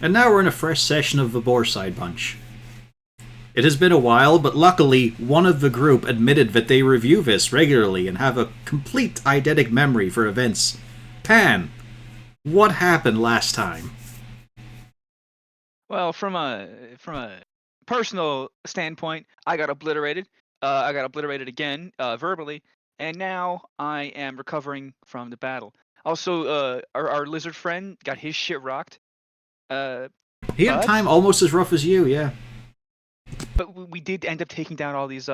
And now we're in a fresh session of the Boarside Bunch. It has been a while, but luckily one of the group admitted that they review this regularly and have a complete eidetic memory for events. Pan, what happened last time? Well, from a personal standpoint, I got obliterated. I got obliterated again, verbally, and now I am recovering from the battle. Also, our lizard friend got his shit rocked. He had time almost as rough as you, yeah. But we did end up taking down all these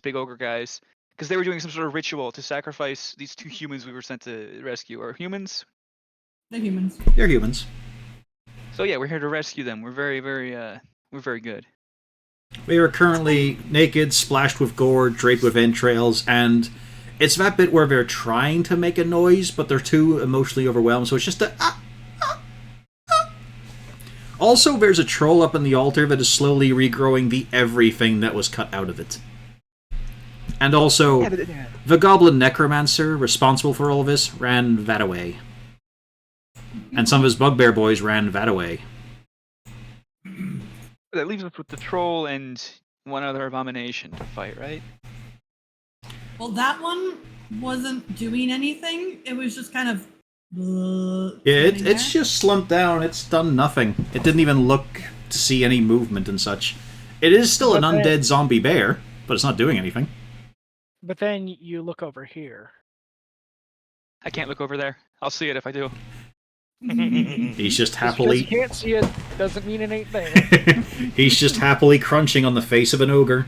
big ogre guys because they were doing some sort of ritual to sacrifice these two humans we were sent to rescue. Or humans? They're humans. They're humans. So yeah, we're here to rescue them. We're very good. We are currently naked, splashed with gore, draped with entrails, and it's that bit where they're trying to make a noise, but they're too emotionally overwhelmed, so it's just a Also, there's a troll up in the altar that is slowly regrowing the everything that was cut out of it. And also, the goblin necromancer responsible for all of this ran that away. And some of his bugbear boys ran that away. That leaves us with the troll and one other abomination to fight, right? Well, that one wasn't doing anything. It was just kind of... Yeah, it's just slumped down. It's done nothing. It didn't even look to see any movement and such. It is still an undead zombie bear, but it's not doing anything. But then you look over here. I can't look over there. I'll see it if I do. He's just Just because happily... you can't see it doesn't mean it ain't there. He's just happily crunching on the face of an ogre.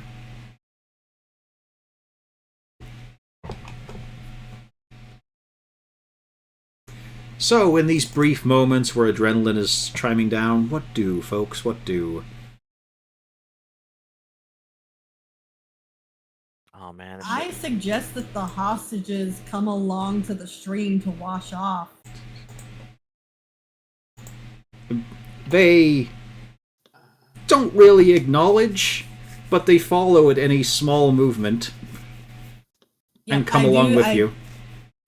So, in these brief moments where adrenaline is chiming down, what do, folks? What do? Oh man. I suggest that the hostages come along to the stream to wash off. They don't really acknowledge, but they follow at any small movement and come along with you.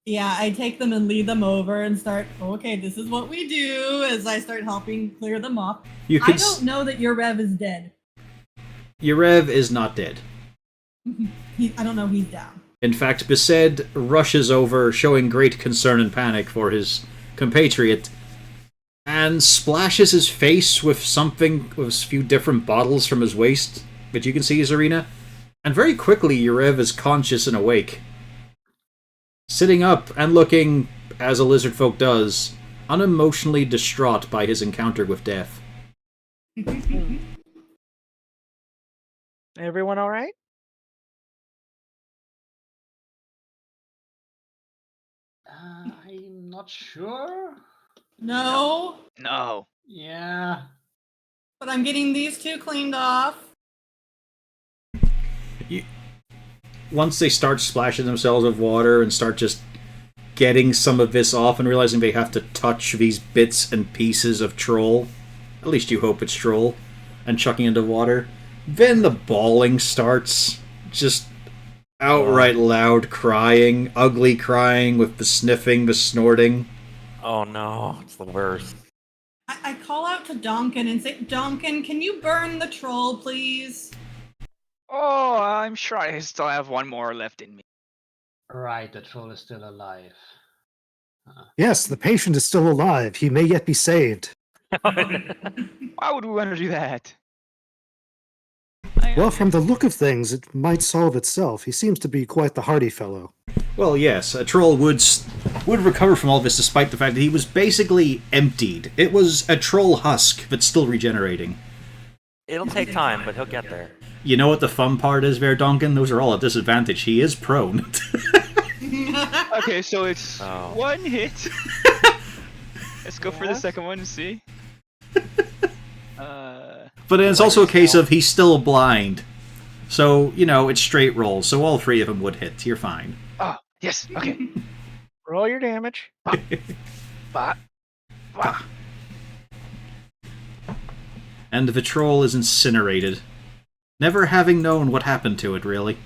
Yeah, I take them and lead them over and start, okay, this is what we do, as I start helping clear them up. I don't know that your Rev is dead. Yurev is not dead. I don't know he's down. In fact, Besaid rushes over, showing great concern and panic for his compatriot, and splashes his face with something, with a few different bottles from his waist that you can see, Zarina. And very quickly, Yurev is conscious and awake. Sitting up and looking, as a lizard folk does, unemotionally distraught by his encounter with death. Everyone all right? I'm not sure. No, No. Yeah. but I'm getting these two cleaned off. Once they start splashing themselves with water and start just getting some of this off and realizing they have to touch these bits and pieces of troll, at least you hope it's troll, and chucking into water, then the bawling starts. Just outright loud crying, ugly crying with the sniffing, the snorting. Oh no, it's the worst. I call out to Donkin and say, Donkin, can you burn the troll, please? Oh, I'm sure I still have one more left in me. Right, the troll is still alive. Yes, the patient is still alive. He may yet be saved. Why would we want to do that? Well, from the look of things, it might solve itself. He seems to be quite the hardy fellow. Well, yes, a troll would recover from all this despite the fact that he was basically emptied. It was a troll husk that's still regenerating. It'll take time, but he'll get there. You know what the fun part is there, Duncan? Those are all at disadvantage. He is prone. Okay, so it's one hit. Let's go for the second one and see. But then it's also a case of he's still blind. So, you know, it's straight rolls, so all three of them would hit. You're fine. Oh, yes, okay. Roll your damage. Bah. Bah. And the troll is incinerated. Never having known what happened to it, really.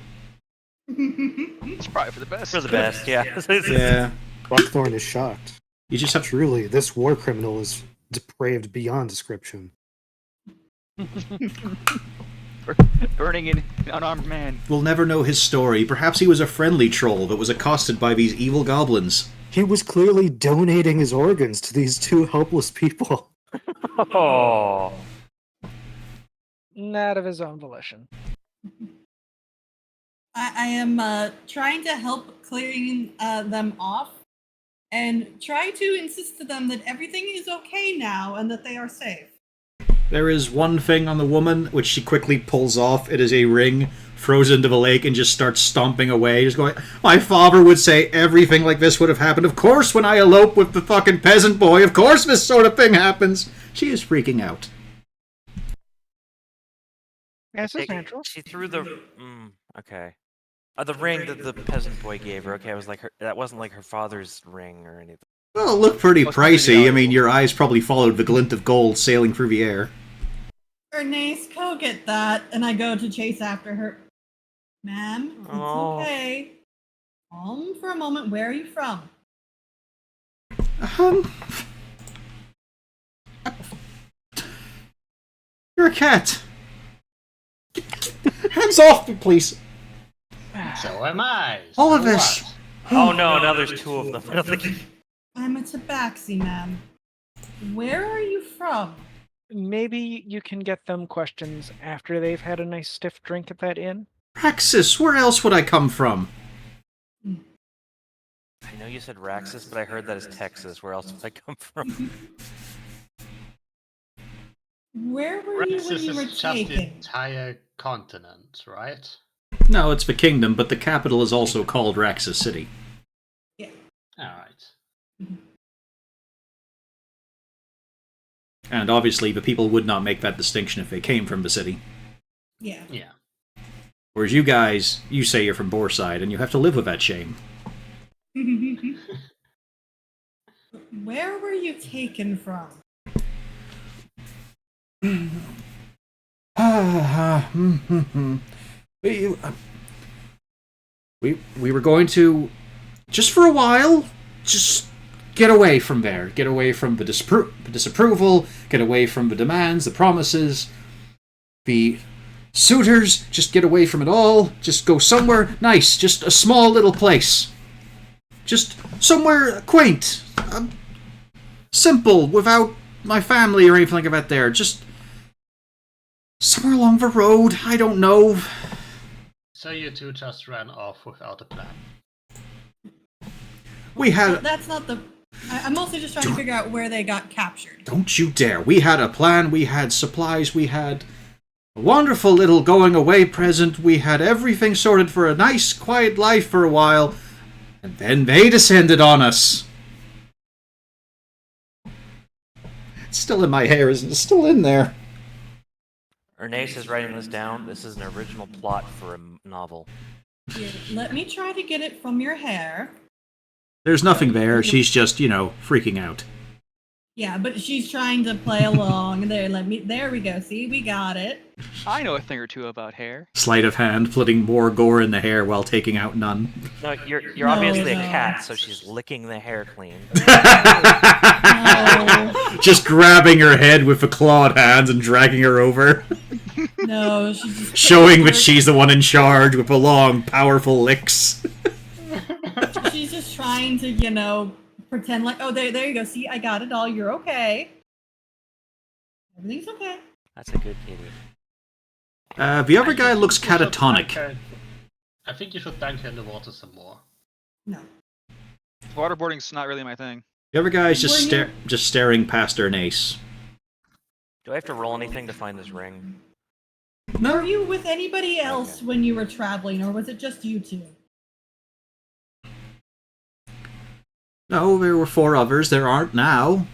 It's probably for the best. For the best, yeah. Yeah. Buckthorn is shocked. You just have Truly, this war criminal is depraved beyond description. Burning an unarmed man. We'll never know his story. Perhaps he was a friendly troll that was accosted by these evil goblins. He was clearly donating his organs to these two helpless people. Oh. Not of his own volition. I am trying to help clearing them off and try to insist to them that everything is okay now and that they are safe. There is one thing on the woman, which she quickly pulls off. It is a ring, throws into the lake, and just starts stomping away. Just going, my father would say everything like this would have happened. Of course, when I elope with the fucking peasant boy, of course this sort of thing happens. She is freaking out. Yes, it's natural. She threw the... okay. The ring that the peasant boy gave her. Okay, I was like, that wasn't like her father's ring or anything. Well, it looked pretty Must be pricey. I mean, valuable. your eyes probably followed the glint of gold sailing through the air. Bernice, go get that. And I go to chase after her. Ma'am, it's okay. Calm for a moment. Where are you from? You're a cat. Hands off me, please. So am I. All So of this. what? Oh no, now there's two of them. I don't think... I'm a tabaxi, ma'am. Where are you from? Maybe you can get them questions after they've had a nice stiff drink at that inn. Praxis, where else would I come from? I know you said Raxus, but I heard that as Texas. Where else would I come from? Where were you when This you were is just the taken? entire continent, right? No, it's the kingdom, but the capital is also called Raxus City. Yeah. Alright. And obviously, the people would not make that distinction if they came from the city. Yeah. Yeah. Whereas you guys, you say you're from Boarside, and you have to live with that shame. Where were you taken from? We were going to, just for a while, just get away from there. Get away from the disapproval, get away from the demands, the promises, the suitors, just get away from it all. Just go somewhere nice, just a small little place. Just somewhere quaint, simple, without my family or anything like that there. Just somewhere along the road, I don't know. So you two just ran off without a plan. We had... That's not the... I'm mostly just trying to figure out where they got captured. Don't you dare. We had a plan, we had supplies, we had a wonderful little going away present, we had everything sorted for a nice, quiet life for a while, and then they descended on us. It's still in my hair, isn't it? It's still in there. Ernace is writing this down. This is an original plot for a novel. Here, let me try to get it from your hair. There's nothing there, she's just, freaking out. Yeah, but she's trying to play along. There we go. See, we got it. I know a thing or two about hair. Sleight of hand, putting more gore in the hair while taking out none. No, you're No, obviously a no. cat, so she's licking the hair clean. Just grabbing her head with the clawed hands and dragging her over. No, she's just Showing that she's the one in charge with the long, powerful licks. She's just trying to, pretend like, oh, there you go. See, I got it all. You're okay. Everything's okay. That's a good kitty. The other guy looks You should catatonic. dunk her- I think you should dunk her in the water some more. No. Waterboarding's not really my thing. The other guy's just Were you- just staring past Ernace. Do I have to roll anything to find this ring? Were you with anybody else Okay. when you were traveling, or was it just you two? No, there were 4 others. There aren't now.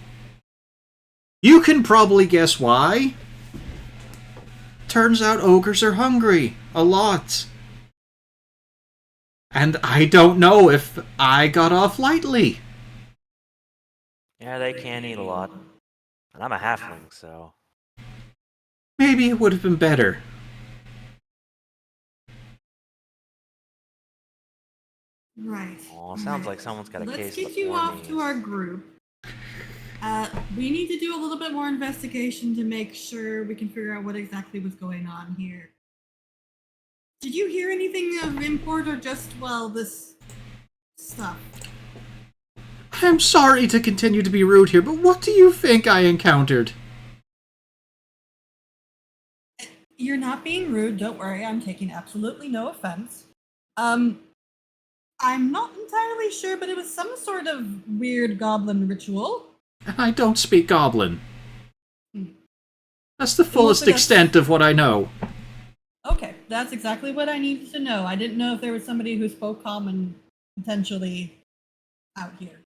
You can probably guess why. Turns out ogres are hungry. A lot. And I don't know if I got off lightly. Yeah, they can eat a lot. And I'm a halfling, so... Maybe it would have been better. Right. Aw, sounds like someone's got a Let's case get of you the off to Ormies. our group. We need to do a little bit more investigation to make sure we can figure out what exactly was going on here. Did you hear anything of import or just, well, this stuff? I'm sorry to continue to be rude here, but what do you think I encountered? You're not being rude, don't worry, I'm taking absolutely no offense. I'm not entirely sure, but it was some sort of weird goblin ritual. I don't speak Goblin. Hmm. That's the fullest extent of what I know. Okay, that's exactly what I needed to know. I didn't know if there was somebody who spoke common potentially out here.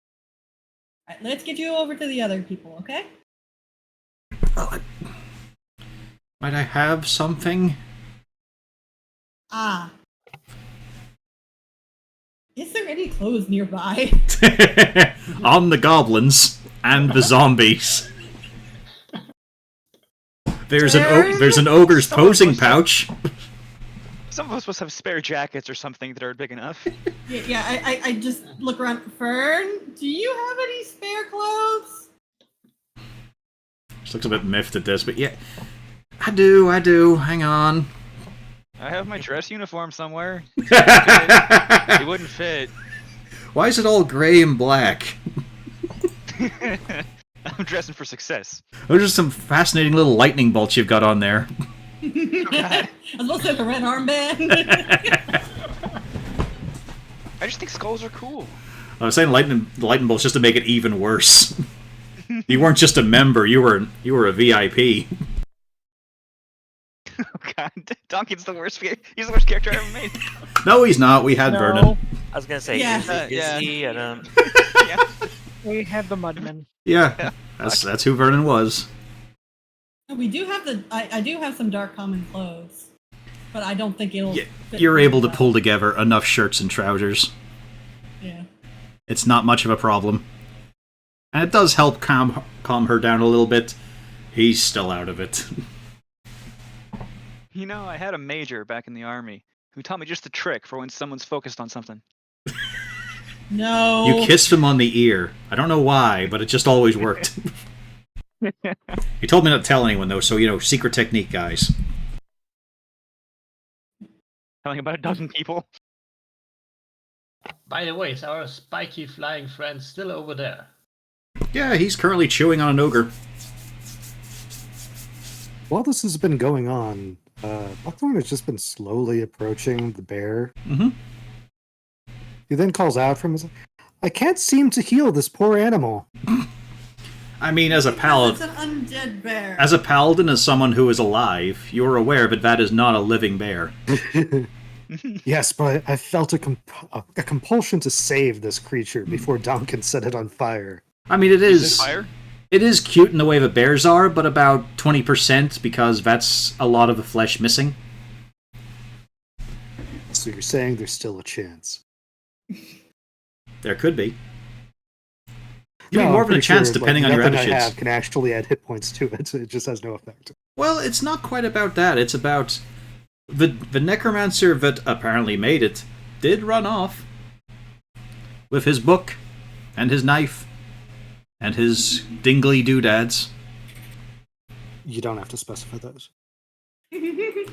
Alright, let's get you over to the other people, okay? Might I have something? Ah. Is there any clothes nearby? On the goblins and the zombies. There's an ogre's posing pouch. Some of us must have spare jackets or something that are big enough. Yeah, I just look around. Fern, do you have any spare clothes? She looks a bit miffed at this, but yeah. I do. Hang on. I have my dress uniform somewhere. It wouldn't fit. Why is it all gray and black? I'm dressing for success. Those are some fascinating little lightning bolts you've got on there. I was supposed to have a red armband. I just think skulls are cool. I was saying the lightning bolts just to make it even worse. You weren't just a member; you were a VIP. Oh god, Donkin's the worst. He's the worst character I ever made. No, he's not. We had Vernon. I was gonna say, Yeah. is he? I don't. Yeah. We had the Mudman. Yeah, that's who Vernon was. We do have I do have some dark common clothes, but I don't think it'll. Yeah, fit you're very able to well. pull together enough shirts and trousers. Yeah. It's not much of a problem, and it does help calm her down a little bit. He's still out of it. You know, I had a major back in the army who taught me just a trick for when someone's focused on something. No. You kissed him on the ear. I don't know why, but it just always worked. He told me not to tell anyone, though, so, secret technique, guys. Telling about a dozen people. By the way, is our spiky flying friend still over there? Yeah, he's currently chewing on an ogre. While this has been going on, Buckthorn has just been slowly approaching the bear. Mm-hmm. He then calls out from his, I can't seem to heal this poor animal. I mean, as a paladin, It's an undead bear. as someone who is alive, you're aware that that is not a living bear. Yes, but I felt a compulsion to save this creature before Duncan set it on fire. I mean, Is it fire? It is cute in the way that bears are, but about 20% because that's a lot of the flesh missing. So you're saying there's still a chance? There could be. You'd be No, more I'm of a pretty chance sure, depending on your nothing I attitudes. have can actually add hit points to it. It just has no effect. Well, it's not quite about that. It's about the necromancer that apparently made it did run off with his book and his knife and his dingly doodads. You don't have to specify those.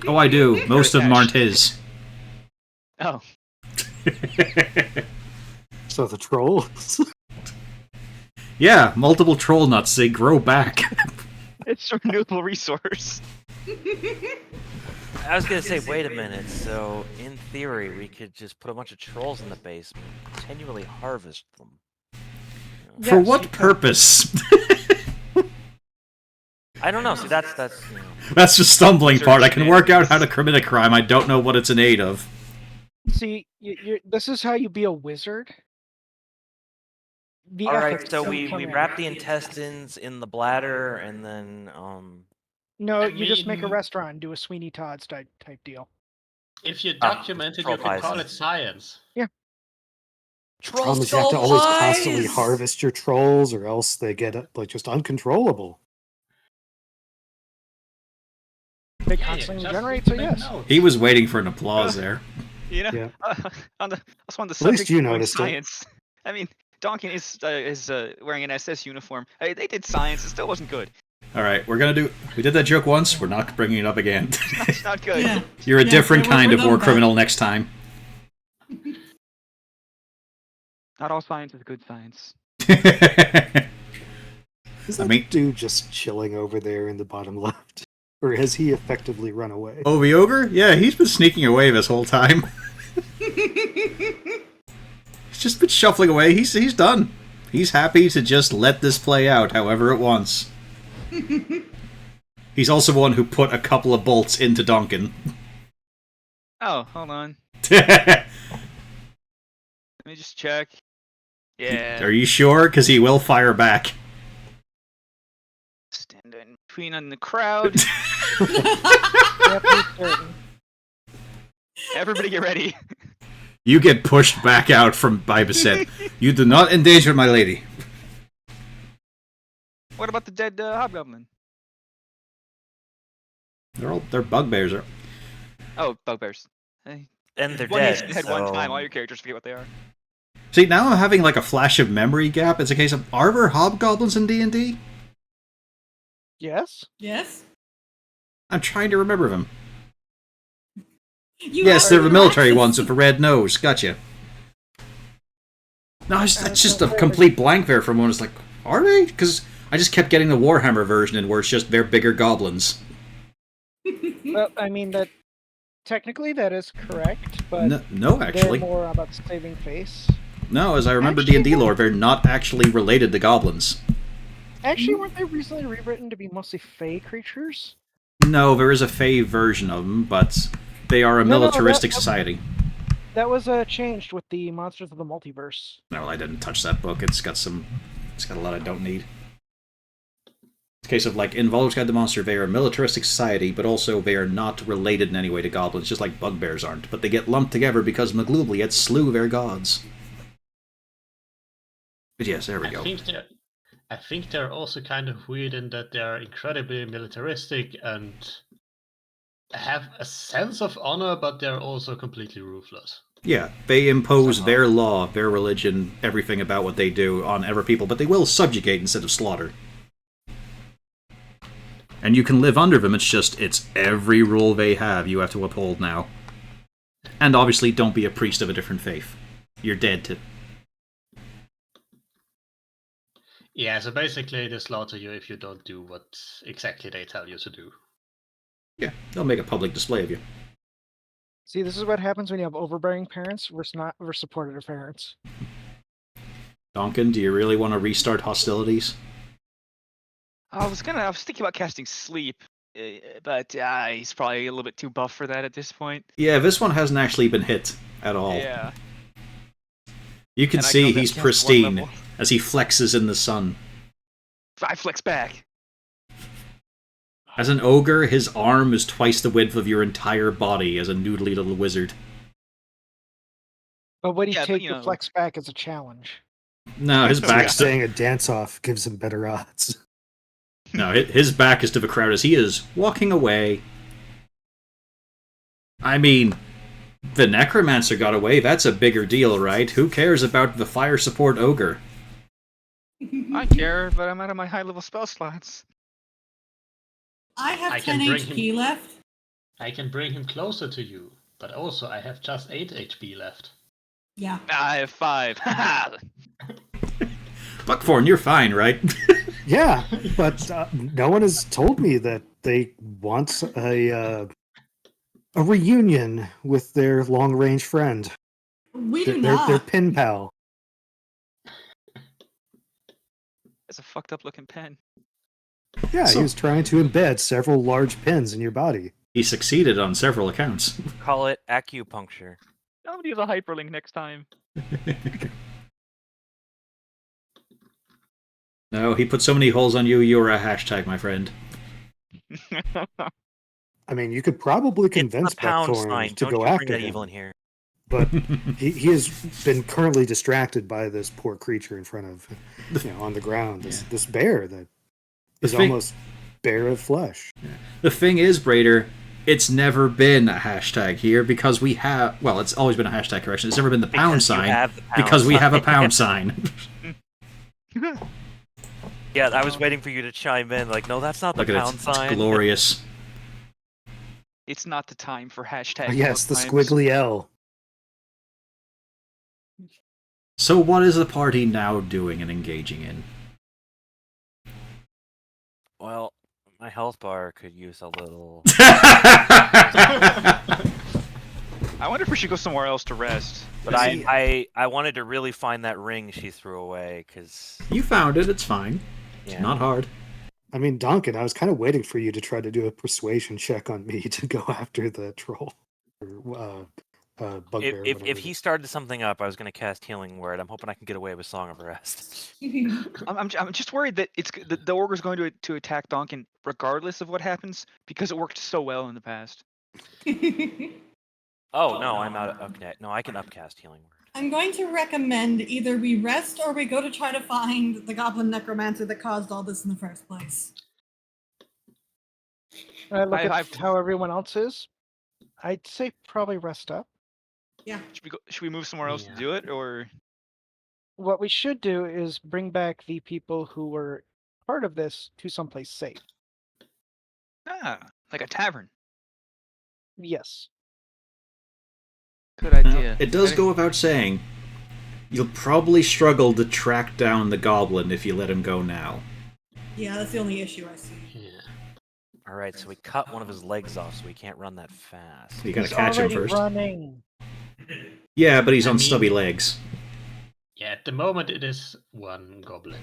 Oh, I do. Most of them aren't his. Oh. So the trolls? Yeah, multiple troll nuts. They grow back. It's a renewable resource. I was gonna say, wait a minute. So, in theory, we could just put a bunch of trolls in the basement, continually harvest them. For Yes, what you could. purpose? I don't know. See, that's That's the stumbling Search part. I can work out how to shenanigans. commit a crime. I don't know what it's in aid of. See, this is how you be a wizard. The all right. ethics So don't we come in. wrap the intestines in the bladder, and then No, I you just make a mean- restaurant, do a Sweeney Todd's type deal. If you document it, troll you can call pies. it science. Problem is you have to always constantly harvest your trolls, or else they get just uncontrollable. They Yeah, constantly just generate, so make yes. notes. He was waiting for an applause there. You know, Yeah. on the At least you of going noticed it. science. I mean, Donkin is wearing an SS uniform. Hey, they did science. It still wasn't good. All right, we did that joke once. We're not bringing it up again. It's not good. Yeah. You're a Yeah, different we're kind of done war with that. criminal next time. Not all science is good science. Is I that mean- dude just chilling over there in the bottom left? Or has he effectively run away? Oh, the ogre? Yeah, he's been sneaking away this whole time. He's just been shuffling away. He's done. He's happy to just let this play out however it wants. He's also one who put a couple of bolts into Donkin. Oh, hold on. Let me just check. Yeah. Are you sure? Because he will fire back. Stand in between on the crowd. Yep, he's certain. Everybody get ready. You get pushed back out from Bibaset. You do not endanger my lady. What about the dead hobgoblin? They're bugbears. Oh, bugbears. Hey. And they're One dead. you said one so- time. All your characters forget what they are. See, now I'm having like a flash of memory gap. It's a case of, are there hobgoblins in D&D? Yes. Yes. I'm trying to remember them. You Yes, have they're the military access ones to- with the red nose. Gotcha. No, it's just a complete blank there for a moment. It's like, are they? Because I just kept getting the Warhammer version in where it's just they're bigger goblins. Well, I mean that technically that is correct, but No, they're actually. more about saving face. No, as I remember Actually, D&D lore, they're not actually related to goblins. Actually, weren't they recently rewritten to be mostly fey creatures? No, there is a Fey version of them, but they are a No, militaristic that- society. That was changed with the Monsters of the Multiverse. No, I didn't touch that book. It's got a lot I don't need. It's a case of, like, in Volv's Guide to the Monster, they are a militaristic society, but also they are not related in any way to goblins, just like bugbears aren't. But they get lumped together because Maglubliet slew their gods. But yes, there we go. I think they're also kind of weird in that they're incredibly militaristic and have a sense of honor, but they're also completely ruthless. Yeah, they impose Somehow. their law, their religion, everything about what they do on other people, but they will subjugate instead of slaughter. And you can live under them, it's every rule they have you have to uphold now. And obviously, don't be a priest of a different faith. You're dead to... Yeah, so basically they slaughter you if you don't do what exactly they tell you to do. Yeah, they'll make a public display of you. See, this is what happens when you have overbearing parents versus supportive parents. Donkin, do you really want to restart hostilities? I was thinking about casting sleep, but he's probably a little bit too buff for that at this point. Yeah, this one hasn't actually been hit at all. Yeah. You can And I see only he's cast one pristine level. as he flexes in the sun. I flex back. As an ogre, his arm is twice the width of your entire body as a noodly little wizard. But when you Yeah, but, take you your know- flex back as a challenge. No, his So you're back's saying a dance-off gives him better odds. no, his back is to the crowd as he is walking away. I mean, the necromancer got away. That's a bigger deal, right? Who cares about the fire support ogre? I care, but I'm out of my high level spell slots. I have I 10 can bring HP left. I can bring him closer to you, but also I have just 8 HP left. Yeah. I have 5. Buckthorn, you're fine, right? Yeah, but no one has told me that they want a reunion with their long-range friend, We do their not. pen pal. It's a fucked up looking pen. Yeah, So- he was trying to embed several large pins in your body. He succeeded on several accounts. Call it acupuncture. Nobody use a hyperlink next time. No, he put so many holes on you, you're a hashtag, my friend. I mean, you could probably convince It's the pound Buckthorn sign. to Don't go you bring after that him, evil in here. but he has been currently distracted by this poor creature in front of, on the ground. This bear that is thing- almost bare of flesh. The thing is, Brader, It's never been a hashtag here because we have... Well, it's always been a hashtag correction. It's never been the pound Because you sign have the pound because we have a sign. pound sign. Yeah, I was waiting for you to chime in. Like, no, that's not the Look at it. pound It's sign. glorious. It's not the time for hashtag. Oh, yes, the war crimes. squiggly L. So what is the party now doing and engaging in? Well, my health bar could use a little. I wonder if we should go somewhere else to rest. But I wanted to really find that ring she threw away, because... You found it, it's fine. It's not hard. I mean, Duncan, I was kind of waiting for you to try to do a persuasion check on me to go after the troll. Or, bugbear, If he started something up, I was going to cast Healing Word. I'm hoping I can get away with Song of Rest. I'm just worried that the ogre's going to attack Donkin regardless of what happens because it worked so well in the past. Oh, no, I'm out of... Okay, no, I can upcast Healing Word. I'm going to recommend either we rest or we go to try to find the goblin necromancer that caused all this in the first place. Look at I've- how everyone else is. I'd say probably rest up. Yeah. Should we move somewhere else Yeah. to do it, or What we should do is bring back the people who were part of this to someplace safe. like a tavern? Yes. Good idea. It does go without saying, you'll probably struggle to track down the goblin if you let him go now. Yeah, that's the only issue I see. Yeah. Alright, so we cut one of his legs off so he can't run that fast. You gotta He's catch him already first. running. Yeah, but he's I on mean- stubby legs. Yeah, at the moment it is one goblin.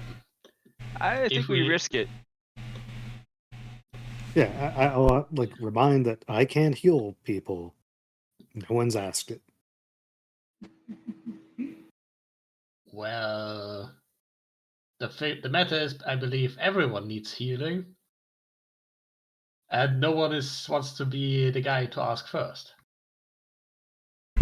I think If we we- risk it. Yeah, I'll like remind that I can't heal people. No one's asked it. Well, the matter is, I believe everyone needs healing, and no one wants to be the guy to ask first.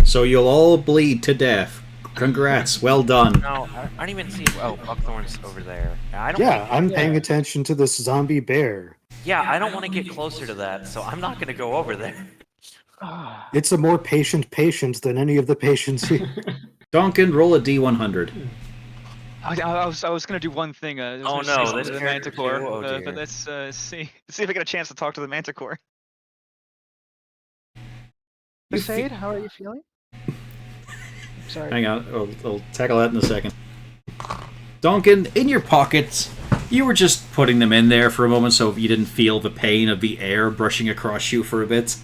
So you'll all bleed to death. Congrats, well done. No, I don't even see... Oh, Buckthorn's over there. I don't Yeah, I'm Yeah. paying attention to this zombie bear. Yeah, I don't want to get closer to that, so I'm not going to go over there. Ah, It's a more patient patient than any of the patients here. Duncan, roll a D100. I was gonna do one thing. I was Oh, gonna say no, something this to the character Manticore, too? Oh, but dear. let's see if I get a chance to talk to the Manticore. You fe- Besaid, how are you feeling? Sorry. Hang on, I'll tackle that in a second. Duncan, in your pockets, you were just putting them in there for a moment so you didn't feel the pain of the air brushing across you for a bit.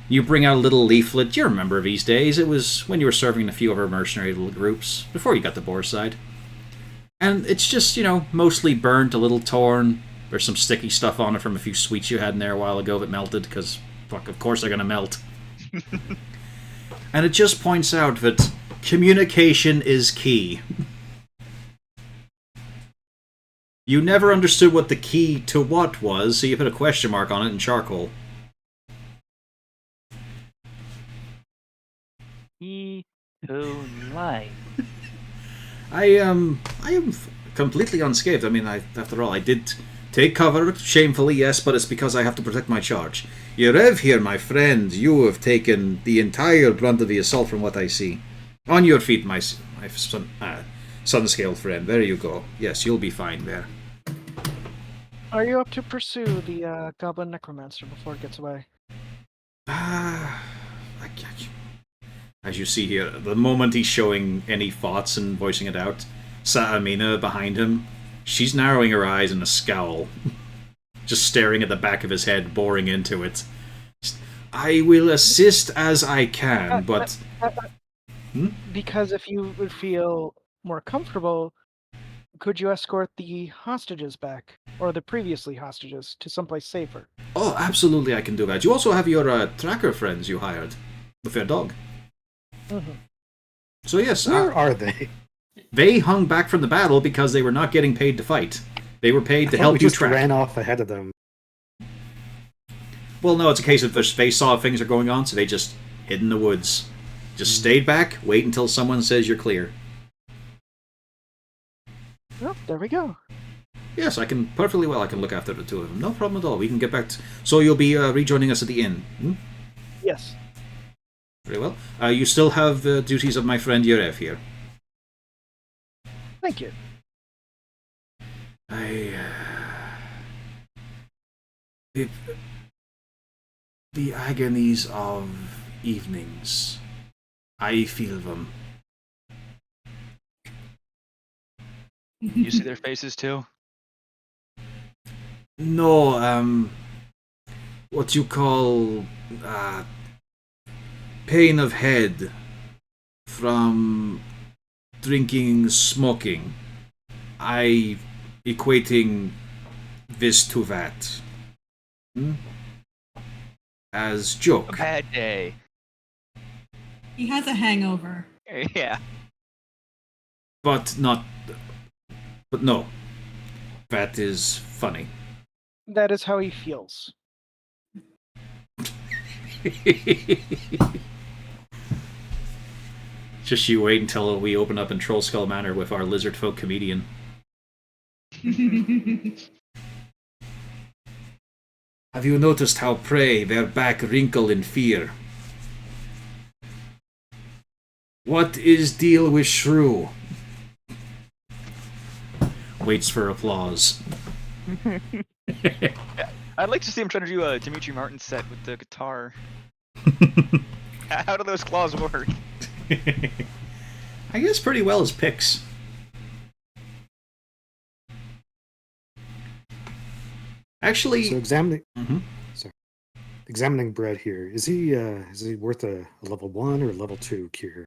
You bring out a little leaflet. You remember these days. It was when you were serving in a few of our mercenary little groups, before you got to Boarside. And it's just, mostly burnt, a little torn. There's some sticky stuff on it from a few sweets you had in there a while ago that melted, because, fuck, of course they're going to melt. And it just points out that communication is key. You never understood what the key to what was, so you put a question mark on it in charcoal. Key to life. I am completely unscathed. I mean, after all, I did take cover, shamefully, yes, but it's because I have to protect my charge. Yerev here, my friend, you have taken the entire brunt of the assault from what I see. On your feet, my sun-scaled friend. There you go. Yes, you'll be fine there. Are you up to pursue the goblin necromancer before it gets away? As you see here, the moment he's showing any thoughts and voicing it out, Sa'amina behind him, she's narrowing her eyes in a scowl, just staring at the back of his head, boring into it. I will assist as I can, but... Because if you would feel more comfortable, could you escort the hostages back, or the previously hostages, to someplace safer? Oh, absolutely I can do that. You also have your tracker friends you hired, with their dog. Mm-hmm. So yes, Where are they? they hung back from the battle because they were not getting paid to fight. They were paid to I thought help we you just track. ran off ahead of them. Well, no, it's a case of they saw things are going on, so they just hid in the woods. Just stayed back, wait until someone says you're clear. Well, there we go. Yes, I can perfectly well. I can look after the two of them. No problem at all. We can get back. So you'll be rejoining us at the inn. Hmm? Yes. Very well. You still have the duties of my friend Yerev here. Thank you. The, the agonies of evenings. I feel them. You see their faces too. No, what you call pain of head from drinking, smoking. I equating this to that. Hmm? As A joke. bad day. He has a hangover. Yeah. But not. But no. That is funny. That is how he feels. Just you wait until we open up in Troll Skull Manor with our lizard folk comedian. Have you noticed how prey their back wrinkle in fear? What is deal with Shrew? Waits for applause. I'd like to see him trying to do a Dimitri Martin set with the guitar. How do those claws work? I guess pretty well as picks. Actually, So examining Mhm. examining Brett here, is he worth a level 1 or level 2 cure?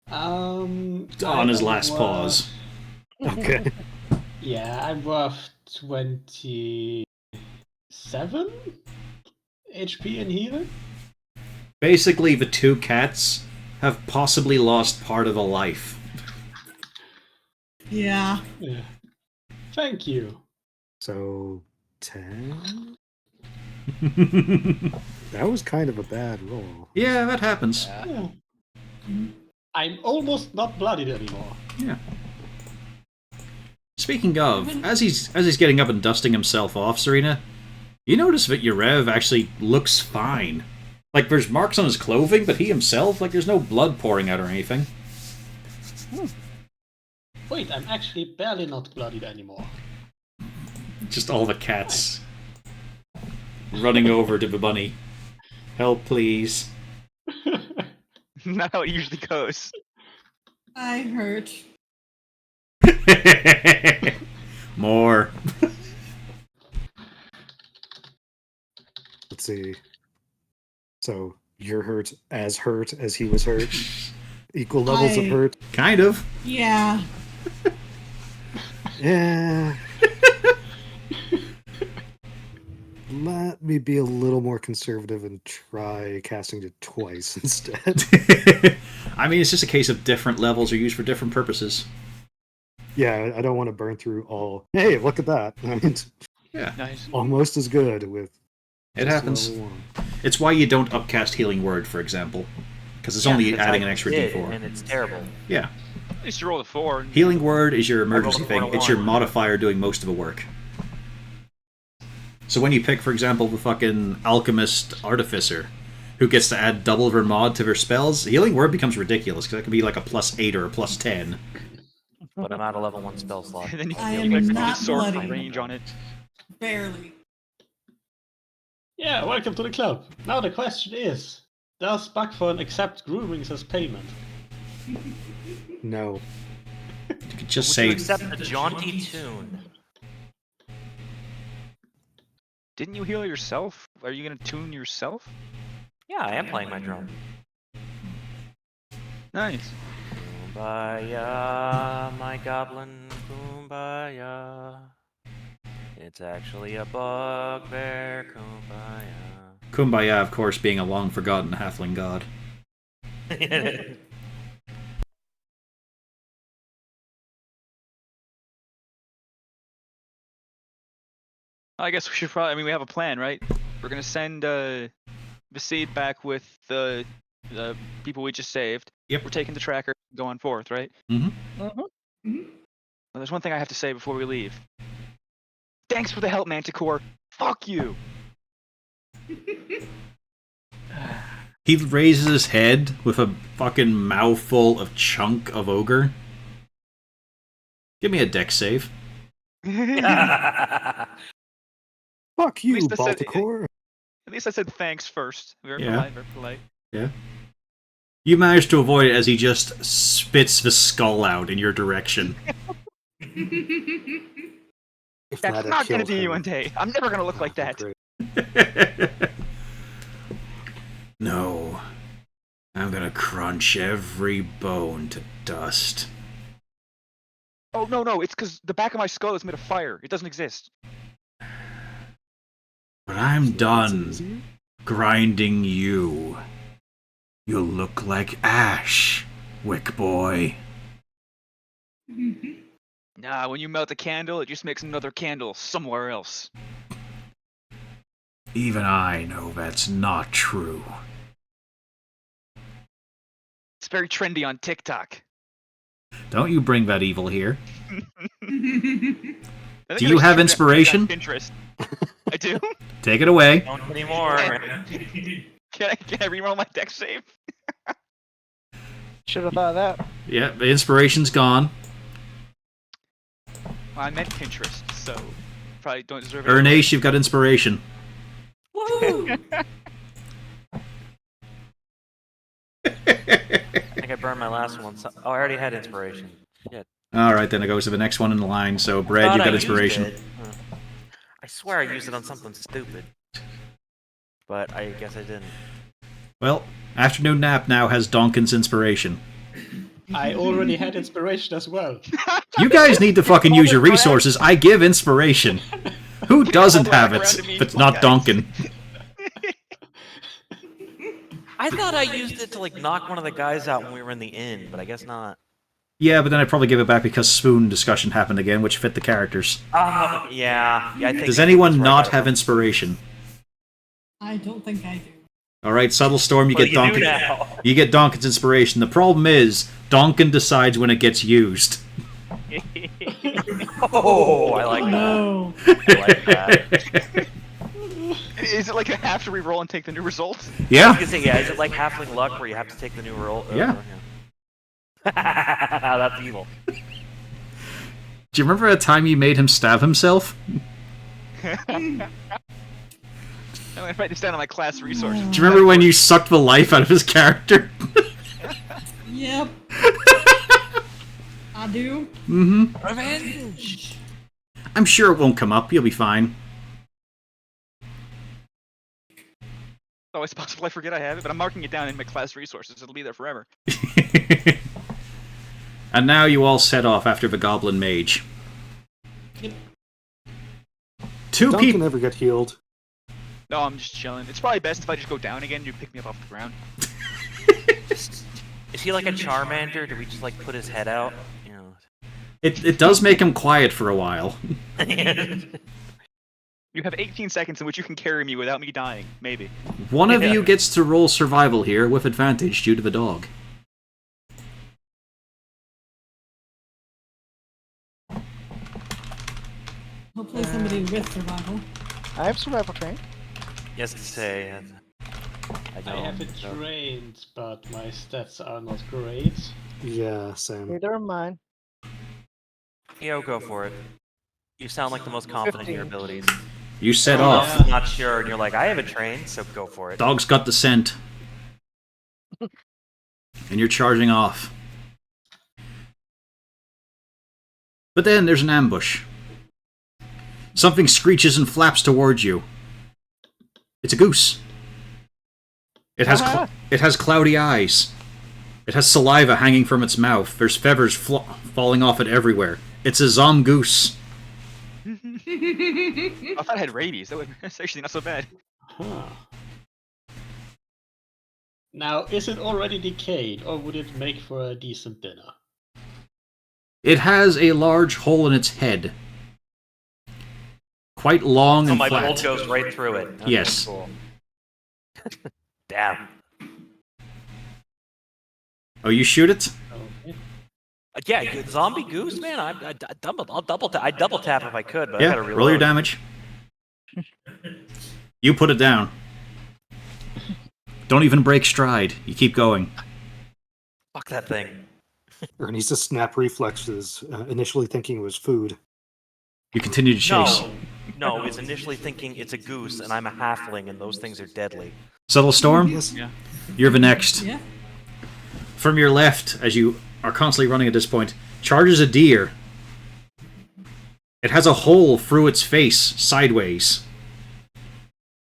I on his am last worth- pause. Okay. Yeah, I'm worth 27 HP in healing. Basically, the two cats have possibly lost part of a life. Yeah. Yeah. Thank you. So 10? That was kind of a bad roll. Yeah, that happens. Yeah. I'm almost not bloodied anymore. Yeah. Speaking of, as he's getting up and dusting himself off, Serena, you notice that Yarev actually looks fine. Like, there's marks on his clothing, but he himself, like, there's no blood pouring out or anything. Wait, I'm actually barely not bloodied anymore. Just all the cats running over to the bunny. Help, please. Not how it usually goes. I hurt. More. Let's see. So you're hurt as he was hurt. Equal levels of I- hurt. Kind of. Yeah. Yeah. Let me be a little more conservative and try casting it twice instead. I mean, it's just a case of different levels are used for different purposes. Yeah, I don't want to burn through all. Hey, look at that! I mean, it's Yeah, Nice. almost as good with. it just happens. level 1. It's why you don't upcast Healing Word, for example. Because it's Yeah, only 'cause adding I an extra did, d4. and it's terrible. Yeah. At least you roll a 4. and- Healing Word is your emergency rolled a thing. It's your 1. modifier doing most of the work. So when you pick, for example, the fucking Alchemist Artificer, who gets to add double their mod to their spells, Healing Word becomes ridiculous, because that can be like a +8 or a +10. But I'm out of level 1 spell slot. And then you I can am like not sword bloody. range on it. Barely. Yeah, welcome to the club. Now the question is, does Buckthorn accept groomings as payment? No. You could just Would say, you accept a jaunty tune? Didn't you heal yourself? Are you gonna tune yourself? Yeah, I am playing my drum. Nice. Kumbaya, my goblin, kumbaya. It's actually a bugbear, kumbaya. Kumbaya, of course, being a long-forgotten halfling god. I guess we should probably. I mean, we have a plan, right? We're gonna send Vasid back with the people we just saved. Yep. We're taking the tracker, going forth, right? Mm-hmm. Mhm. Mhm. Well, there's one thing I have to say before we leave. Thanks for the help, Manticore. Fuck you. He raises his head with a fucking mouthful of chunk of ogre. Give me a dex save. Fuck you, least I said- Balticore. At least I said thanks first. Very Yeah. polite, very polite. Yeah. You manage to avoid it as he just spits the skull out in your direction. If That's that had not gonna killed be me him, one day. I'm never gonna look like that. great. No. I'm gonna crunch every bone to dust. Oh, no, it's because the back of my skull is made of fire. It doesn't exist. But I'm It's done easier. grinding you. You'll look like ash, Wick Boy. Nah, when you melt a candle, it just makes another candle somewhere else. Even I know that's not true. It's very trendy on TikTok. Don't you bring that evil here. I think Do I you just have turned that inspiration? on Pinterest. I do. Take it away. Don't anymore. Can I reroll my deck save? Should have thought of that. Yeah, the inspiration's gone. I meant Pinterest, so probably don't deserve it. Ernace, you've got inspiration. Woo! I think I burned my last one. So... Oh, I already had inspiration. Shit. Alright, then it goes to the next one in the line. So, Brad, Thought you've I got used inspiration. it. I swear I used it on something stupid. But I guess I didn't. Well, afternoon nap now has Donkin's inspiration. I already had inspiration as well. You guys need to fucking use your resources. I give inspiration. Who doesn't have it if it's not Donkin? I thought I used it to like knock one of the guys out when we were in the inn, but I guess not. Yeah, but then I'd probably give it back because spoon discussion happened again, which fit the characters. Yeah. I think Does that's anyone where I not got it have from. inspiration? I don't think I do. Alright, Subtle Storm, you Well, get you do Donkin. now. You get Donkin's inspiration. The problem is, Donkin decides when it gets used. Oh, I like that. No. I like that. Is it like I have to reroll and take the new result? I was Yeah. gonna say, yeah, is it like halfling luck where you have to take the new roll? Yeah. That's evil. Do you remember a time you made him stab himself? I'm gonna write this down on my class resources. Do you remember when you sucked the life out of his character? Yep. I do. Mm-hmm. Revenge! I'm sure it won't come up. You'll be fine. It's always possible I forget I have it, but I'm marking it down in my class resources. It'll be there forever. And now you all set off after the Goblin Mage. Yep. Two Duncan people. never get healed. No, I'm just chilling. It's probably best if I just go down again and you pick me up off the ground. Is he like a Charmander? Do we just like put his head out? You know. It does make him quiet for a while. You have 18 seconds in which you can carry me without me dying. Maybe. One of Yeah. you gets to roll survival here with advantage due to the dog. Hopefully somebody with survival. I have survival train. Yes, to say. I I don't. have it so- trained, but my stats are not great. Yeah, same. Neither am mine. Yo, go for it. You sound like the most confident in your 15. abilities. You set Oh, off. yeah. I'm not sure, and you're like, I have a train, so go for it. Dog's got the scent. And you're charging off. But then there's an ambush. Something screeches and flaps towards you. It's a goose. It has it has cloudy eyes. It has saliva hanging from its mouth. There's feathers falling off it everywhere. It's a zomgoose. I thought I had rabies. That's actually not so bad. Huh. Now, is it already decayed, or would it make for a decent dinner? It has a large hole in its head. Quite long So and my flat. bolt goes right through it. Okay, Yes. Cool. Damn. Oh, you shoot it? Okay. Yeah, zombie goose, man. I'll double tap. I'd double tap if I could, but I Yeah, gotta reload. roll your damage. You put it down. Don't even break stride. You keep going. Fuck that thing. Ernie's snap reflexes, initially thinking it was food. You continue to chase. No, it's initially thinking it's a goose, and I'm a halfling, and those things are deadly. Subtle Storm? Yes. Yeah. You're the next. Yeah. From your left, as you are constantly running at this point, charges a deer. It has a hole through its face, sideways.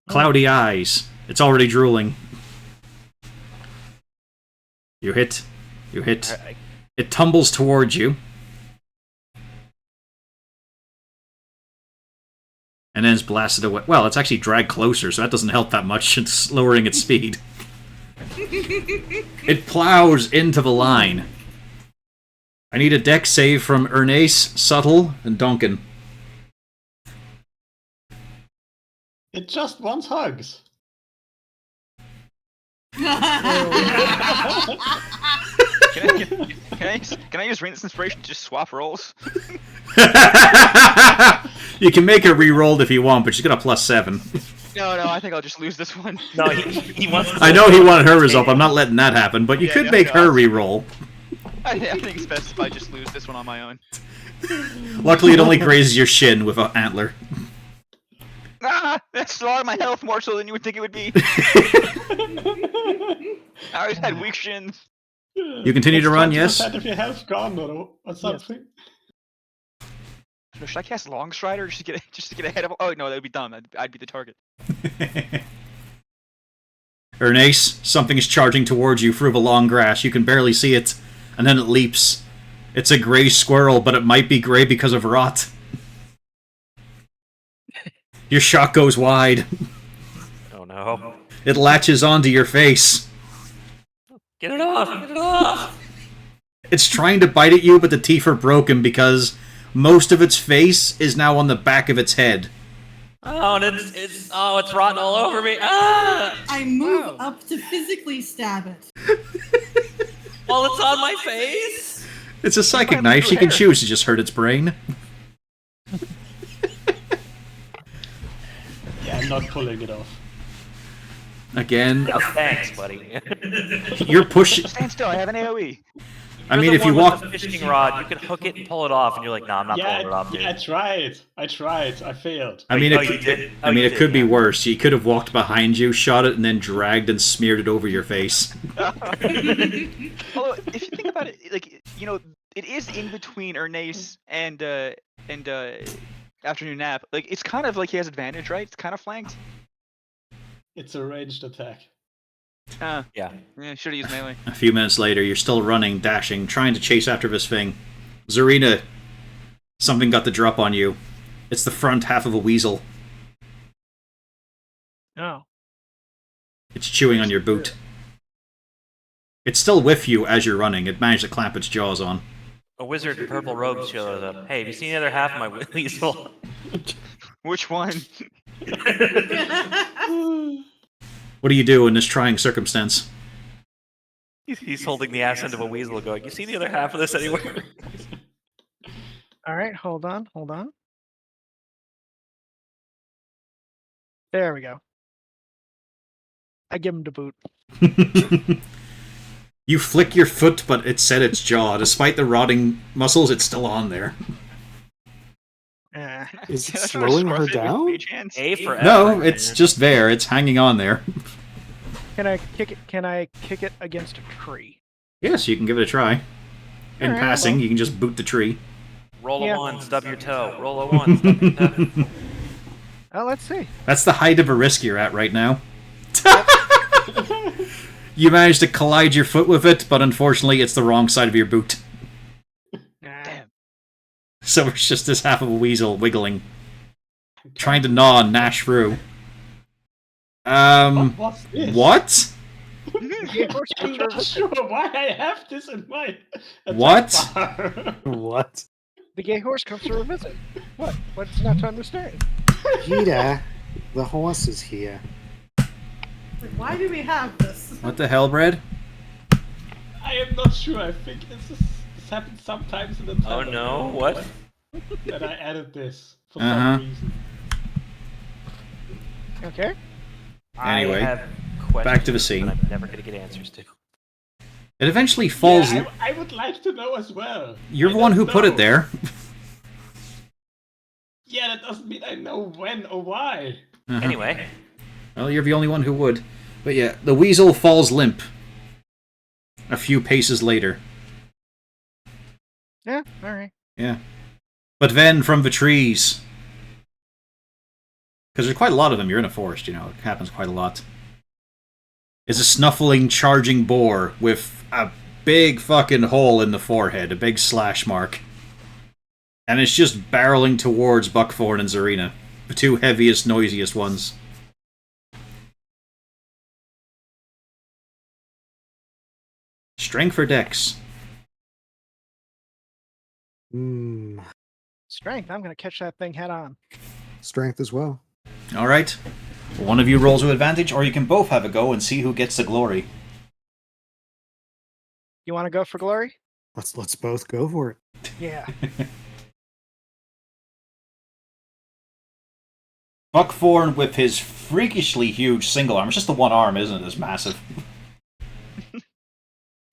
Cloudy eyes. It's already drooling. You hit. You hit. It tumbles towards you. And then it's blasted away. Well, it's actually dragged closer, so that doesn't help that much. It's lowering its speed. It plows into the line. I need a deck save from Ernace, Subtle, and Duncan. It just wants hugs. Can I use Rainer's Inspiration to just swap roles? You can make her re-rolled if you want, but she's got a +7. No, I think I'll just lose this one. No, he wants. I know he wanted her result, but I'm not letting that happen, but you Yeah, could no, make no, her re-roll. I think it's best if I just lose this one on my own. Luckily, it only grazes your shin with an antler. Ah, that's a lot of my health more so than you would think it would be. I always had weak shins. You continue to run, yes? If your health's gone or something. Should I cast Long Strider just to get ahead of? Oh no, that would be dumb. I'd be the target. Ernace, something is charging towards you through the long grass. You can barely see it, and then it leaps. It's a gray squirrel, but it might be gray because of rot. Your shot goes wide. Oh no! It latches onto your face. Get it off! Get it off! It's trying to bite at you, but the teeth are broken because most of its face is now on the back of its head. Oh, and it's rotten all over me. Ah! I move up to physically stab it. While it's on my face. It's a psychic knife. She can choose to just hurt its brain. Yeah, I'm not pulling it off. Again, No, thanks, buddy. you're pushing. Stand still. I have an AOE. I mean, if you walk. With the fishing rod, you can hook it and pull it off, and you're like, "No, I'm not pulling it off, dude." I tried. I failed. I mean, Oh, you did? Oh, you it did, could be yeah. worse. You could have walked behind you, shot it, and then dragged and smeared it over your face. Although, if you think about it, like it is in between Ernace and afternoon nap. Like it's kind of like he has advantage, right? It's kind of flanked. It's a ranged attack. Yeah. Should have used melee. A few minutes later, you're still running, dashing, trying to chase after this thing. Zarina, something got the drop on you. It's the front half of a weasel. Oh. It's chewing on your boot. It's still with you as you're running. It managed to clamp its jaws on. A wizard in purple robes shows up. Hey, have you seen the other half of my weasel? Which one? What do you do in this trying circumstance? He's holding the ass end of a weasel going, "You see the other half of this anywhere?" All right, hold on. There we go. I give him the boot. You flick your foot, but it set its jaw. Despite the rotting muscles, it's still on there. Is it Can I try to slowing her scarf it with down? mage hands? A for No, effort, it's man. just there. It's hanging on there. Can I kick it? Can I kick it against a tree? Yes, you can give it a try. In Alright, passing, well. you can just boot the tree. Roll Yeah. a 1, stub your toe. Roll a 1, stub your toe. Oh, let's see. That's the height of a risk you're at right now. You managed to collide your foot with it, but unfortunately it's the wrong side of your boot. Damn. So it's just this half of a weasel wiggling. Trying to gnaw and gnash through. What's this? What? I'm not sure why I have this in my attack What? bar. What? The gay horse comes to revisit. What? What's not to understand? Peter, the horse is here. Like, why do we have this? What the hell, Brad? I am not sure. I think it's the This happens sometimes in the Oh tunnel. no, what? That I added this for Uh-huh. some reason. Okay. Anyway, I have questions back to the scene. that I'm never going to get answers to. It eventually falls. Yeah, I would like to know as well. You're I the one who don't put it know. there. Yeah, that doesn't mean I know when or why. Uh-huh. Anyway, Well, you're the only one who would. But yeah, the weasel falls limp. A few paces later. Yeah. All right. Yeah. But then from the trees, because there's quite a lot of them, you're in a forest, you know, it happens quite a lot, is a snuffling, charging boar with a big fucking hole in the forehead, a big slash mark. And it's just barreling towards Buckthorn and Zarina, the two heaviest, noisiest ones. Strength for Dex. Strength. I'm gonna catch that thing head on. Strength as well. Alright. One of you rolls with advantage, or you can both have a go and see who gets the glory. You want to go for glory? Let's both go for it. Yeah. Buckthorn with his freakishly huge single arm. It's just the one arm, isn't it? It's massive.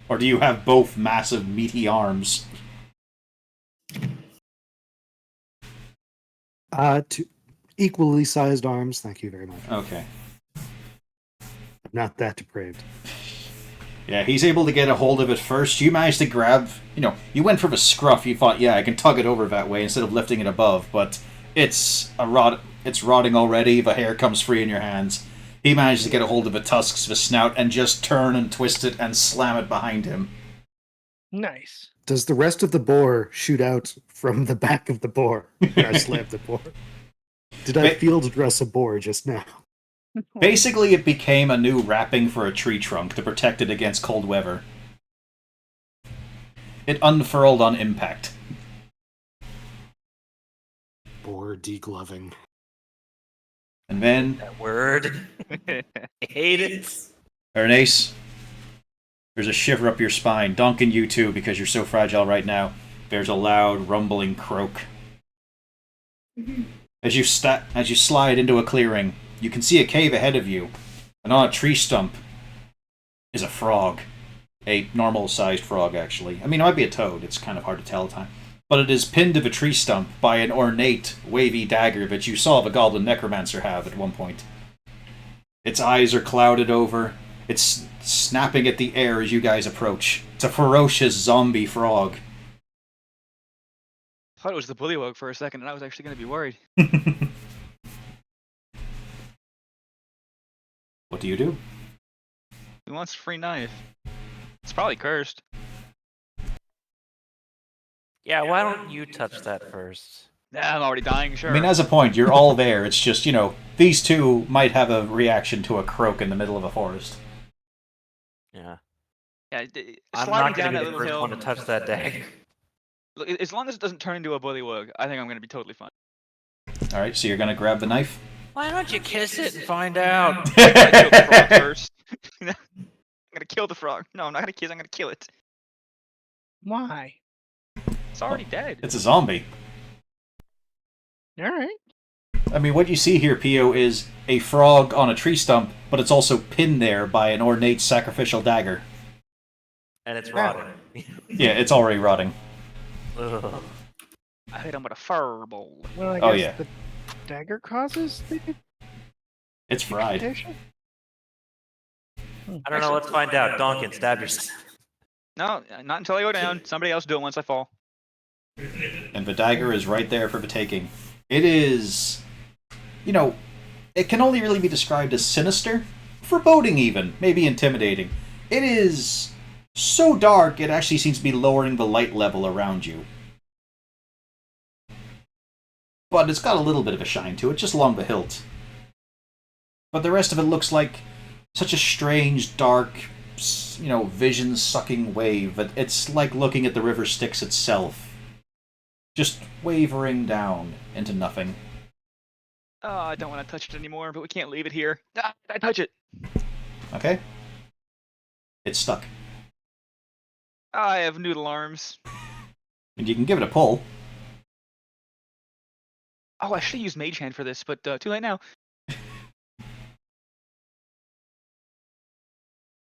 Or do you have both massive, meaty arms? Two equally sized arms. Thank you very much. Okay. I'm not that depraved. Yeah, he's able to get a hold of it first. You managed to grab, you went for the scruff. You thought, yeah, I can tug it over that way instead of lifting it above, but it's rotting already. The hair comes free in your hands. He managed to get a hold of the tusks, the snout, and just turn and twist it and slam it behind him. Nice. Does the rest of the boar shoot out from the back of the boar when I slammed the boar? Did I field dress a boar just now? Basically, it became a new wrapping for a tree trunk to protect it against cold weather. It unfurled on impact. Boar degloving. And then, that word. I hate it. Ernace, there's a shiver up your spine. Duncan, you too, because you're so fragile right now. There's a loud, rumbling croak. As you slide into a clearing, you can see a cave ahead of you, and on a tree stump is a frog. A normal-sized frog, actually. I mean, it might be a toad. It's kind of hard to tell at the time. But it is pinned to the tree stump by an ornate, wavy dagger that you saw the goblin necromancer have at one point. Its eyes are clouded over. It's snapping at the air as you guys approach. It's a ferocious zombie frog. I thought it was the bullywug for a second, and I was actually going to be worried. What do you do? Who wants a free knife? It's probably cursed. Yeah, why don't you touch that first? Nah, I'm already dying, sure. I mean, as a point, you're all there. It's just, these two might have a reaction to a croak in the middle of a forest. Yeah. Yeah, I'm sliding not down going to that be the little first hill. one to touch that dagger. Look, as long as it doesn't turn into a bullywug, I think I'm going to be totally fine. Alright, so you're gonna grab the knife? Why don't you kiss it and find out? I'm going to kill the frog first. I'm going to kill the frog. No, I'm not going to kiss, I'm going to kill it. Why? It's already dead. It's a zombie. All right. I mean, what you see here, Pio, is a frog on a tree stump, but it's also pinned there by an ornate sacrificial dagger. And it's rotting. Yeah, it's already rotting. Ugh. I hit him with a fireball. Well, I Oh, guess yeah. the dagger causes the It's fried. decapitation? I don't know, let's find out. Donkin, stab yourself. No, not until I go down. Somebody else do it once I fall. And the dagger is right there for the taking. It is... it can only really be described as sinister, foreboding even, maybe intimidating. It is so dark, it actually seems to be lowering the light level around you. But it's got a little bit of a shine to it, just along the hilt. But the rest of it looks like such a strange, dark, vision-sucking wave that it's like looking at the river Styx itself. Just wavering down into nothing. Oh, I don't want to touch it anymore, but we can't leave it here. Ah, I touch it. Okay? It's stuck. I have noodle arms. And you can give it a pull. Oh, I should have used Mage Hand for this, but too late now.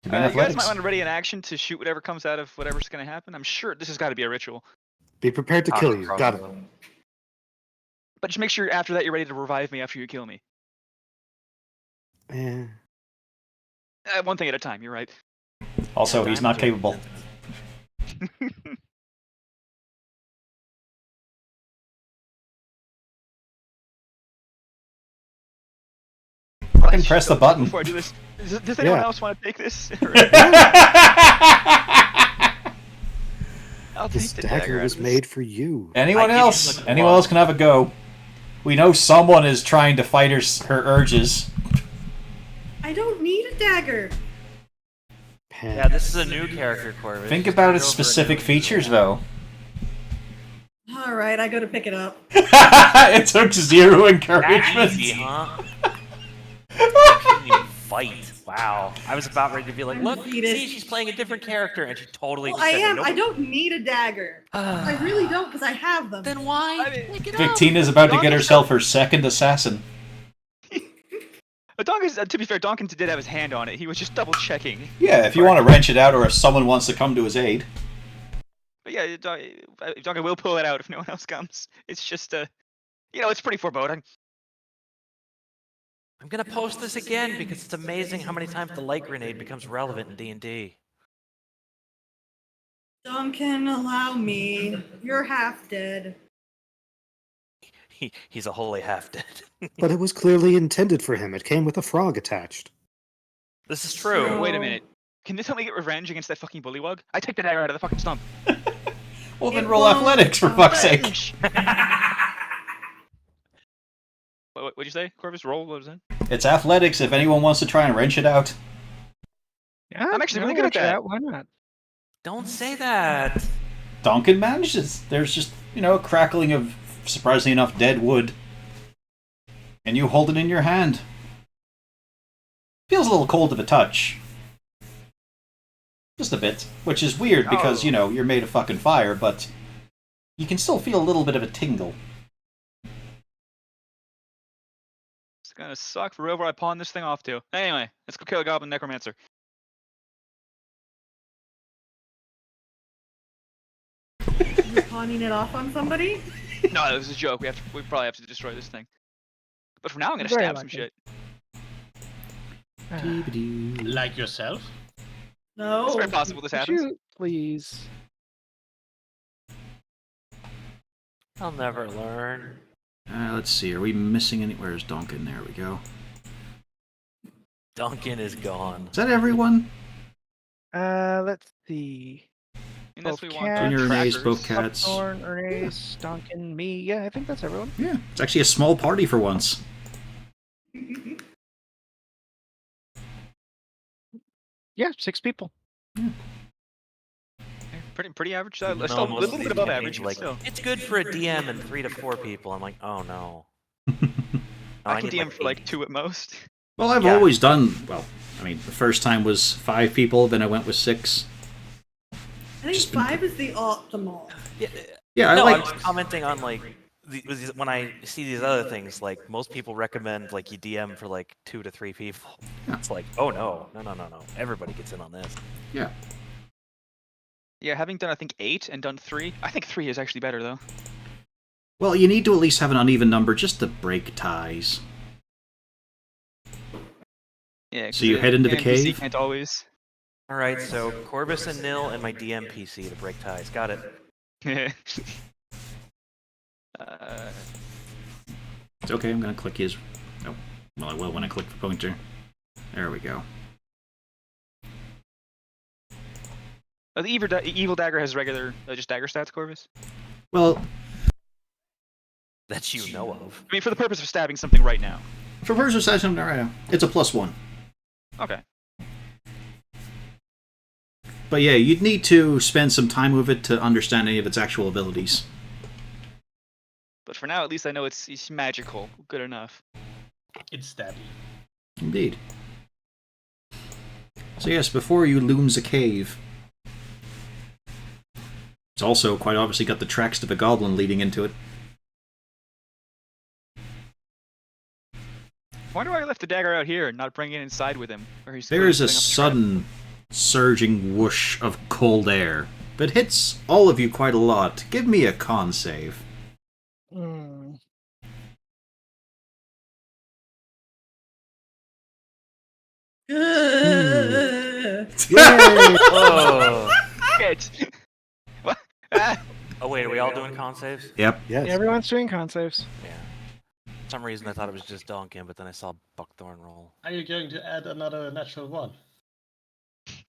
You guys might want to ready an action to shoot whatever comes out of whatever's going to happen. I'm sure this has got to be a ritual. Be prepared to kill you. Got it. But just make sure after that you're ready to revive me after you kill me. Eh. One thing at a time, you're right. Also, he's not capable. Fucking press the button. Before I do this, does anyone else want to take this? I'll This take the dagger was made for you. Anyone else? Anyone else can have a go. We know someone is trying to fight her urges. I don't need a dagger. Yeah, this is a new character, Corvus. Think about its specific features, though. All right, I go to pick it up. It took 0 encouragement. Easy, huh? Couldn't even fight. Wow. I was about ready to be like, look, see, she's playing a different character, and she totally. Well, I am. Nope. I don't need a dagger. I really don't, because I have them. Then why? Victine is about to get herself her second assassin. But to be fair, Donkin did have his hand on it. He was just double checking. Yeah, if you want to wrench it out, or if someone wants to come to his aid. But yeah, Donkin will pull it out if no one else comes. It's just it's pretty foreboding. I'm gonna post this again because it's amazing how many times the light grenade becomes relevant in D&D. Donkin, allow me. You're half dead. He's a holy half dead. But it was clearly intended for him. It came with a frog attached. This is true. Wait a minute. Can this help me get revenge against that fucking bullywug? I take the dagger out of the fucking stump. Well, then roll athletics, for fuck's sake. What'd you say, Corvus? Roll? What was that? It's athletics if anyone wants to try and wrench it out. Yeah, I'm actually really good at that. Why not? Don't say that. Donkin manages. There's just, a crackling of, surprisingly enough, dead wood. And you hold it in your hand. Feels a little cold to the touch. Just a bit. Which is weird because, you're made of fucking fire, but you can still feel a little bit of a tingle. It's gonna suck for whoever I pawn this thing off to. Anyway, let's go kill a goblin necromancer. You're pawning it off on somebody? No, this is a joke. We probably have to destroy this thing. But for now, I'm gonna stab some shit. Like yourself? No. It's very possible this happens. Shoot, please. I'll never learn. Let's see. Are we missing any? Where's Donkin? There we go. Duncan is gone. Is that everyone? Let's see. Unless Both we want cats, Junior, Renee's, both cats. Buckthorn, Ernest, Duncan, me. Yeah, I think that's everyone. Yeah, it's actually a small party for once. Yeah, 6 people. Yeah. Pretty average. Still a little bit above average, but still. It's good for a DM and 3 to 4 people. I'm like, oh no. I can need, DM for like 2 at most. Well, I've always done, the first time was 5 people, then I went with 6. I think 5 is the optimal. Yeah, no, I I'm just commenting on when I see these other things, like most people recommend you DM for 2 to 3 people. Yeah. It's like, oh no, everybody gets in on this. Yeah. Yeah, having done I think 8 and done 3, I think 3 is actually better though. Well, you need to at least have an uneven number just to break ties. Yeah. So you head into the NPC cave? Can't always. All right, so Corvus and Nil and my DM PC to break ties. Got it. It's okay, I'm gonna click his... Oh, well, I will when I click the pointer. There we go. Oh, the evil dagger has regular just dagger stats, Corvus? Well... That you know of. I mean, for the purpose of stabbing something right now. For purpose of stabbing something right now, it's a +1. Okay. But yeah, you'd need to spend some time with it to understand any of its actual abilities. But for now, at least I know it's magical. Good enough. It's stabby. Indeed. So yes, before you looms a cave. It's also quite obviously got the tracks to the goblin leading into it. Wonder why he left the dagger out here and not bring it inside with him. Where he's There is a sitting on the sudden, surging whoosh of cold air that hits all of you quite a lot. Give me a con save. Hmm. Ugh. Oh. Shit. What? Ah. Oh wait, are we all doing con saves? Yep. Yes. Everyone's doing con saves. Yeah. For some reason I thought it was just Duncan, but then I saw Buckthorn roll. Are you going to add another natural one?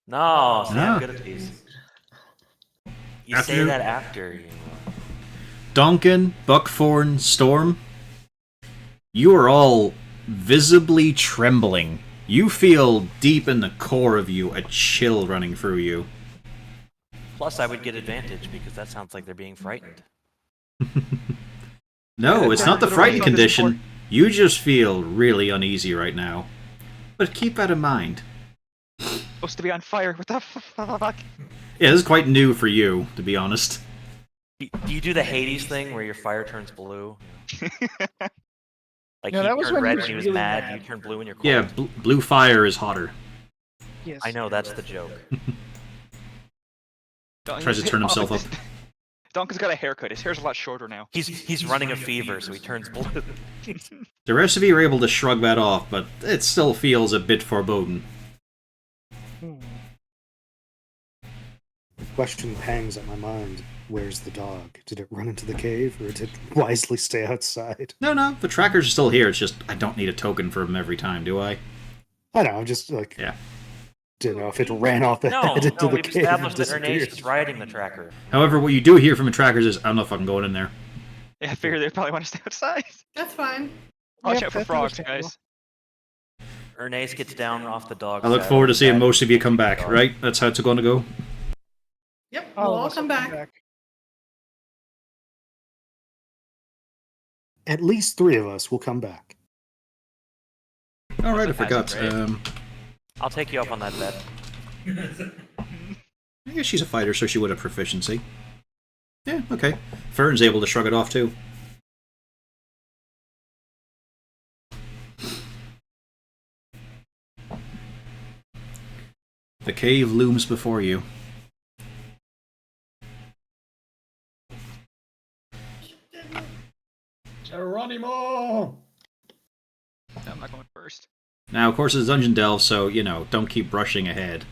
No, see, No. I'm good at these. You After- say that after you. Donkin, Buckthorn, Storm, you are all visibly trembling. You feel deep in the core of you a chill running through you. Plus, I would get advantage because that sounds like they're being frightened. No, it's not the Literally frightened on this condition. You just feel really uneasy right now. But keep that in mind. Supposed to be on fire. What the fuck? Yeah, this is quite new for you, to be honest. Do you do the Hades thing where your fire turns blue? Like No, he that was turned when he red was when he was really mad, mad. you turn blue when you're cold. Yeah, blue fire is hotter. Yes. I know, that's the joke. Tries to turn himself up. Duncan's got a haircut. His hair's a lot shorter now. He's running a fever, so he turns blue. The rest of you are able to shrug that off, but it still feels a bit foreboding. Hmm. The question pangs at my mind. Where's the dog? Did it run into the cave, or did it wisely stay outside? No, the trackers are still here. It's just I don't need a token for them every time, do I? I don't know, I'm just like... Yeah. Didn't know if it ran off No, ahead into the we've cave and established that disappeared. Ernest is riding the tracker. However, what you do hear from the trackers is, I'm not fucking going in there. Yeah, I figure they probably want to stay outside. That's fine. Watch Yep, out for that's frogs, understandable. guys. Ernest gets down off the dog. I look forward to seeing most of you come back, right? That's how it's going to go? Yep, All we'll of all us come will back. At least 3 of us will come back. Alright, I That's forgot. great. I'll take you up on that bet. I guess she's a fighter, so she would have proficiency. Yeah, okay. Fern's able to shrug it off, too. The cave looms before you. Geronimo! I'm not going first. Now, of course, it's Dungeon Delve, so, don't keep rushing ahead.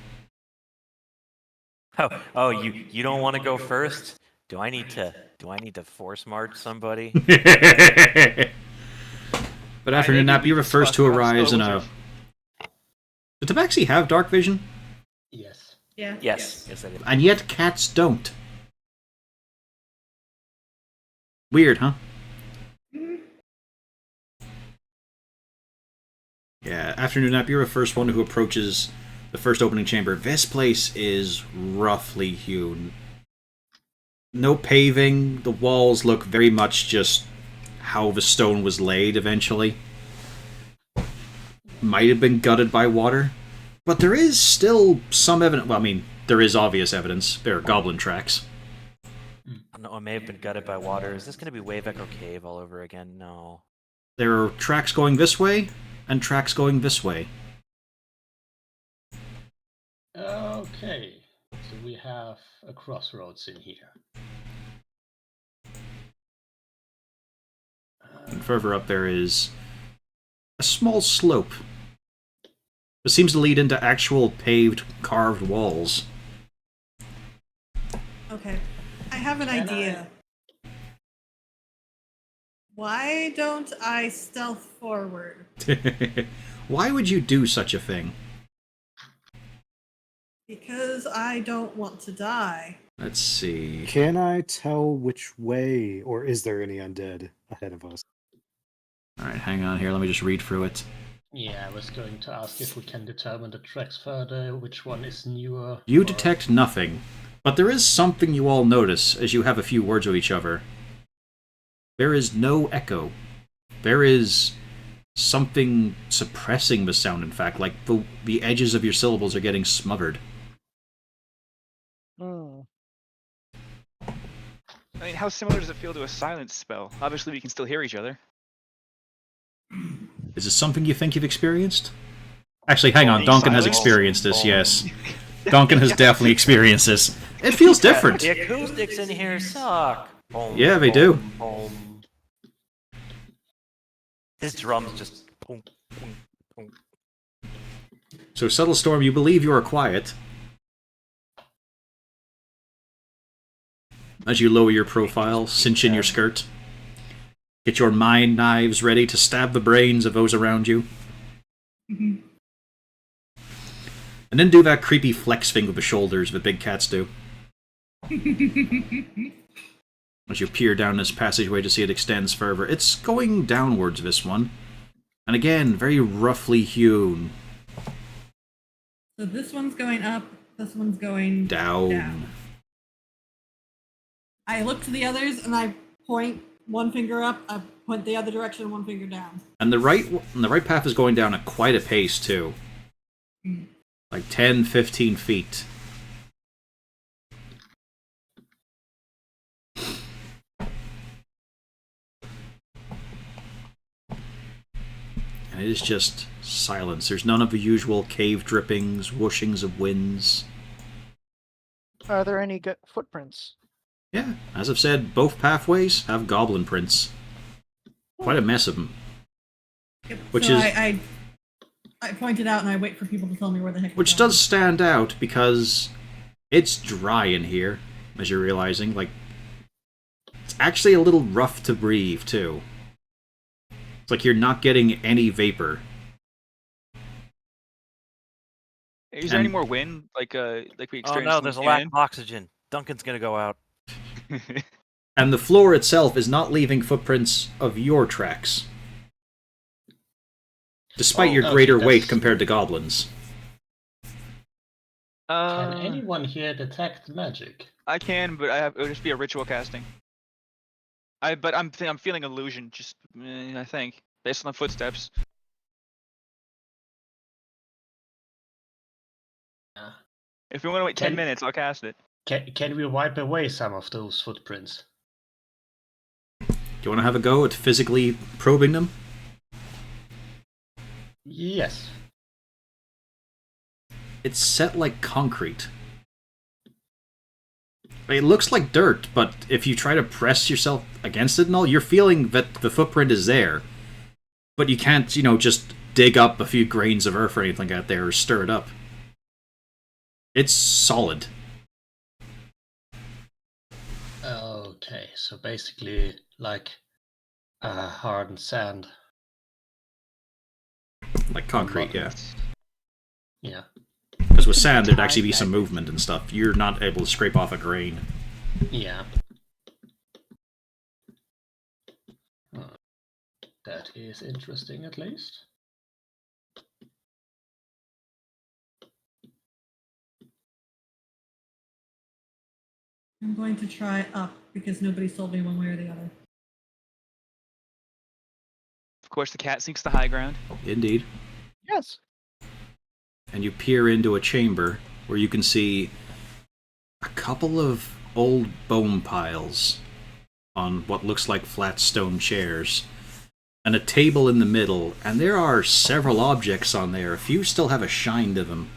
Oh, you don't want to go first? Do I need to force march somebody? But afternoon nap, you're the first to arise in a... Soldier. Did Tabaxi have dark vision? Yes. Yeah. Yes, I did. And yet cats don't. Weird, huh? Yeah, afternoon nap, you're the first one who approaches the first opening chamber. This place is roughly hewn. No paving, the walls look very much just how the stone was laid eventually. Might have been gutted by water. But there is still some evidence. Well, I mean, there is obvious evidence. There are goblin tracks. I know I may have been gutted by water. Is this going to be Wave Echo Cave all over again? No. There are tracks going this way, and tracks going this way. Okay. So we have a crossroads in here. And further up there is a small slope. It seems to lead into actual paved, carved walls. Okay. I have an idea. Why don't I stealth forward? Why would you do such a thing? Because I don't want to die. Let's see. Can I tell which way, or is there any undead ahead of us? Alright, hang on here. Let me just read through it. Yeah, I was going to ask if we can determine the tracks further, which one is newer. You or- detect nothing, but there is something you all notice as you have a few words with each other. There is no echo. There is something suppressing the sound, in fact, like the edges of your syllables are getting smothered. Hmm. how similar does it feel to a silence spell? Obviously, we can still hear each other. Is this something you think you've experienced? Actually, hang on. Being Duncan has silent? experienced this, yes. Duncan has definitely experienced this. It feels different. The acoustics in here suck. Boom, Yeah, they boom, do. Boom. His drums just boom, boom, boom. So, Subtle Storm, you believe you are quiet. As you lower your profile, cinch in your skirt. Get your mind knives ready to stab the brains of those around you. Mhm. And then do that creepy flex thing with the shoulders that big cats do. As you peer down this passageway to see it extends further. It's going downwards, this one. And again, very roughly hewn. So this one's going up, this one's going Down. I look to the others and I point one finger up, I point the other direction, one finger down. And the right path is going down at quite a pace, too. Like 10, 15 feet. And it is just silence. There's none of the usual cave drippings, whooshings of winds. Are there any footprints? Yeah, as I've said, both pathways have goblin prints. Quite a mess of them. Yep. Which so is- I point it out and I wait for people to tell me where the heck. Which we're going. does stand out because it's dry in here, as you're realizing. Like, it's actually a little rough to breathe, too. It's like you're not getting any vapor. Is there any And- more wind, like we Oh experienced? no, in there's the a lack canyon? of oxygen. Duncan's gonna go out. And the floor itself is not leaving footprints of your tracks. Despite your okay, greater weight that's- compared to goblins. Can anyone here detect magic? I can, but it would just be a ritual casting. But I'm feeling illusion. Just I think based on the footsteps. Yeah. If you want to wait 10 Can- minutes, I'll cast it. Can we wipe away some of those footprints? Do you want to have a go at physically probing them? Yes. It's set like concrete. It looks like dirt, but if you try to press yourself against it and all, you're feeling that the footprint is there. But you can't, just dig up a few grains of earth or anything out there or stir it up. It's solid. Okay, so basically like hardened sand. Like concrete, yeah. Yeah. Because with sand, there'd actually be some movement and stuff. You're not able to scrape off a grain. Yeah. That is interesting, at least. I'm going to try up because nobody told me one way or the other. Of course, the cat seeks the high ground. Indeed. Yes. And you peer into a chamber where you can see a couple of old bone piles on what looks like flat stone chairs, and a table in the middle, and there are several objects on there. A few still have a shine to them.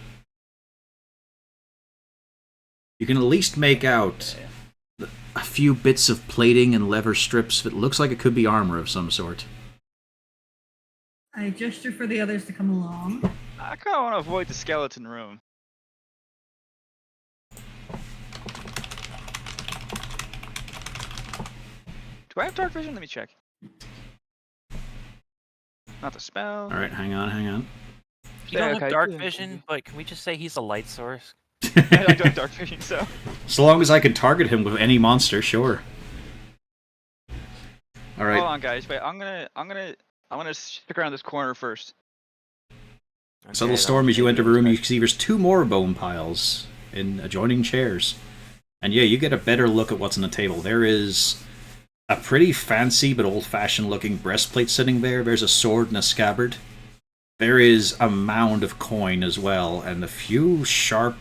You can at least make out a few bits of plating and leather strips that looks like it could be armor of some sort. I gesture for the others to come along. I kind of want to avoid the skeleton room. Do I have dark vision? Let me check. Not the spell. Alright, hang on. You don't Okay. have dark vision, but can we just say he's a light source? I don't have dark vision, so. So long as I can target him with any monster, sure. Alright. Hold on, guys. Wait, I'm gonna stick around this corner first. Subtle Okay, Storm, as you that'll enter be the room, you good. see there's two more bone piles in adjoining chairs. And yeah, you get a better look at what's on the table. There is a pretty fancy but old-fashioned looking breastplate sitting there. There's a sword and a scabbard. There is a mound of coin as well, and a few sharp,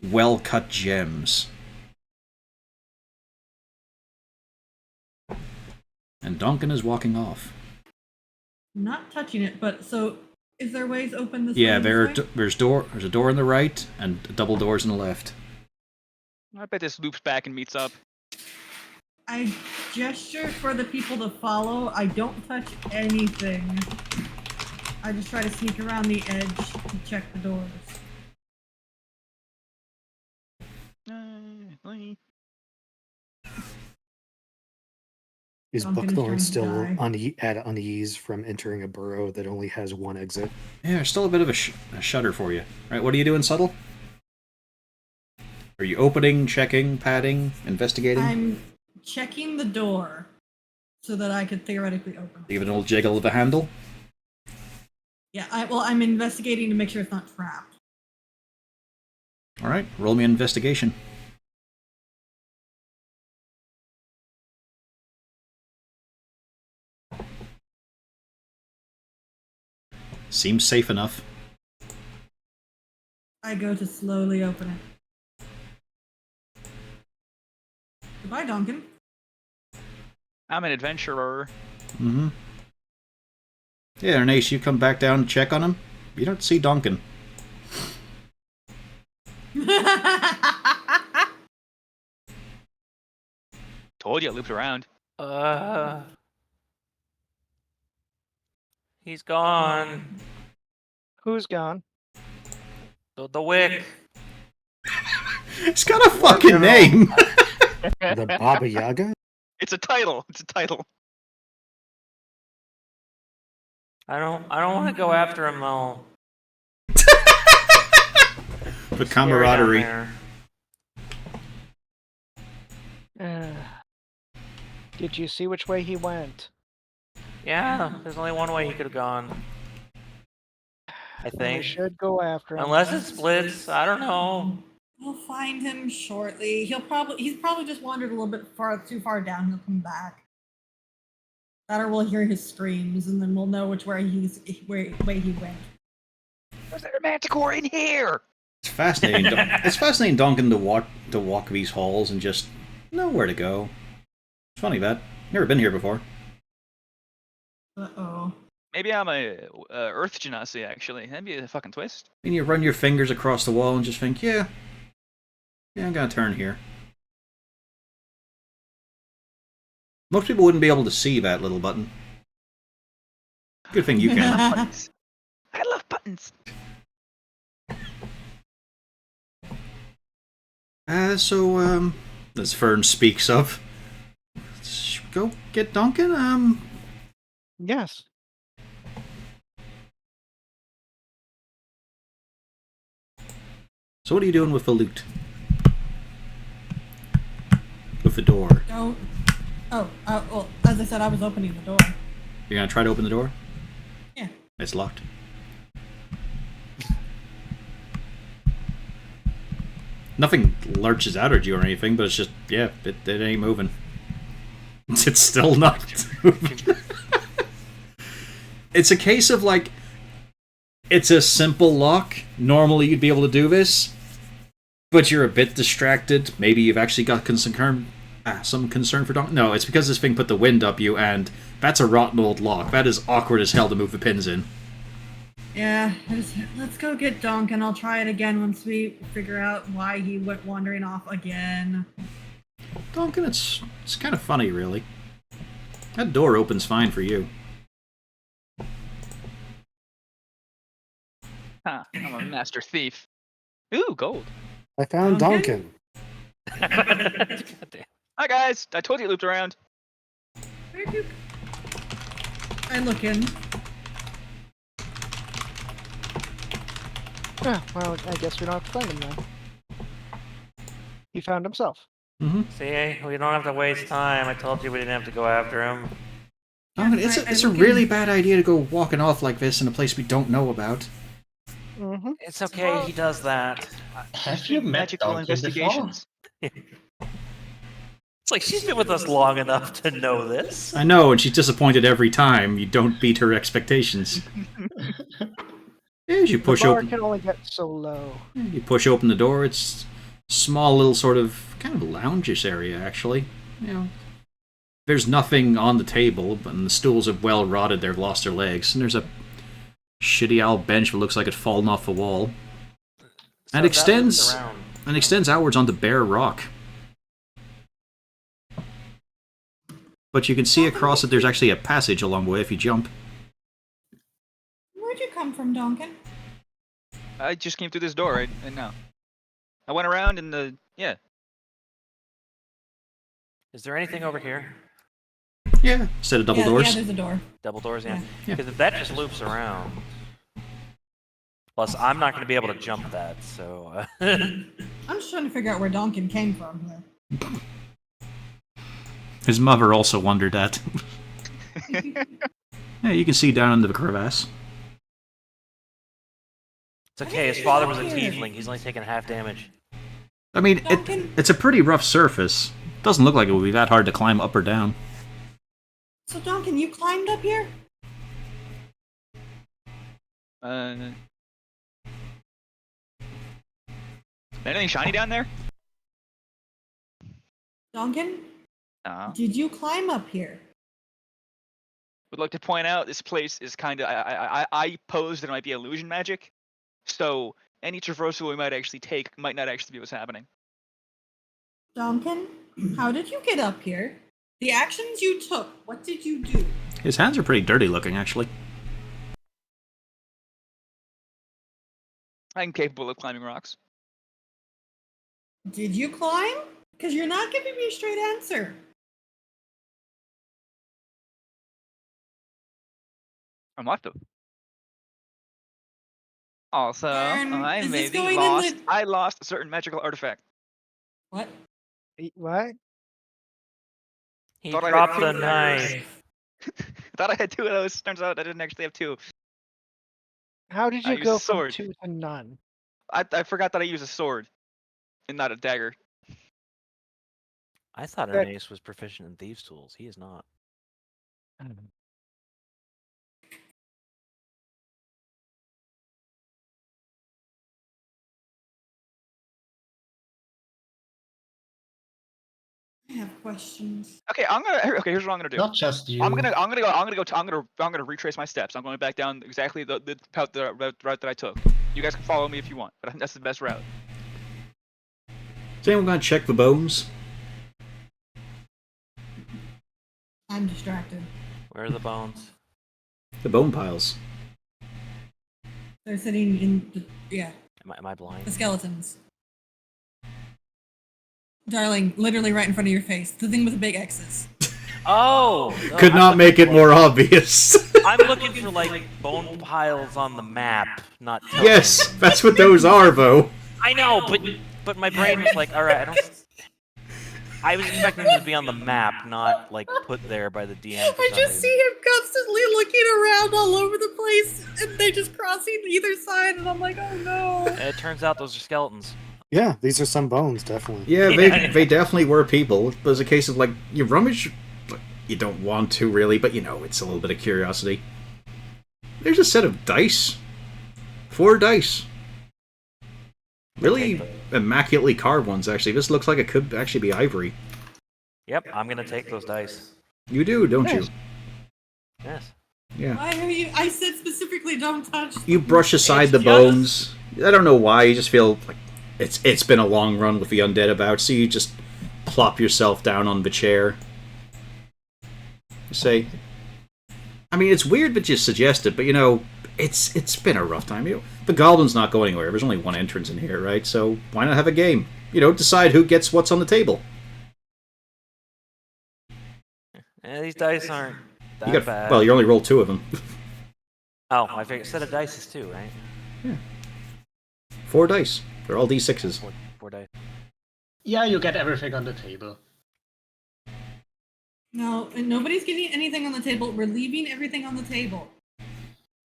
well-cut gems. And Duncan is walking off. Not touching it, but so is there ways open this Yeah, way? there's a door on the right and double doors on the left. I bet this loops back and meets up. I gesture for the people to follow. I don't touch anything. I just try to sneak around the edge to check the doors. Is Duncan is Buckthorn trying to still die. at unease from entering a burrow that only has one exit? Yeah, there's still a bit of a shudder for you. Right, what are you doing, Subtle? Are you opening, checking, padding, investigating? I'm checking the door so that I could theoretically open it. Give it an old jiggle of the handle. Yeah, I'm investigating to make sure it's not trapped. Alright, roll me an investigation. Seems safe enough. I go to slowly open it. Goodbye, Duncan. I'm an adventurer. Mm-hmm. Yeah, Ernace, you come back down and check on him. You don't see Duncan. Told you I looped around. He's gone. Who's gone? The wick. It's got a fucking name! The Baba Yaga? It's a title. It's a title. I don't want to go after him though. The camaraderie. Scary down Did you see which way he went? there. Yeah, there's only one way he could have gone. I We think. should go after him. Unless it splits, I don't know. We'll find him shortly. He's probably just wandered a little bit too far down. He'll come back. That or we'll hear his screams, and then we'll know which way he went. There's a manticore in here. It's fascinating. It's fascinating, Duncan, to walk these halls and just know where to go. It's funny that never been here before. Uh-oh. Maybe I'm a Earth Genasi, actually. That'd be a fucking twist. And you run your fingers across the wall and just think, yeah, I'm gonna turn here. Most people wouldn't be able to see that little button. Good thing you can. Buttons. I love buttons. So, as Fern speaks of, let's go get Duncan. Yes. So what are you doing with the loot? With the door? Well, as I said, I was opening the door. You're gonna try to open the door? Yeah. It's locked. Nothing lurches out at you or anything, but it's just, yeah, it ain't moving. It's still not moving. It's a case of, like, it's a simple lock. Normally you'd be able to do this, but you're a bit distracted. Maybe you've actually got some concern for Duncan. No, it's because this thing put the wind up you, and that's a rotten old lock. That is awkward as hell to move the pins in. Yeah, let's go get Duncan. I'll try it again once we figure out why he went wandering off again. Duncan, it's kind of funny, really. That door opens fine for you. Huh, I'm a master thief. Ooh, gold. I found Duncan? Duncan. Goddamn. Hi, guys. I told you it looped around. Where'd you... I look in. Yeah, well, I guess we don't have to find him now. He found himself. Mm-hmm. See, we don't have to waste time. I told you we didn't have to go after him. Duncan, Yes, it's a look really in. bad idea to go walking off like this in a place we don't know about. Mm-hmm. It's okay, he does that. Have you met Magical Duncan before? investigations. It's like she's been with us long enough to know this. I know, and she's disappointed every time you don't beat her expectations. As you push the bar open, can only get so low. you push open the door. It's a small little sort of kind of loungish area, actually. You know, There's nothing on the table, and the stools have well rotted. They've lost their legs, and there's a shitty old bench that looks like it's fallen off the wall, So and that loops extends outwards onto bare rock. But you can see across it. There's actually a passage along the way if you jump. Where'd you come from, Donkin? I just came through this door right and now. I went around and yeah. Is there anything over here? Yeah. Instead of double Yeah, doors. there's a door. Double doors, yeah. Yeah. Because if that just loops around. Plus, I'm not going to be able to jump that, so. I'm just trying to figure out where Donkin came from here. His mother also wondered that. Yeah, you can see down into the crevasse. It's okay, his father was a tiefling. He's only taking half damage. I mean, Donkin, it's a pretty rough surface. Doesn't look like it would be that hard to climb up or down. so Donkin, you climbed up here? Anything shiny down there? Donkin, No. did you climb up here? Would like to point out this place is kind of I posed that it might be illusion magic, so any traversal we might actually take might not actually be what's happening. Donkin, how did you get up here? The actions you took, what did you do? His hands are pretty dirty looking, actually. I'm capable of climbing rocks. Did you climb? Because you're not giving me a straight answer. I must have. Also, Aaron, I is this maybe going in lost. the- I lost a certain magical artifact. What? What? He Thought I had dropped two the of those. knife. Thought I had two of those. Turns out I didn't actually have two. How did I you used go a from sword. 2 to none? I forgot that I used a sword and not a dagger. I thought That- Ernace was proficient in thieves' tools. He is not. I have questions. Okay, here's what I'm gonna do. Not just you. I'm gonna retrace my steps. I'm going back down exactly the route that I took. You guys can follow me if you want, but that's the best route. Is anyone going to check the bones? I'm distracted. Where are the bones? The bone piles. They're sitting in the, yeah, Am I blind? the skeletons. Darling, literally right in front of your face. The thing with the big X's. Oh! Could not make it more obvious. I'm looking for, like, bone piles on the map, not tokens. Yes, that's what those are, though. I know, but my brain was like, alright, I was expecting them to be on the map, not, like, put there by the DM. for I some just reason. see him constantly looking around all over the place, and they just crossing either side, and I'm like, oh no. It turns out those are skeletons. Yeah, these are some bones, definitely. Yeah, they definitely were people. But it's a case of, like, you rummage... You don't want to, really, but, you know, it's a little bit of curiosity. There's a set of dice. 4 dice. Really immaculately carved ones, actually. This looks like it could actually be ivory. Yep, I'm gonna take those dice. You do, don't you? Yes. Yeah. Why are you? I said specifically don't touch. You brush aside the bones. I don't know why, you just feel like it's been a long run with the undead about, so you just plop yourself down on the chair. Say, I mean, it's weird that you suggest it, but you know, it's been a rough time. You know, the goblin's not going anywhere. There's only one entrance in here, right? So why not have a game? You know, decide who gets what's on the table. These dice aren't that You got bad. well, you only rolled 2 of them. Oh, I figured set of dice is 2, right? 4 dice. They're all d6s. Four dice. Yeah, you get everything on the table. No, and nobody's getting anything on the table. We're leaving everything on the table.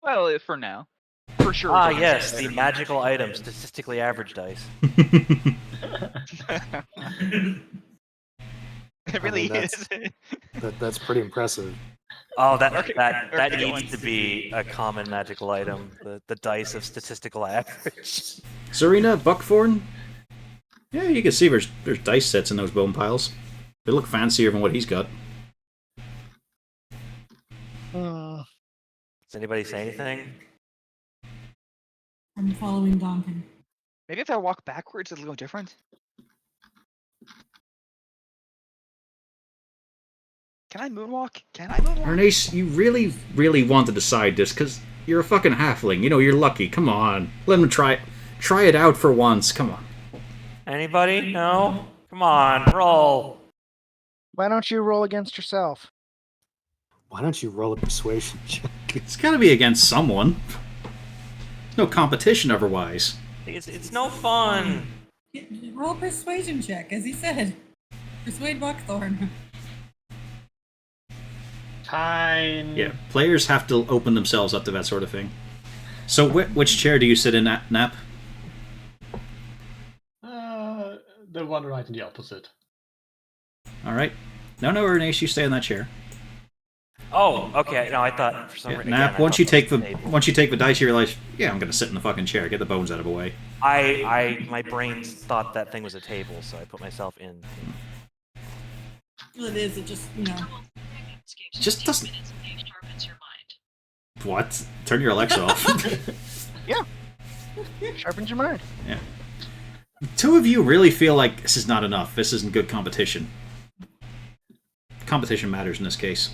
Well, for now. For sure. Ah, we're gonna yes, say the magical item, statistically average dice. It really that's- is. That's pretty impressive. Oh, that Okay, needs ones. to be a common magical item. The dice of statistical average. Serena, Buckthorn? Yeah, you can see there's dice sets in those bone piles. They look fancier than what he's got. Does anybody say anything? I'm following Donkin. Maybe if I walk backwards, it'll go different. Can I moonwalk? Can I moonwalk? Ernace, you really, really want to decide this, because you're a fucking halfling. You know, you're lucky. Come on. Let him try it out for once. Come on. Anybody? No? Come on, roll. Why don't you roll against yourself? Why don't you roll a persuasion check? It's gotta be against someone. There's no competition otherwise. It's no fun. Roll a persuasion check, as he said. Persuade Buckthorn. Fine. Yeah, players have to open themselves up to that sort of thing. So, which chair do you sit in, Nap? The one right in the opposite. All right. No, Ernace, you stay in that chair. Oh, okay. No, I thought for some Yeah, reason. Nap. Once you take the dice, you realize, yeah, I'm gonna sit in the fucking chair. Get the bones out of the way. My brain thought that thing was a table, so I put myself in. Well, it is. It just, you know. Just doesn't. What? Turn your Alexa off. Yeah. Sharpens your mind. Yeah. Two of you really feel like this is not enough. This isn't good competition. Competition matters in this case.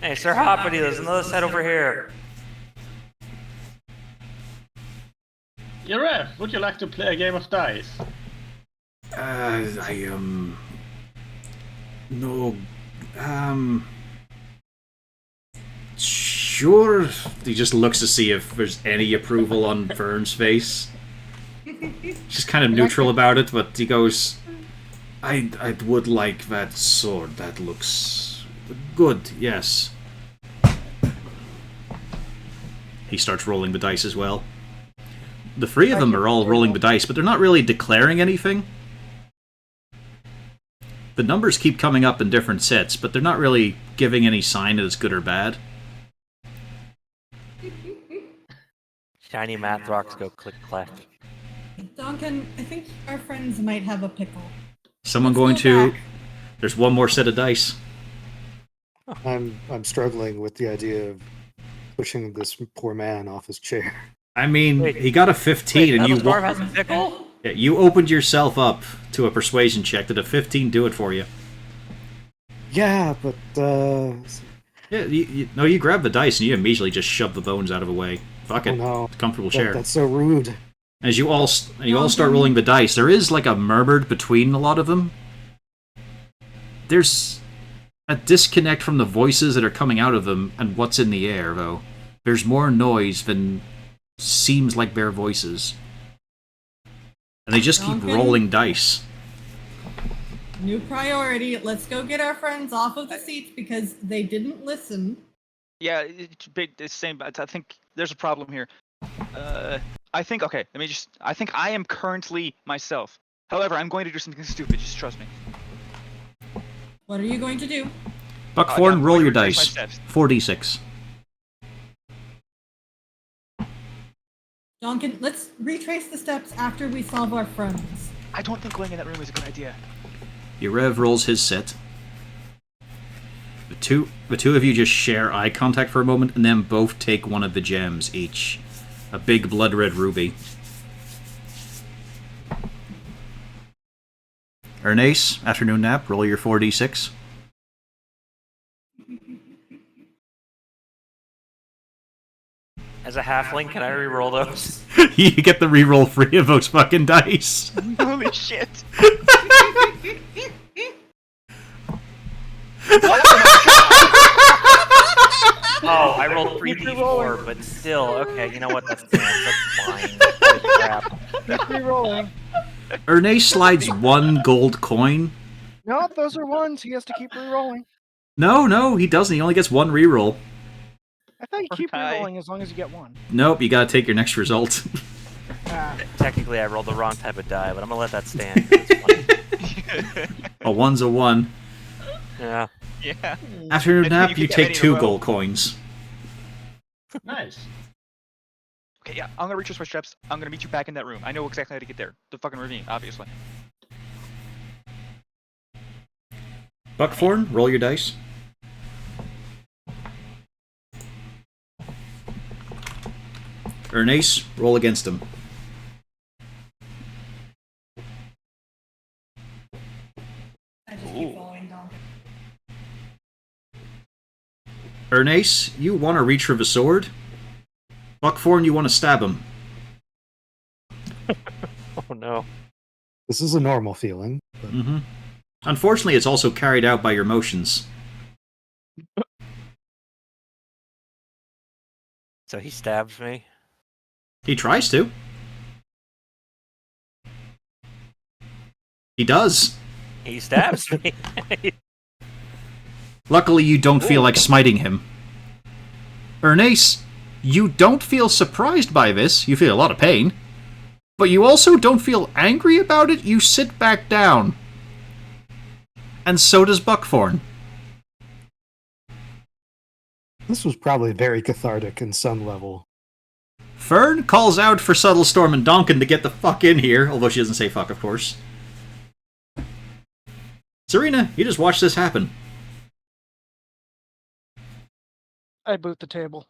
Hey, Sir Hoppity, there's another set over here. Yeref, would you like to play a game of dice? No. Sure. He just looks to see if there's any approval on Vern's face. She's kind of neutral about it, but he goes, I would like that sword. That looks good, yes. He starts rolling the dice as well. The three of them are all rolling the dice, but they're not really declaring anything. The numbers keep coming up in different sets, but they're not really giving any sign that it's good or bad. Shiny math rocks go click clack. Duncan, I think our friends might have a pickle. Someone Let's going go to... back. There's one more set of dice. I'm struggling with the idea of pushing this poor man off his chair. I mean, Wait. he got a 15, and you Dwarf has a pickle? yeah, you opened yourself up to a persuasion check. Did a 15 do it for you? Yeah, but Yeah, you grab the dice and you immediately just shove the bones out of the way. Fuck it, oh no, comfortable chair. that's so rude. As you all start rolling the dice, there is like a murmur between a lot of them. There's a disconnect from the voices that are coming out of them and what's in the air, though. There's more noise than seems like their voices. And they just keep Duncan? rolling dice. New priority. Let's go get our friends off of the seats because they didn't listen. Yeah, it's big. It's same. But I think there's a problem here. I think. Okay, let me just. I think I am currently myself. However, I'm going to do something stupid. Just trust me. What are you going to do? Buckthorn, I'm roll going your to retrace my dice. steps. 4d6. Duncan, let's retrace the steps after we solve our friends. I don't think going in that room is a good idea. Yurev rolls his set. The two of you just share eye contact for a moment, and then both take one of the gems each. A big blood red ruby. Ernace, afternoon nap, roll your 4d6. As a halfling, can I re-roll those? You get the reroll free of those fucking dice. Holy shit! Oh, I rolled Keep 3d4, but still, okay, you know what, that's fine. Holy crap. Keep re-rolling. Ernace slides one gold coin. No, those are ones. He has to keep re-rolling. No, he doesn't. He only gets one reroll. I thought you keep Okay. re-rolling as long as you get one. Nope, you gotta take your next result. Ah, Technically, I rolled the wrong type of die, but I'm gonna let that stand. It's funny. A one's a one. Yeah. Yeah. Afternoon I think nap, you you can get take any 2 roll. gold coins. Nice. Okay, yeah. I'm gonna retrace my steps. I'm gonna meet you back in that room. I know exactly how to get there. The fucking ravine, obviously. Buckthorn, roll your dice. Ernace, roll against him. I just keep following Duncan. Ernace, you want to reach for the sword. Buckthorn, you want to stab him. Oh no. This is a normal feeling. But Mm-hmm. Unfortunately, it's also carried out by your motions. So he stabs me. He tries to. He does. He stabs me. Luckily, you don't feel like smiting him. Ernace, you don't feel surprised by this. You feel a lot of pain. But you also don't feel angry about it. You sit back down. And so does Buckthorn. this was probably very cathartic in some level. Fern calls out for Subtlestorm and Donkin to get the fuck in here, although she doesn't say fuck, of course. Serena, you just watch this happen. I boot the table.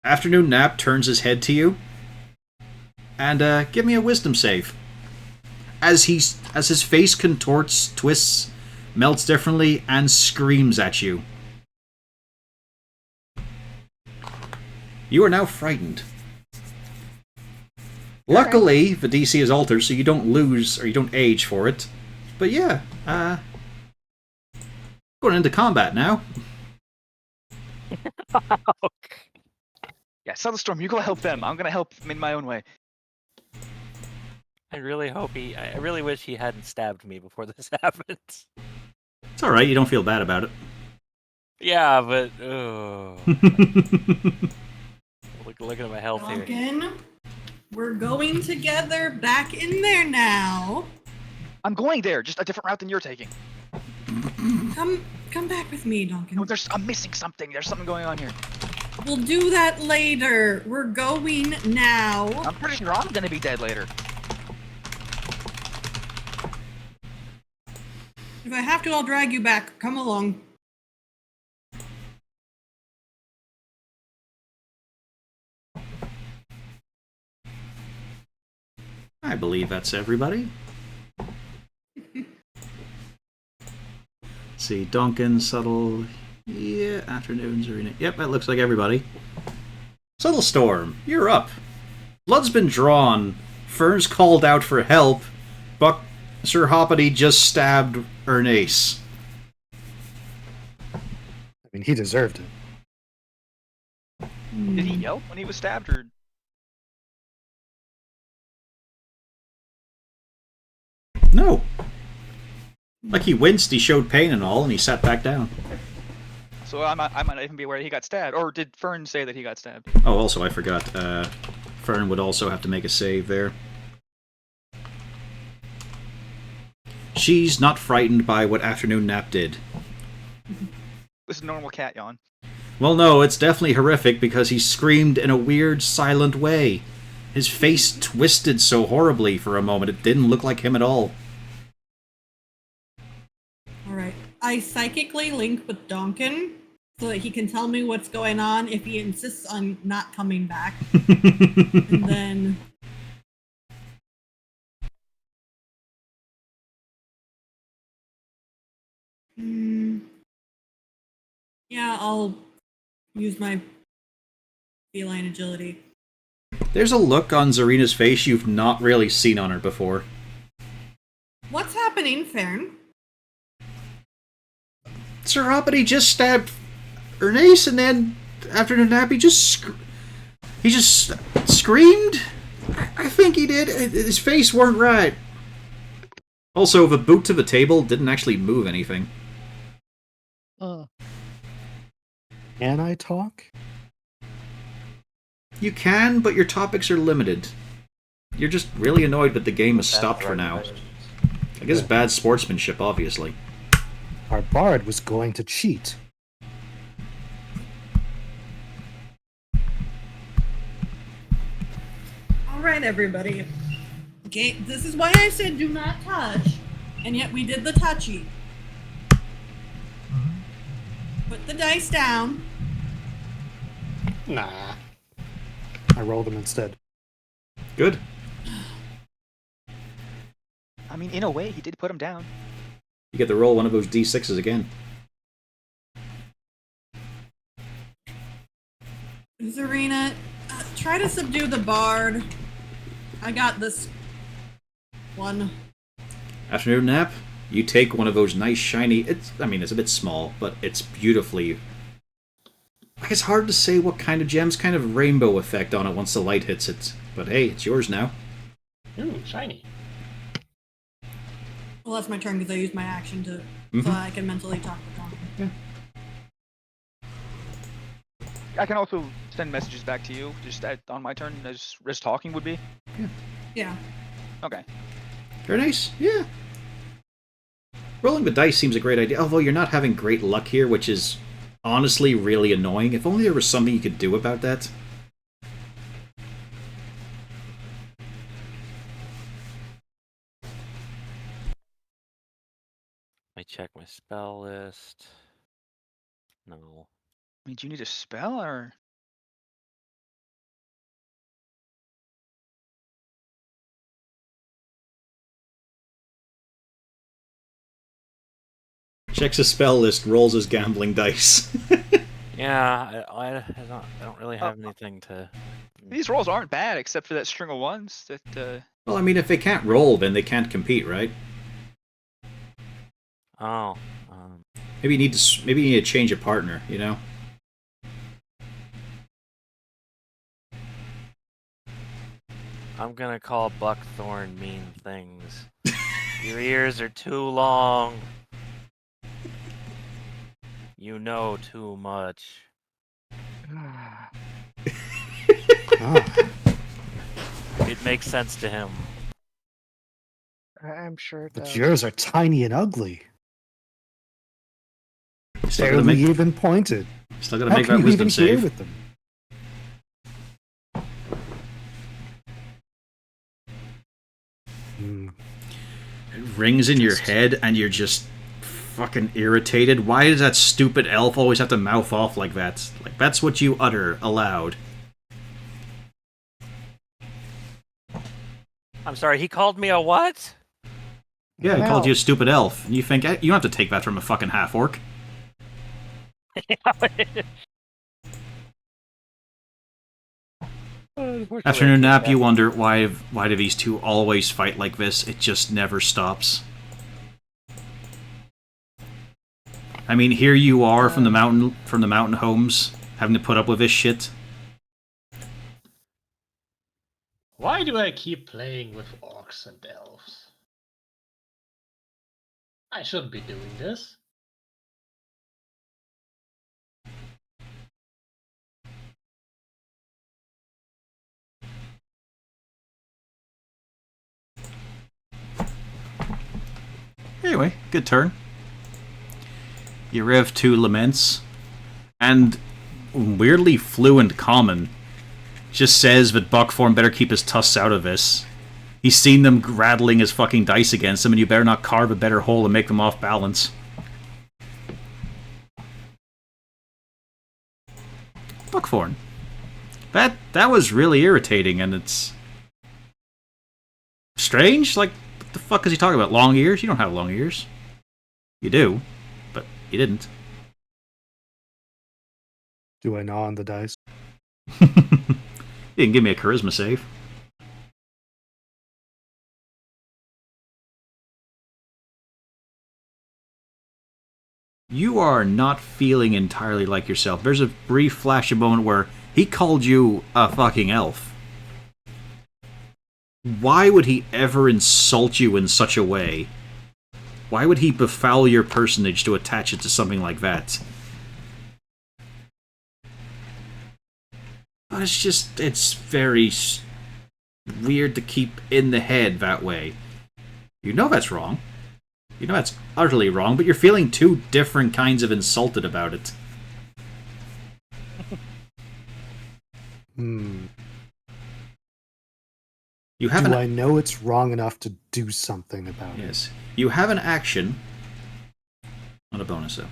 Afternoon Nap turns his head to you. And give me a wisdom save. As his face contorts, twists, melts differently, and screams at you. You are now frightened. Luckily, the DC is altered, so you don't lose, or you don't age for it. But yeah, going into combat now. Yeah, Sunstorm, you go help them. I'm gonna help in my own way. I really wish he hadn't stabbed me before this happened. It's alright, you don't feel bad about it. Yeah, but look at my health here. Duncan, we're going together back in there now. I'm going there, just a different route than you're taking. Come back with me, Duncan. No, I'm missing something. There's something going on here. We'll do that later. We're going now. I'm pretty sure I'm gonna be dead later. If I have to, I'll drag you back. Come along. I believe that's everybody. See, Duncan, Subtle, yeah, Afternoons, Arena. Yep, that looks like everybody. Subtle Storm, you're up. Blood's been drawn. Fern's called out for help. Sir Hoppity just stabbed Ernace. I mean, he deserved it. Did he yelp when he was stabbed, or? No. Like he winced, he showed pain and all, and he sat back down. So I might not even be aware he got stabbed. Or did Fern say that he got stabbed? Oh, also, I forgot. Fern would also have to make a save there. She's not frightened by what Afternoon Nap did. This is normal cat yawn. Well, no, it's definitely horrific because he screamed in a weird, silent way. His face twisted so horribly for a moment, it didn't look like him at all. Alright. I psychically link with Donkin so that he can tell me what's going on if he insists on not coming back. And then... yeah, I'll use my feline agility. There's a look on Zarina's face you've not really seen on her before. What's happening, Fern? Sir Hoppity just stabbed Ernace, and then Afternoon Nap, he just screamed? I think he did. His face weren't right. Also, the boot to the table didn't actually move anything. Can I talk? You can, but your topics are limited. You're just really annoyed that the game has stopped for now. I guess bad sportsmanship, obviously. Our bard was going to cheat. Alright, everybody. Okay, this is why I said do not touch, and yet we did the touchy. Put the dice down. Nah. I roll them instead. Good. I mean, in a way, he did put him down. You get to roll one of those d6s again. Zarina, try to subdue the bard. I got this one. Afternoon nap. You take one of those nice shiny. It's a bit small, but it's beautifully. It's hard to say what kind of gems, kind of rainbow effect on it once the light hits it. But hey, it's yours now. Ooh, shiny. Well, that's my turn because I used my action to so I can mentally talk with Donovan. I can also send messages back to you, just on my turn, as talking would be. Yeah. Okay. Very nice. Yeah. Rolling the dice seems a great idea, although you're not having great luck here, which is honestly really annoying. If only there was something you could do about that. I check my spell list. No. I mean, do you need a spell or? Checks his spell list, rolls his gambling dice. Yeah, I don't really have anything to. These rolls aren't bad, except for that string of ones. That Well, I mean, if they can't roll, then they can't compete, right? Oh. Maybe you need to change a partner, you know? I'm gonna call Buckthorn mean things. Your ears are too long. You know too much. Ah, It makes sense to him. I'm sure it but does. yours are tiny and ugly. Still gotta Barely make, even pointed. still gotta How make can that you wisdom even hear save. with them? Hmm. It rings in your head, and you're just fucking irritated. Why does that stupid elf always have to mouth off like that? Like, that's what you utter aloud. I'm sorry, he called me a what? Yeah, he An called you a elf. stupid elf. And you think, you don't have to take that from a fucking half-orc. Afternoon nap, you wonder why do these two always fight like this? It just never stops. I mean, here you are from the mountain homes, having to put up with this shit. Why do I keep playing with orcs and elves? I shouldn't be doing this. Anyway, good turn. You rev 2 laments, and weirdly fluent common just says that Buckthorn better keep his tusks out of this. He's seen them rattling his fucking dice against him, and you better not carve a better hole and make them off balance. Buckthorn. That was really irritating, and it's strange. Like, what the fuck is he talking about? Long ears? You don't have long ears. You do, but you didn't. Do I gnaw on the dice? You can give me a charisma save. You are not feeling entirely like yourself. There's a brief flash of moment where he called you a fucking elf. Why would he ever insult you in such a way? Why would he befoul your personage to attach it to something like that? But it's very weird to keep in the head that way. You know that's wrong. You know that's utterly wrong, but you're feeling two different kinds of insulted about it. Hmm. You have Do I know it's wrong enough to do something about it? Yes. You have an action. Not a bonus, though.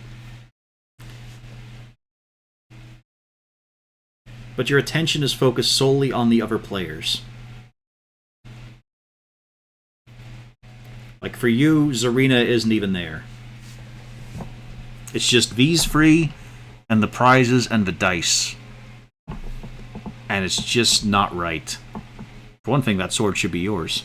but your attention is focused solely on the other players. Like, for you, Zarina isn't even there. It's just these three, and the prizes, and the dice. And it's just not right. For one thing, that sword should be yours.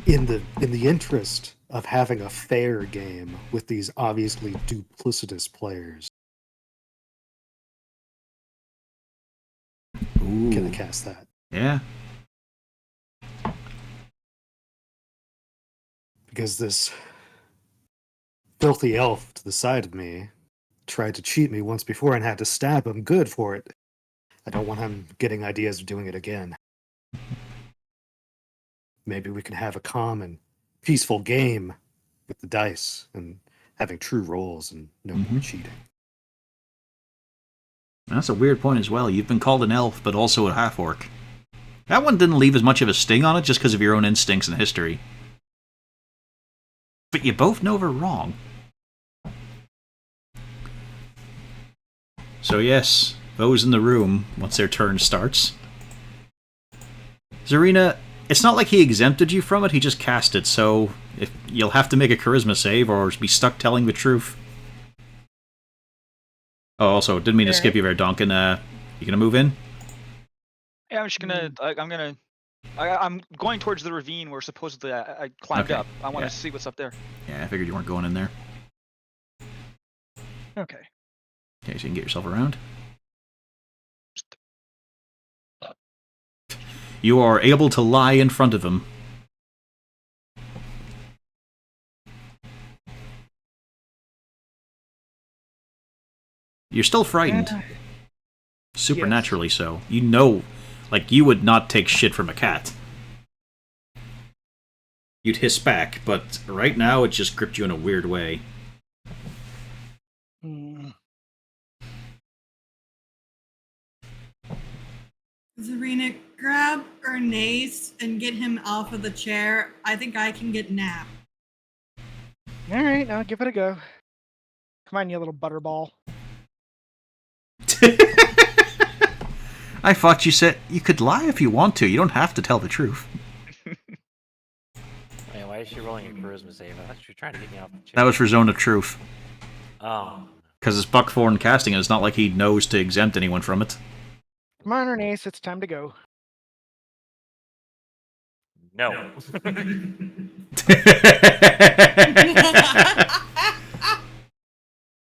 In the interest of having a fair game with these obviously duplicitous players, Ooh. can I cast that? Yeah. Because this filthy elf to the side of me tried to cheat me once before and had to stab him good for it. I don't want him getting ideas of doing it again. Maybe we can have a calm and peaceful game with the dice and having true rolls and no more cheating. That's a weird point as well. You've been called an elf, but also a half-orc. That one didn't leave as much of a sting on it just because of your own instincts and history. But you both know they're wrong. So yes, those in the room, once their turn starts. Zarina, it's not like he exempted you from it, he just cast it, so if you'll have to make a charisma save or be stuck telling the truth. Oh, also, didn't mean to skip you there, Donkin. You gonna move in? Yeah, I'm just gonna. I'm going towards the ravine where supposedly I climbed Okay, up. I want yeah. to see what's up there. Yeah, I figured you weren't going in there. Okay. Okay, so you can get yourself around. You are able to lie in front of him. You're still frightened. Supernaturally so. You know, like, you would not take shit from a cat. You'd hiss back, but right now it just gripped you in a weird way. Zarina, grab Ernest and get him off of the chair. I think I can get Nap. Alright, I'll give it a go. Come on, you little butterball. I thought you said you could lie if you want to. You don't have to tell the truth. Wait, why is she rolling a charisma save? I thought she was trying to get me off the chair. That was for Zone of Truth. Oh. Because it's Buckthorn casting, and it's not like he knows to exempt anyone from it. Come on, Ernest, it's time to go. No.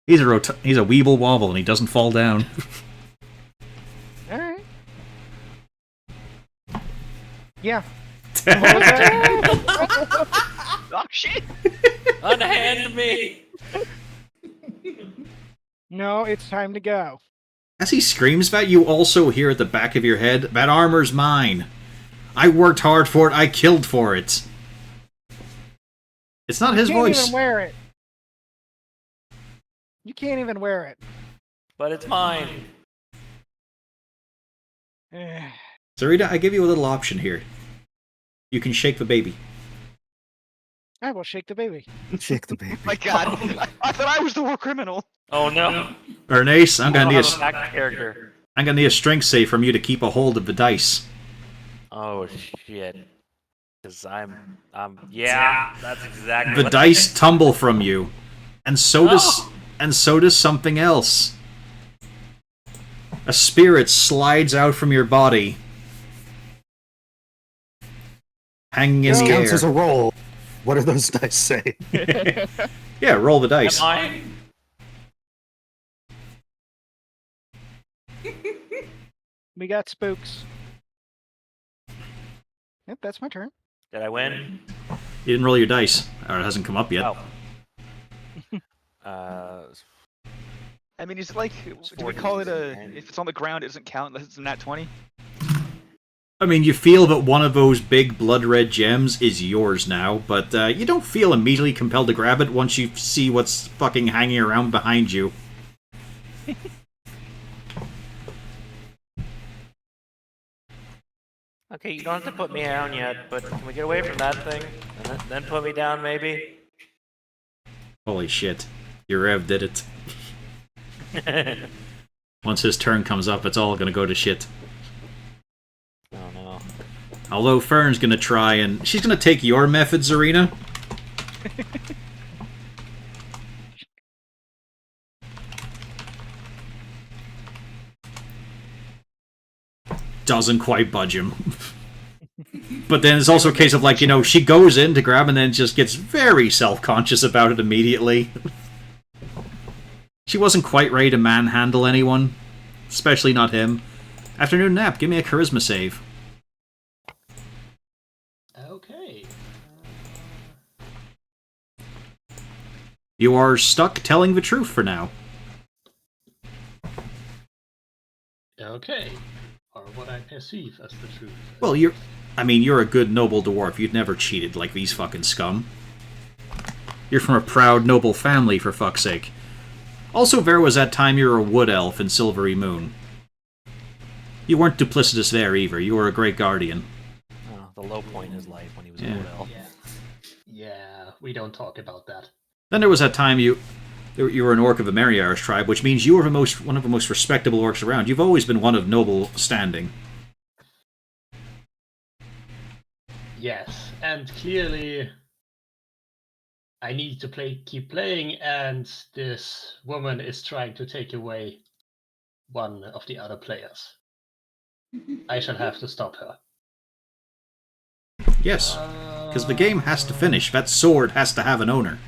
He's a weeble wobble, and he doesn't fall down. Alright. Yeah. Oh shit! Unhand me! No, it's time to go. As he screams that, you also hear at the back of your head, "That armor's mine. I worked hard for it. I killed for it." It's not his You can't voice. even wear it. You can't even wear it. But it's mine. Zarina, I give you a little option here. You can shake the baby. I will shake the baby. Shake the baby. My God, I thought I was the war criminal. Oh no. Ernest, I'm gonna need a back character. I'm gonna need a strength save from you to keep a hold of the dice. Oh shit. Cause yeah, that's exactly The what dice tumble from you, and so does something else. A spirit slides out from your body, hanging in This the counts air. as a roll. What do those dice say? Yeah, roll the dice. Am I? We got spooks. Yep, that's my turn. Did I win? You didn't roll your dice, or it hasn't come up yet. Oh. I mean, it's like, do we call it a? If it's on the ground, it doesn't count unless it's a nat 20. I mean, you feel that one of those big blood-red gems is yours now, but you don't feel immediately compelled to grab it once you see what's fucking hanging around behind you. Okay, you don't have to put me down yet, but can we get away from that thing? And then put me down, maybe? Holy shit. Your Rev did it. Once his turn comes up, it's all gonna go to shit. Oh no. Although Fern's gonna try and... She's gonna take your methods, Arena. Doesn't quite budge him. But then it's also a case of, like, you know, she goes in to grab and then just gets very self-conscious about it immediately. She wasn't quite ready to manhandle anyone. Especially not him. Afternoon nap, give me a charisma save. Okay. You are stuck telling the truth for now. Okay. Or what I perceive as the truth. Well, you're a good noble dwarf. You'd never cheated like these fucking scum. You're from a proud noble family, for fuck's sake. Also, there was that time you were a wood elf in Silvery Moon. You weren't duplicitous there either. You were a great guardian. Oh, the low point in his life when he was a Yeah. wood elf. Yeah, we don't talk about that. Then there was that time you were an orc of the Meriar's tribe, which means you were one of the most respectable orcs around. You've always been one of noble standing. Yes, and clearly I need to keep playing, and this woman is trying to take away one of the other players. I shall have to stop her. Yes, because the game has to finish. That sword has to have an owner.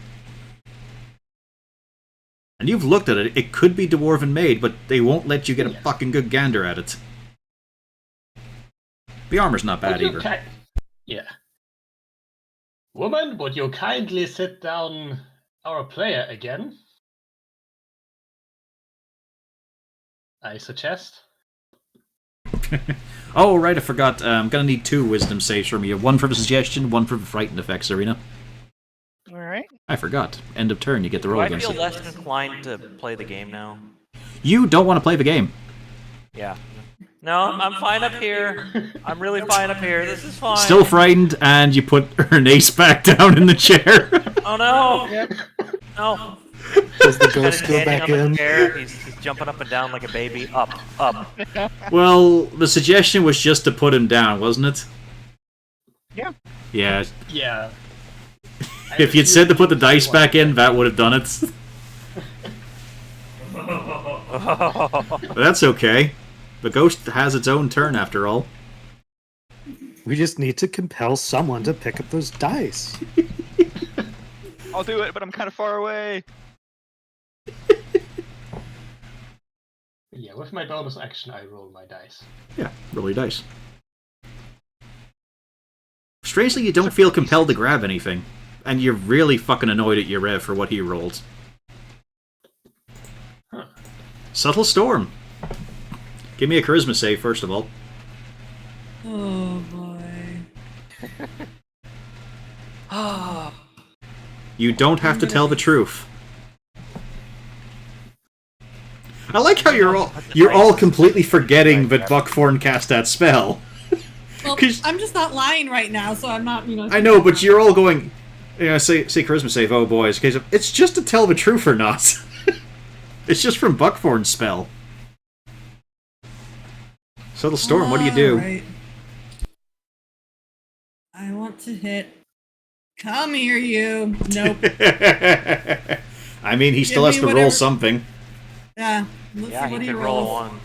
And you've looked at it. It could be Dwarven made, but they won't let you get a fucking good gander at it. The armor's not bad Would you either. Yeah. Woman, would you kindly sit down our player again? I suggest. Oh, right, I forgot. I'm gonna need 2 wisdom saves from you. 1 for the suggestion, 1 for the frightened effects, Arena. Alright. I forgot. End of turn, you get the roll Do I against feel it. less inclined to play the game now? You don't want to play the game. Yeah. No, I'm fine up here. I'm really fine up here. This is fine. Still frightened, and you put her ace back down in the chair. Oh no! No. Does the Kinda ghost go standing back on the in? chair, he's jumping up and down like a baby. Up, up. Well, the suggestion was just to put him down, wasn't it? Yeah. Yeah. Yeah. If you'd said to put the dice back in, that would have done it. But that's okay. The ghost has its own turn, after all. We just need to compel someone to pick up those dice. I'll do it, but I'm kind of far away. Yeah, with my bonus action, I roll my dice. Yeah, roll your dice. Strangely, you don't feel compelled to grab anything. And you're really fucking annoyed at your Rev for what he rolled. Huh. Subtle Storm. Give me a charisma save, first of all. Oh boy. You don't have to tell the truth. I like how you're all completely forgetting that Buckthorn cast that spell. Well, 'Cause- I'm just not lying right now, so I'm not, I know, but you're all going, say charisma save. Oh boy, it's just to tell the truth or not. It's just from Buckthorn's spell. Subtle Storm, what do you do? Alright. I want to hit. Come here, you. Nope. I mean, he still Give has me to roll whatever- something. Yeah. Let's Yeah, see what he he could roll rolls. one.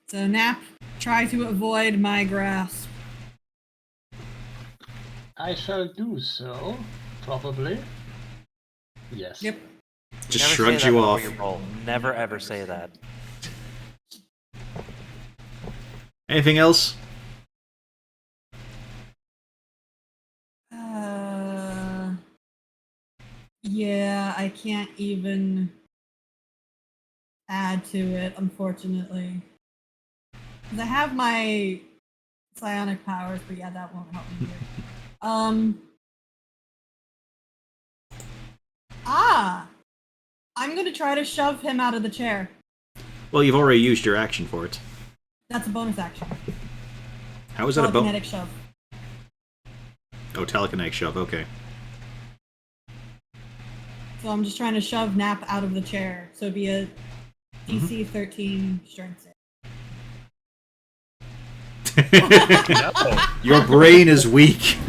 So Nap, try to avoid my grasp. I shall do so, probably. Yes. Yep. Just Never shrugs say that you before off. you roll. Never ever say that. Anything else? Yeah, I can't even add to it, unfortunately. 'Cause I have my psionic powers, but yeah, that won't help me here. I'm gonna try to shove him out of the chair. Well, you've already used your action for it. That's a bonus action. How is that a bonus? Telekinetic shove. Oh, telekinetic shove, okay. So I'm just trying to shove Nap out of the chair. So it'd be a DC 13 strength save. Your brain is weak.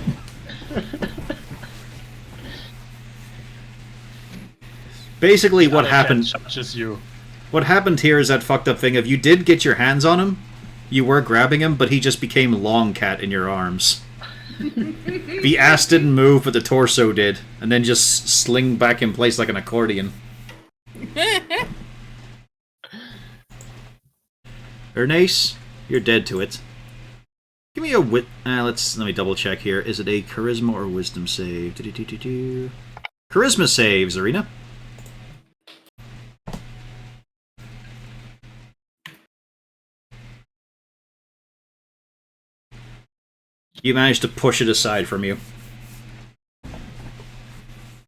Basically, what happened? You. What happened here is that fucked up thing of you did get your hands on him, you were grabbing him, but he just became Long Cat in your arms. The ass didn't move, but the torso did, and then just sling back in place like an accordion. Ernace, you're dead to it. Give me a wit. Let me double check here. Is it a charisma or wisdom save? Charisma save, Zarina. You managed to push it aside from you.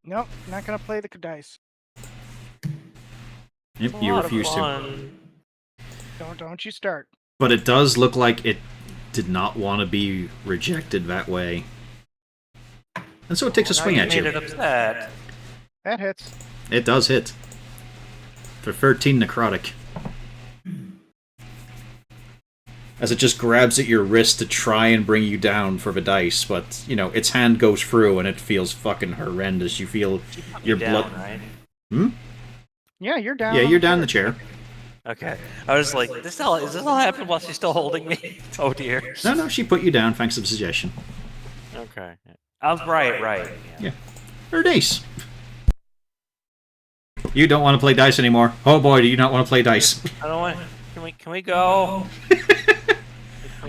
Nope, not gonna play the dice. Yep, you refuse to. Don't you start. But it does look like it did not want to be rejected that way. And so it takes a swing at you. Made it upset. That hits. It does hit. For 13 necrotic. As it just grabs at your wrist to try and bring you down for the dice, but, you know, its hand goes through and it feels fucking horrendous. You feel your blood... Right? Hmm? Yeah, you're down. Yeah, you're down in the chair. Okay. I was like, is this all happening while she's still holding me? Oh dear. No, she put you down thanks to the suggestion. Okay. I was right. Yeah. Or dice. You don't want to play dice anymore. Oh boy, do you not want to play dice. I don't want. Can we go?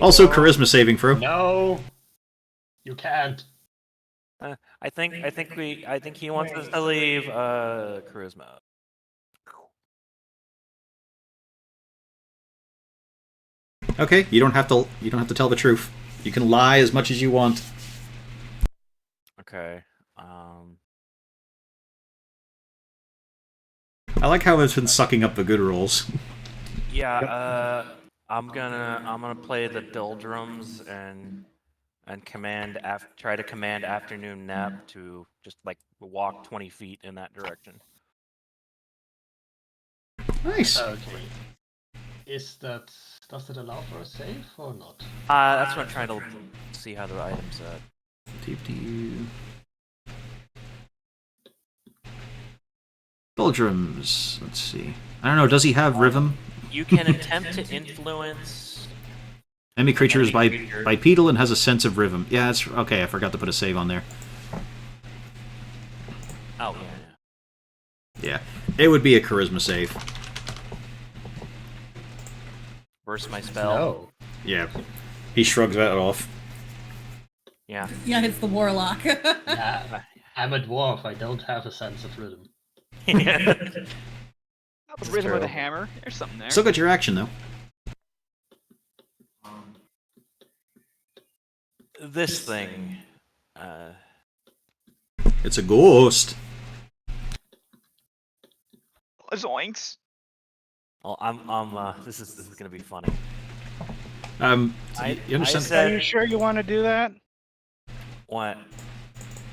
Also, charisma saving throw. No, you can't. I think he wants us to leave. Charisma. Okay, you don't have to tell the truth. You can lie as much as you want. Okay. I like how it's been sucking up the good rolls. Yeah. I'm gonna play the doldrums and try to command afternoon nap to just like walk 20 feet in that direction. Nice. Okay. Does it allow for a save or not? That's what I'm trying to see how the items. Doldrums. Let's see. I don't know. Does he have rhythm? You can attempt to influence. Enemy creature is bipedal and has a sense of rhythm. Yeah, that's okay. I forgot to put a save on there. Oh yeah. Yeah, it would be a charisma save. Burst my spell. No. Yeah, he shrugs that off. Yeah. Yeah, it's the warlock. Yeah, I'm a dwarf. I don't have a sense of rhythm. The rhythm true. of the hammer. There's something there. Still got your action though. This thing. It's a ghost. Zoinks. Well, this is gonna be funny. You understand? said- Are you sure you want to do that? What?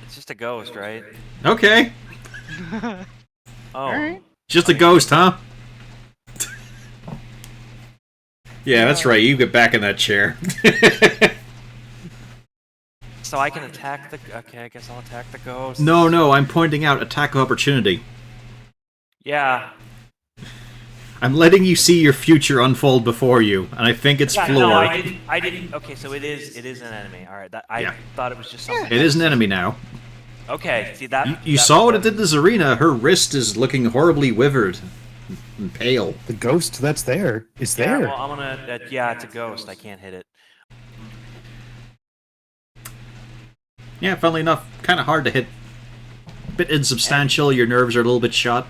It's just a ghost, right? Okay, Oh. All right. just a ghost, huh? Yeah, that's right. You get back in that chair. So I can attack the. Okay, I guess I'll attack the ghost. No, I'm pointing out attack opportunity. Yeah. I'm letting you see your future unfold before you, and I think it's Yeah, floor. no, I didn't. Okay, so it is an enemy. All right, I Yeah. thought it was just something. It is an enemy now. Okay, see that. You saw what it did to Zarina. Her wrist is looking horribly withered and pale. The ghost that's there is Yeah, there. well, I'm gonna. Yeah, it's a ghost. I can't hit it. Yeah, funnily enough, kind of hard to hit. Bit insubstantial. Your nerves are a little bit shot.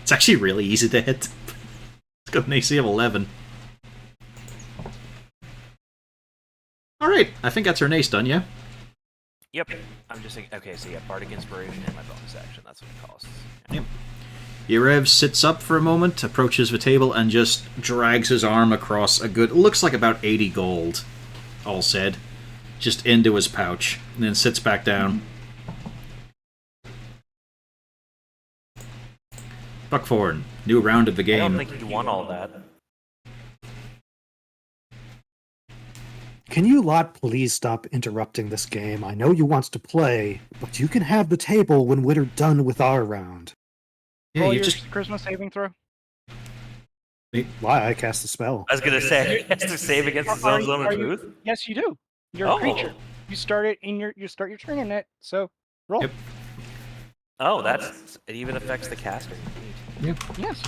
It's actually really easy to hit. It's got an AC of 11. Alright, I think that's her nace done, yeah? Yep. I'm just thinking. Okay, so yeah, bardic inspiration and my bonus action. That's what it costs. Yep. Yarev sits up for a moment, approaches the table, and just drags his arm across a good... looks like about 80 gold, all said. Just into his pouch, and then sits back down. Buckthorn, new round of the I game. don't think you won all that. Can you lot please stop interrupting this game? I know you wants to play, but you can have the table when we're done with our round. Yeah, Roll you your just charisma saving throw. Why? I cast the spell. I was gonna say, he has to save against his own zone of truth. Yes, you do. You're a creature. You start it in your. You start your turn in it. So roll. Yep. Oh, it even affects the caster. Yes.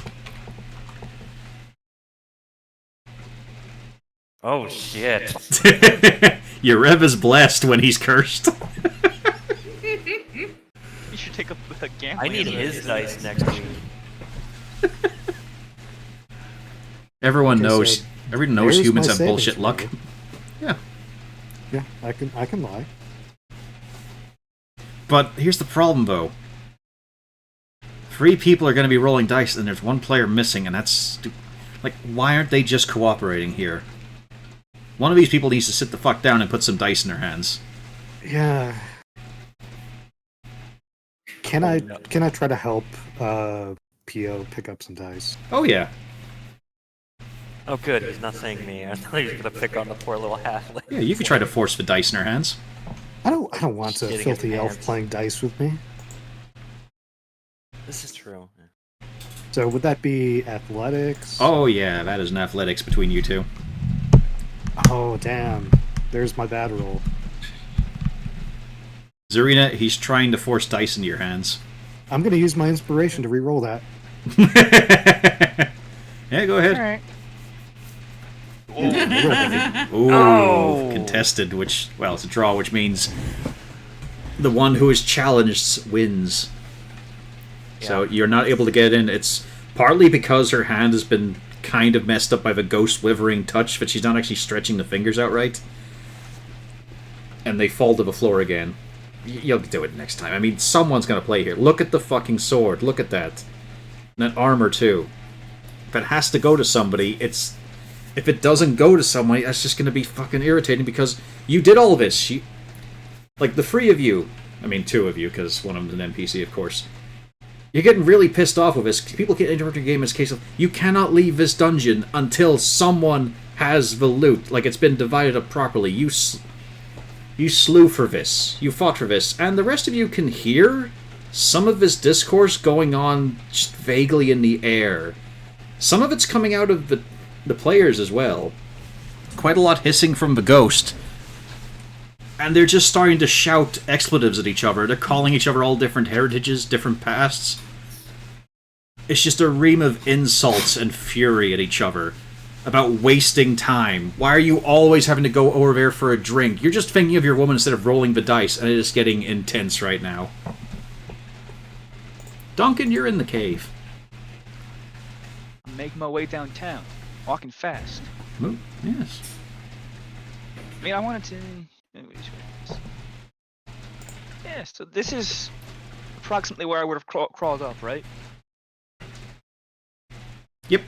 Oh shit! Your Rev is blessed when he's cursed. You should take a gamble. I need his dice next week. Everyone Okay, knows. so Everyone knows there's humans my have saving bullshit throw. luck. Yeah. Yeah, I can lie. But here's the problem, though. 3 people are going to be rolling dice, and there's 1 player missing, and that's like, why aren't they just cooperating here? One of these people needs to sit the fuck down and put some dice in their hands. Yeah. Can I try to help PO pick up some dice? Oh yeah. Oh good, he's not saying me. I thought he was gonna pick on the poor little halfling. Yeah, you could try to force the dice in their hands. I don't want a Getting his filthy elf hands. playing dice with me. This is true. So would that be athletics? Oh yeah, that is an athletics between you two. Oh damn. There's my bad roll. Zarina, he's trying to force dice into your hands. I'm gonna use my inspiration to re-roll that. Yeah, go All ahead. right. Ooh, Oh. contested, which, well, it's a draw, which means the one who is challenged wins. So you're not able to get in. It's partly because her hand has been kind of messed up by the ghost withering touch, but she's not actually stretching the fingers out right. And they fall to the floor again. You'll do it next time. I mean, someone's going to play here. Look at the fucking sword. Look at that. And that armor, too. If it has to go to somebody, it's... If it doesn't go to somebody, that's just going to be fucking irritating because you did all this. Like, the 3 of you... I mean, 2 of you, because one of them's an NPC, of course. You're getting really pissed off with this. People can't interrupt your game in this case of... You cannot leave this dungeon until someone has the loot. Like, it's been divided up properly. You slew for this. You fought for this. And the rest of you can hear some of this discourse going on just vaguely in the air. Some of it's coming out of the players as well. Quite a lot hissing from the ghost. And they're just starting to shout expletives at each other. They're calling each other all different heritages, different pasts. It's just a ream of insults and fury at each other. About wasting time. Why are you always having to go over there for a drink? You're just thinking of your woman instead of rolling the dice, and it is getting intense right now. Duncan, you're in the cave. I'm making my way downtown, walking fast. Yes. I mean, I wanted to. Yeah, so this is approximately where I would have crawled up, right? Yep.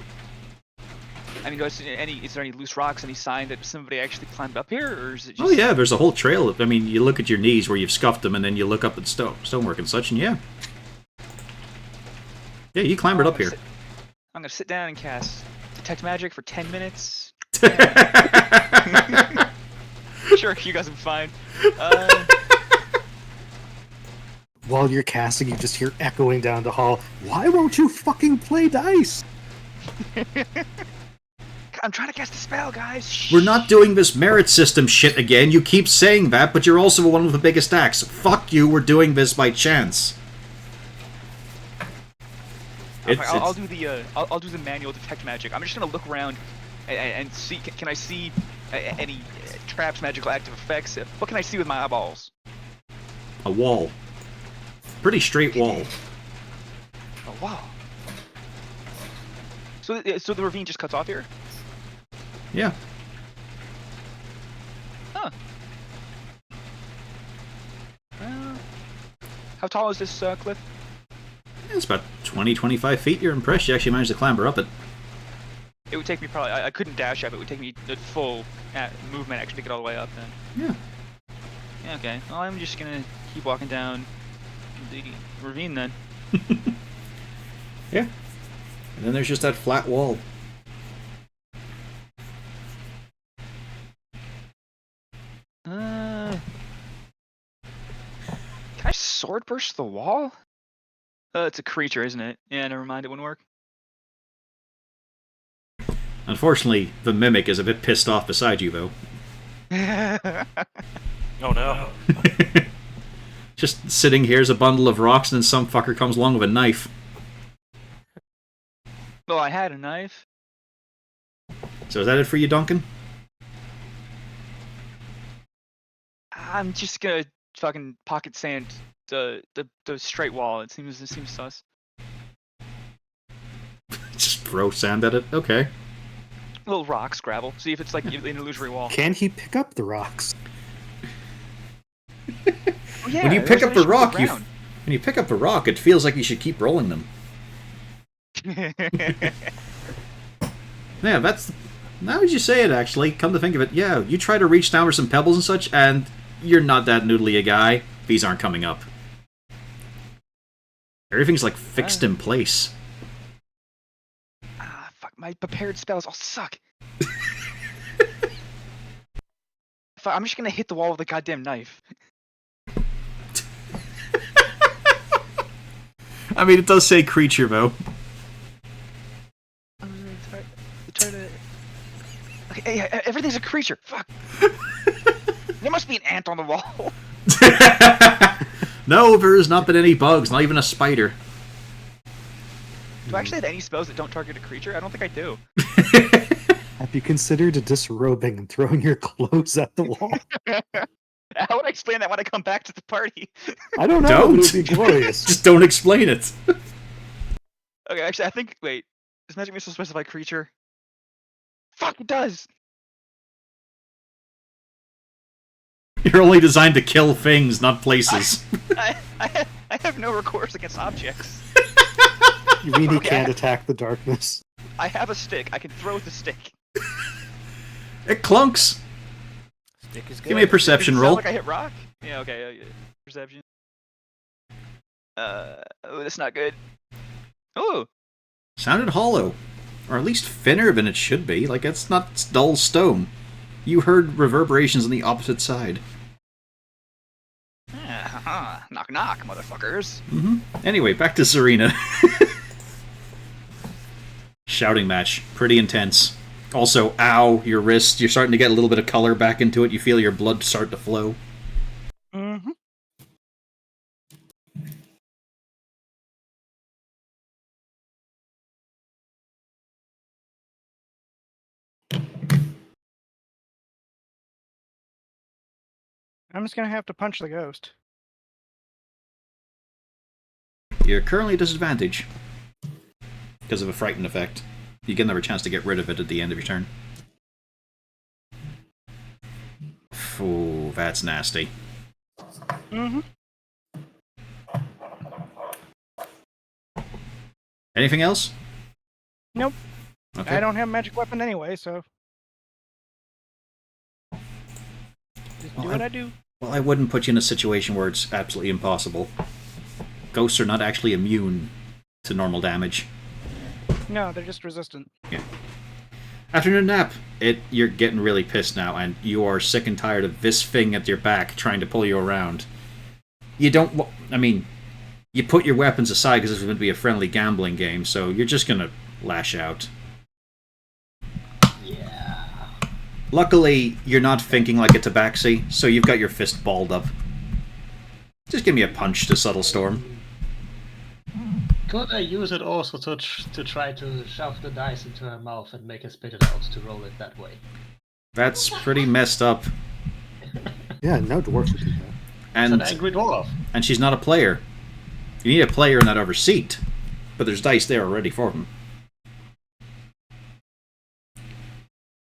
I mean, is there any loose rocks, any sign that somebody actually climbed up here, or is it just... Oh yeah, there's a whole trail. I mean, you look at your knees where you've scuffed them, and then you look up at stonework and such, and yeah. Yeah, you clambered up here. I'm gonna sit down and cast Detect Magic for 10 minutes. Sure, you guys are fine. While you're casting, you just hear echoing down the hall, why won't you fucking play dice? I'm trying to cast a spell, guys. Shh. We're not doing this merit system shit again. You keep saying that, but you're also the one with the biggest axe. Fuck you, we're doing this by chance. I'll do the manual Detect Magic. I'm just gonna look around and see. Can I see any traps, magical active effects? What can I see with my eyeballs? A wall. Pretty straight wall. Oh wow. So the ravine just cuts off here? Yeah. Huh. How tall is this cliff? It's about 20-25 feet. You're impressed you actually managed to clamber up it. It would take me probably... I couldn't dash up. It would take me the full movement actually to get all the way up then. Yeah. Yeah, okay. Well, I'm just gonna keep walking down the ravine then. Yeah. And then there's just that flat wall. Can I sword burst the wall? It's a creature, isn't it? Yeah, never mind. It wouldn't work. Unfortunately, the mimic is a bit pissed off beside you, though. Oh no. Just sitting here as a bundle of rocks, and then some fucker comes along with a knife. Well, I had a knife. So is that it for you, Duncan? I'm just gonna fucking pocket sand the straight wall. It seems sus. Just throw sand at it? Okay. Little rocks, gravel. See if it's like an illusory wall. Can he pick up the rocks? Oh, yeah, When you there's pick an up the issue with rock, ground. when you pick up a rock, it feels like you should keep rolling them. Yeah, that's... Now that you say it, actually, come to think of it, yeah, you try to reach down for some pebbles and such, and you're not that noodly a guy. These aren't coming up. Everything's, like, fixed in place. Fuck, my prepared spells all suck. Fuck, I'm just gonna hit the wall with a goddamn knife. I mean, it does say creature, though. Try to... Okay, hey, everything's a creature. Fuck. There must be an ant on the wall. No, there has not been any bugs, not even a spider. Do I actually have any spells that don't target a creature? I don't think I do. Have you considered disrobing and throwing your clothes at the wall? How would I explain that when I come back to the party? I don't know. Don't. But it would be glorious. Just don't explain it. Okay, actually, I think... Wait. Does Magic Missile specify creature? Fuck, it does! You're only designed to kill things, not places. I have no recourse against objects. You mean he can't attack the darkness? I have a stick. I can throw the stick. It clunks. Stick is good. Give me a perception Does it roll. sound like I hit rock? Yeah, okay. Perception. Oh, that's not good. Oh! Sounded hollow. Or at least thinner than it should be. Like, it's not dull stone. You heard reverberations on the opposite side. Knock knock, motherfuckers. Anyway, back to Serena. Shouting match. Pretty intense. Also, ow, your wrist. You're starting to get a little bit of color back into it. You feel your blood start to flow. Mm-hmm. I'm just gonna have to punch the ghost. You're currently at disadvantage. Because of a frightened effect. You get another chance to get rid of it at the end of your turn. Ooh, that's nasty. Mm-hmm. Anything else? Nope. Okay. I don't have a magic weapon anyway, so just do what I do. Well, I wouldn't put you in a situation where it's absolutely impossible. Ghosts are not actually immune to normal damage. No, they're just resistant. Yeah. Afternoon nap. You're getting really pissed now, and you are sick and tired of this thing at your back trying to pull you around. You don't... I mean, you put your weapons aside because this is going to be a friendly gambling game, so you're just going to lash out. Yeah. Luckily, you're not thinking like a tabaxi, so you've got your fist balled up. Just give me a punch to Subtle Storm. Could I use it also to try to shove the dice into her mouth and make her spit it out to roll it that way? That's pretty messed up. Yeah, no dwarf would do that. It's And, an angry dwarf. and she's not a player. You need a player in that other seat, but there's dice there already for them.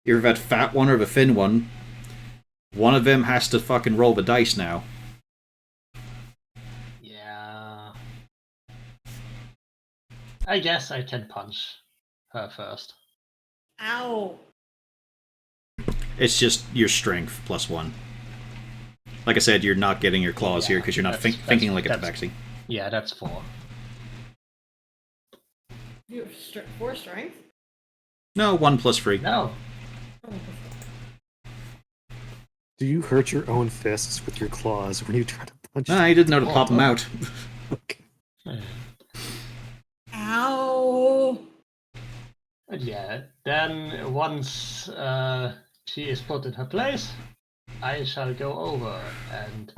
You're that fat one or the thin one. One of them has to fucking roll the dice now. Yeah. I guess I can punch her first. Ow. It's just your strength plus 1. Like I said, you're not getting your claws here because you're not thinking like a tabaxi. Yeah, that's 4. 4 strength? No, 1 plus free. No. Do you hurt your own fists with your claws when you try to punch? No, I didn't know to pop them out. Okay. Ow! But yeah, then once she is put in her place, I shall go over and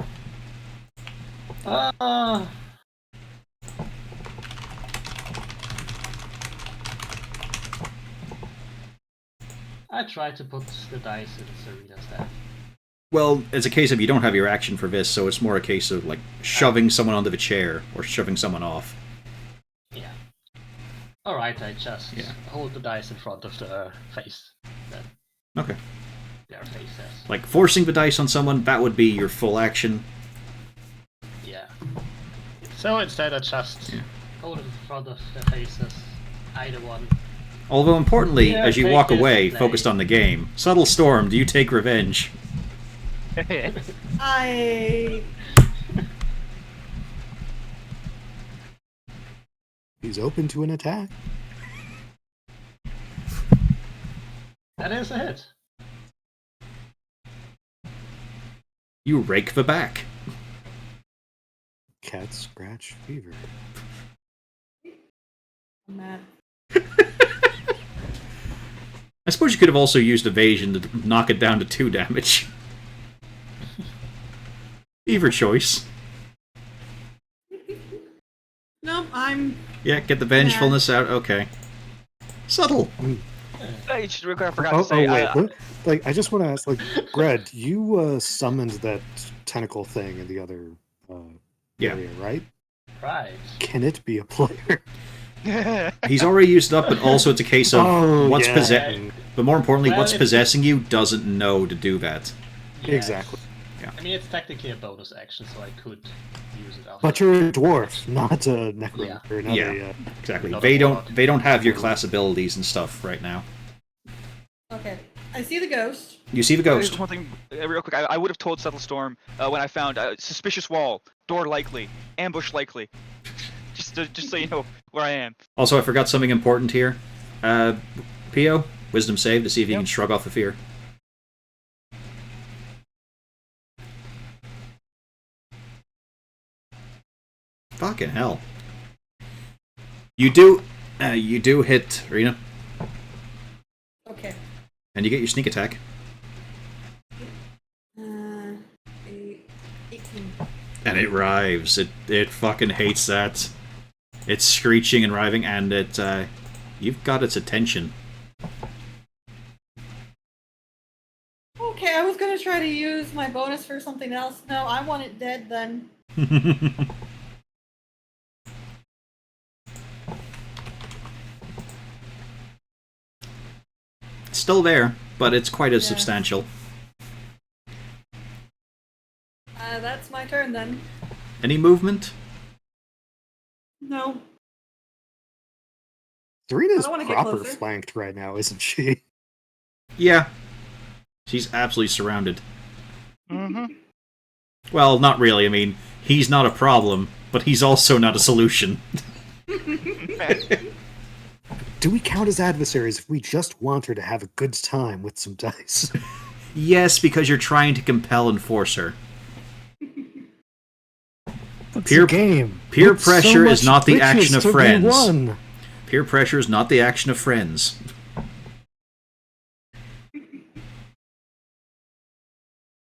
I try to put the dice in Serena's hand. Well, it's a case of you don't have your action for this, so it's more a case of like shoving someone onto the chair or shoving someone off. Yeah. Alright, I just Yeah. hold the dice in front of the face. Then Okay. their faces. Like forcing the dice on someone, that would be your full action. Yeah. So instead I just Yeah. hold it in front of their faces. Either one. Although importantly, Yeah, as you take walk this away, play. focused on the game, subtle storm, do you take revenge? I... He's open to an attack. That is a hit. You rake the back. Cat scratch fever. Matt. I suppose you could have also used evasion to knock it down to 2 damage. Either choice. Nope, I'm... Yeah, get the vengefulness out. Okay. Subtle. Hey, just real quick, I forgot Oh, to say. wait. What? Like, I just want to ask, like, Gred, you summoned that tentacle thing in the other Yeah. area, right? Right. Can it be a player? He's already used it up, but also it's a case of what's yeah. But more importantly, Well, what's it's- possessing you doesn't know to do that. Yes. Exactly. I mean, it's technically a bonus action, so I could use it after. But you're a dwarf, not a necromancer. Not Yeah. a, Exactly. Not They a don't. warlock. They don't have your class abilities and stuff right now. Okay. I see the ghost. You see the There's ghost. one thing, real quick. I would have told Subtle Storm when I found suspicious wall, door likely, ambush likely. just so you know where I am. Also, I forgot something important here. Pio, wisdom save to see if you Yep. can shrug off the fear. Fucking hell. You do hit Rena, Okay. and you get your sneak attack. 18. And it writhes. It fucking hates that. It's screeching and writhing, and you've got its attention. Okay, I was gonna try to use my bonus for something else. No, I want it dead then. It's still there, but it's quite as Yeah. substantial. That's my turn then. Any movement? No. Serena's I don't wanna get proper closer. flanked right now, isn't she? Yeah. She's absolutely surrounded. Mm-hmm. Well, not really. I mean, he's not a problem, but he's also not a solution. Do we count as adversaries if we just want her to have a good time with some dice? Yes, because you're trying to compel and force her. It's Peer- a game. peer With so pressure is much not the riches action of to be friends. won. Peer pressure is not the action of friends.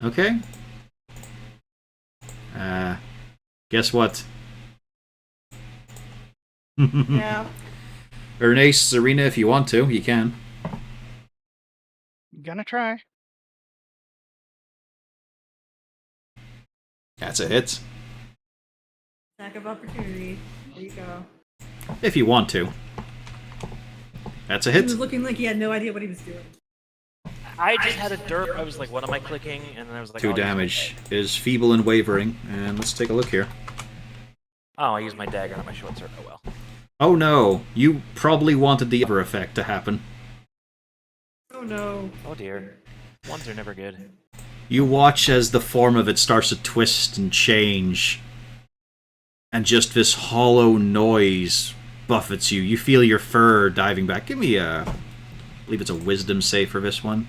Okay. Guess what? Yeah. Ernace, Serena, if you want to, you can. Gonna try. That's a hit. Attack of opportunity. There you go. If you want to. That's a He hit. was looking like he had no idea what he was doing. I just had a derp. I was like, what am I clicking? And then I was like, 2 I'll use my damage. dagger. Is feeble and wavering. And let's take a look here. Oh, I used my dagger, not my short sword. Oh well. Oh no, you probably wanted the other effect to happen. Oh no. Oh dear. Ones are never good. You watch as the form of it starts to twist and change, and just this hollow noise buffets you. You feel your fur diving back. Give me a... I believe it's a wisdom save for this one.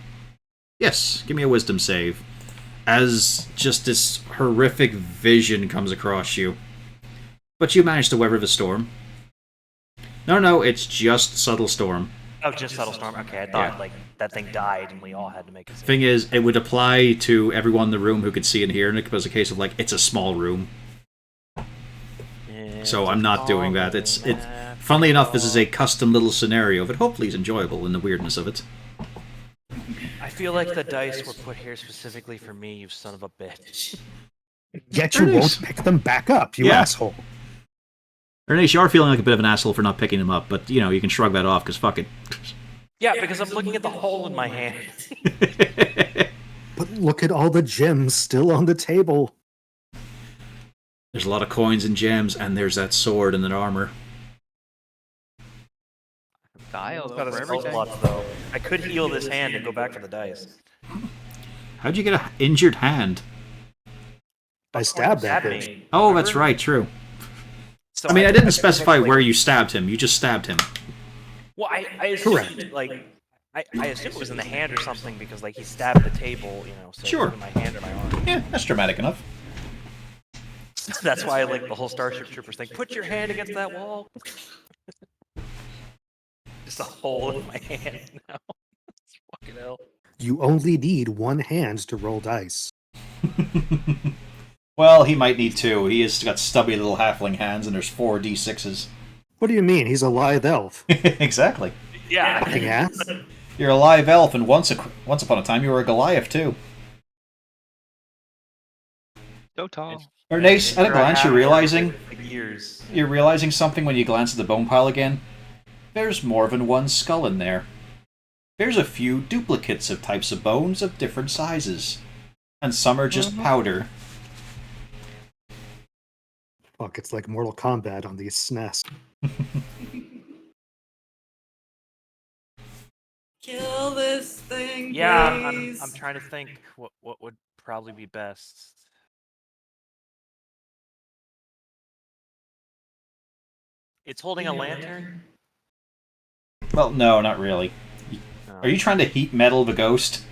Yes, give me a wisdom save. As just this horrific vision comes across you. But you manage to weather the storm. No, it's just subtle storm. Oh, just subtle storm. Okay, I thought like that thing died and we all had to make a save. Thing is, it would apply to everyone in the room who could see and hear, and it was a case of like it's a small room. So I'm not doing that. Funnily enough, this is a custom little scenario that hopefully is enjoyable in the weirdness of it. I feel like the dice were put here specifically for me, you son of a bitch. Yet you won't pick them back up, you asshole. Ernest, you are feeling like a bit of an asshole for not picking them up, but, you can shrug that off, because fuck it. Yeah, because I'm looking at the hole in my hand. But look at all the gems still on the table. There's a lot of coins and gems, and there's that sword and that armor. Dial Got for a spell everything. slots, though. I could heal this hand and go back for the dice. How'd you get an injured hand? I stabbed that Stabbed bitch. me. Oh, that's right, true. So I didn't could specify potentially- where you stabbed him. You just stabbed him. Well, I assumed, Correct. like, I assumed it was in the hand or something because, like, he stabbed the table, so Sure. it was in my hand or my arm. Yeah, that's dramatic enough. That's why I like the whole Starship Troopers thing. Put your hand against that wall. Just a hole in my hand now. It's fucking hell. You only need one hand to roll dice. Well, he might need two. He has got stubby little halfling hands, and there's 4 d6s. What do you mean? He's a lithe elf. Exactly. Yeah. Fucking ass. You're a live elf, and once upon a time you were a Goliath too. So tall. Ernest, at a glance, you're realizing Years. you're realizing something when you glance at the bone pile again. There's more than one skull in there. There's a few duplicates of types of bones of different sizes, and some are just powder. Fuck, it's like Mortal Kombat on the SNES. Kill this thing, Yeah, please. I'm trying to think what would probably be best. It's holding a lantern. Well, no, not really. No. Are you trying to heat metal the ghost?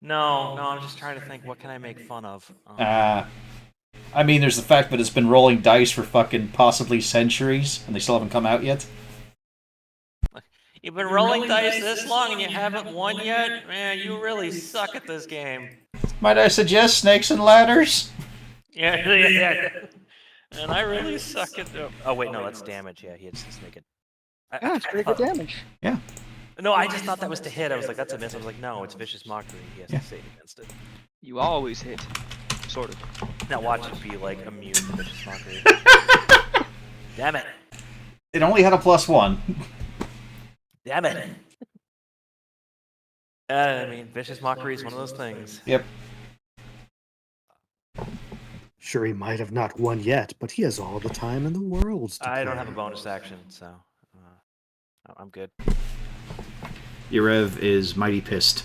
No, I'm just trying to think. What can I make fun of? There's the fact that it's been rolling dice for fucking possibly centuries, and they still haven't come out yet. You've been rolling dice this long and you haven't won yet? Man, you really suck at this game. Might I suggest snakes and ladders? Yeah. And I really suck at. Oh wait, no, that's damage. Yeah, he hits the snake. Yeah, it's pretty good damage. Yeah. No, I just thought that was to hit. I was like, that's a miss. I was like, no, it's vicious mockery. He has to save against it. You always hit. Sort of. Now watch it be like immune to vicious mockery. Damn it! It only had a +1. Damn it! Vicious mockery is one of those things. Yep. Sure, he might have not won yet, but he has all the time in the world to I don't play. have a bonus action, so I'm good. Yarev is mighty pissed.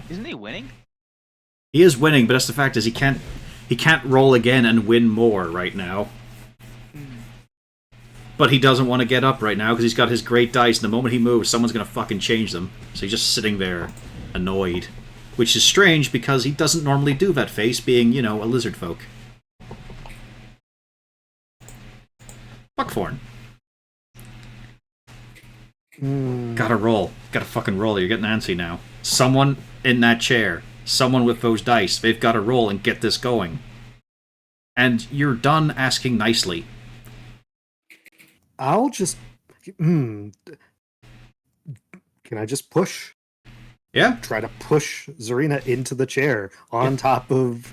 Isn't he winning? He is winning, but that's the fact is he can't roll again and win more right now. But he doesn't want to get up right now because he's got his great dice, and the moment he moves, someone's going to fucking change them. So he's just sitting there, annoyed. Which is strange because he doesn't normally do that face, being, a lizard folk. Buckthorn. Gotta roll. Gotta fucking roll. You're getting antsy now. Someone in that chair. Someone with those dice. They've got to roll and get this going. And you're done asking nicely. I'll just... Can I just push? Yeah? Try to push Zarina into the chair on top of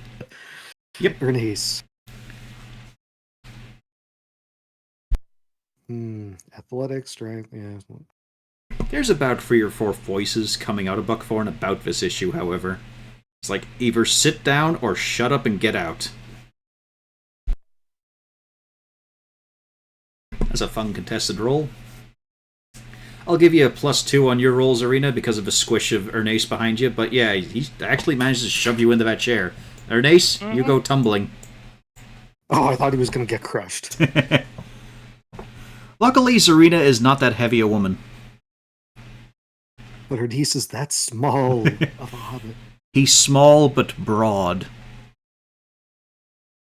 Bernice. Athletic, strength, yeah. There's about 3 or 4 voices coming out of Buckthorn about this issue, however. It's like, either sit down or shut up and get out. That's a fun contested roll. I'll give you a +2 on your rolls, Arena, because of the squish of Ernest behind you, but yeah, he actually managed to shove you into that chair. Ernest, you go tumbling. Oh, I thought he was going to get crushed. Luckily, Serena is not that heavy a woman. But her niece is that small of a hobbit. He's small but broad.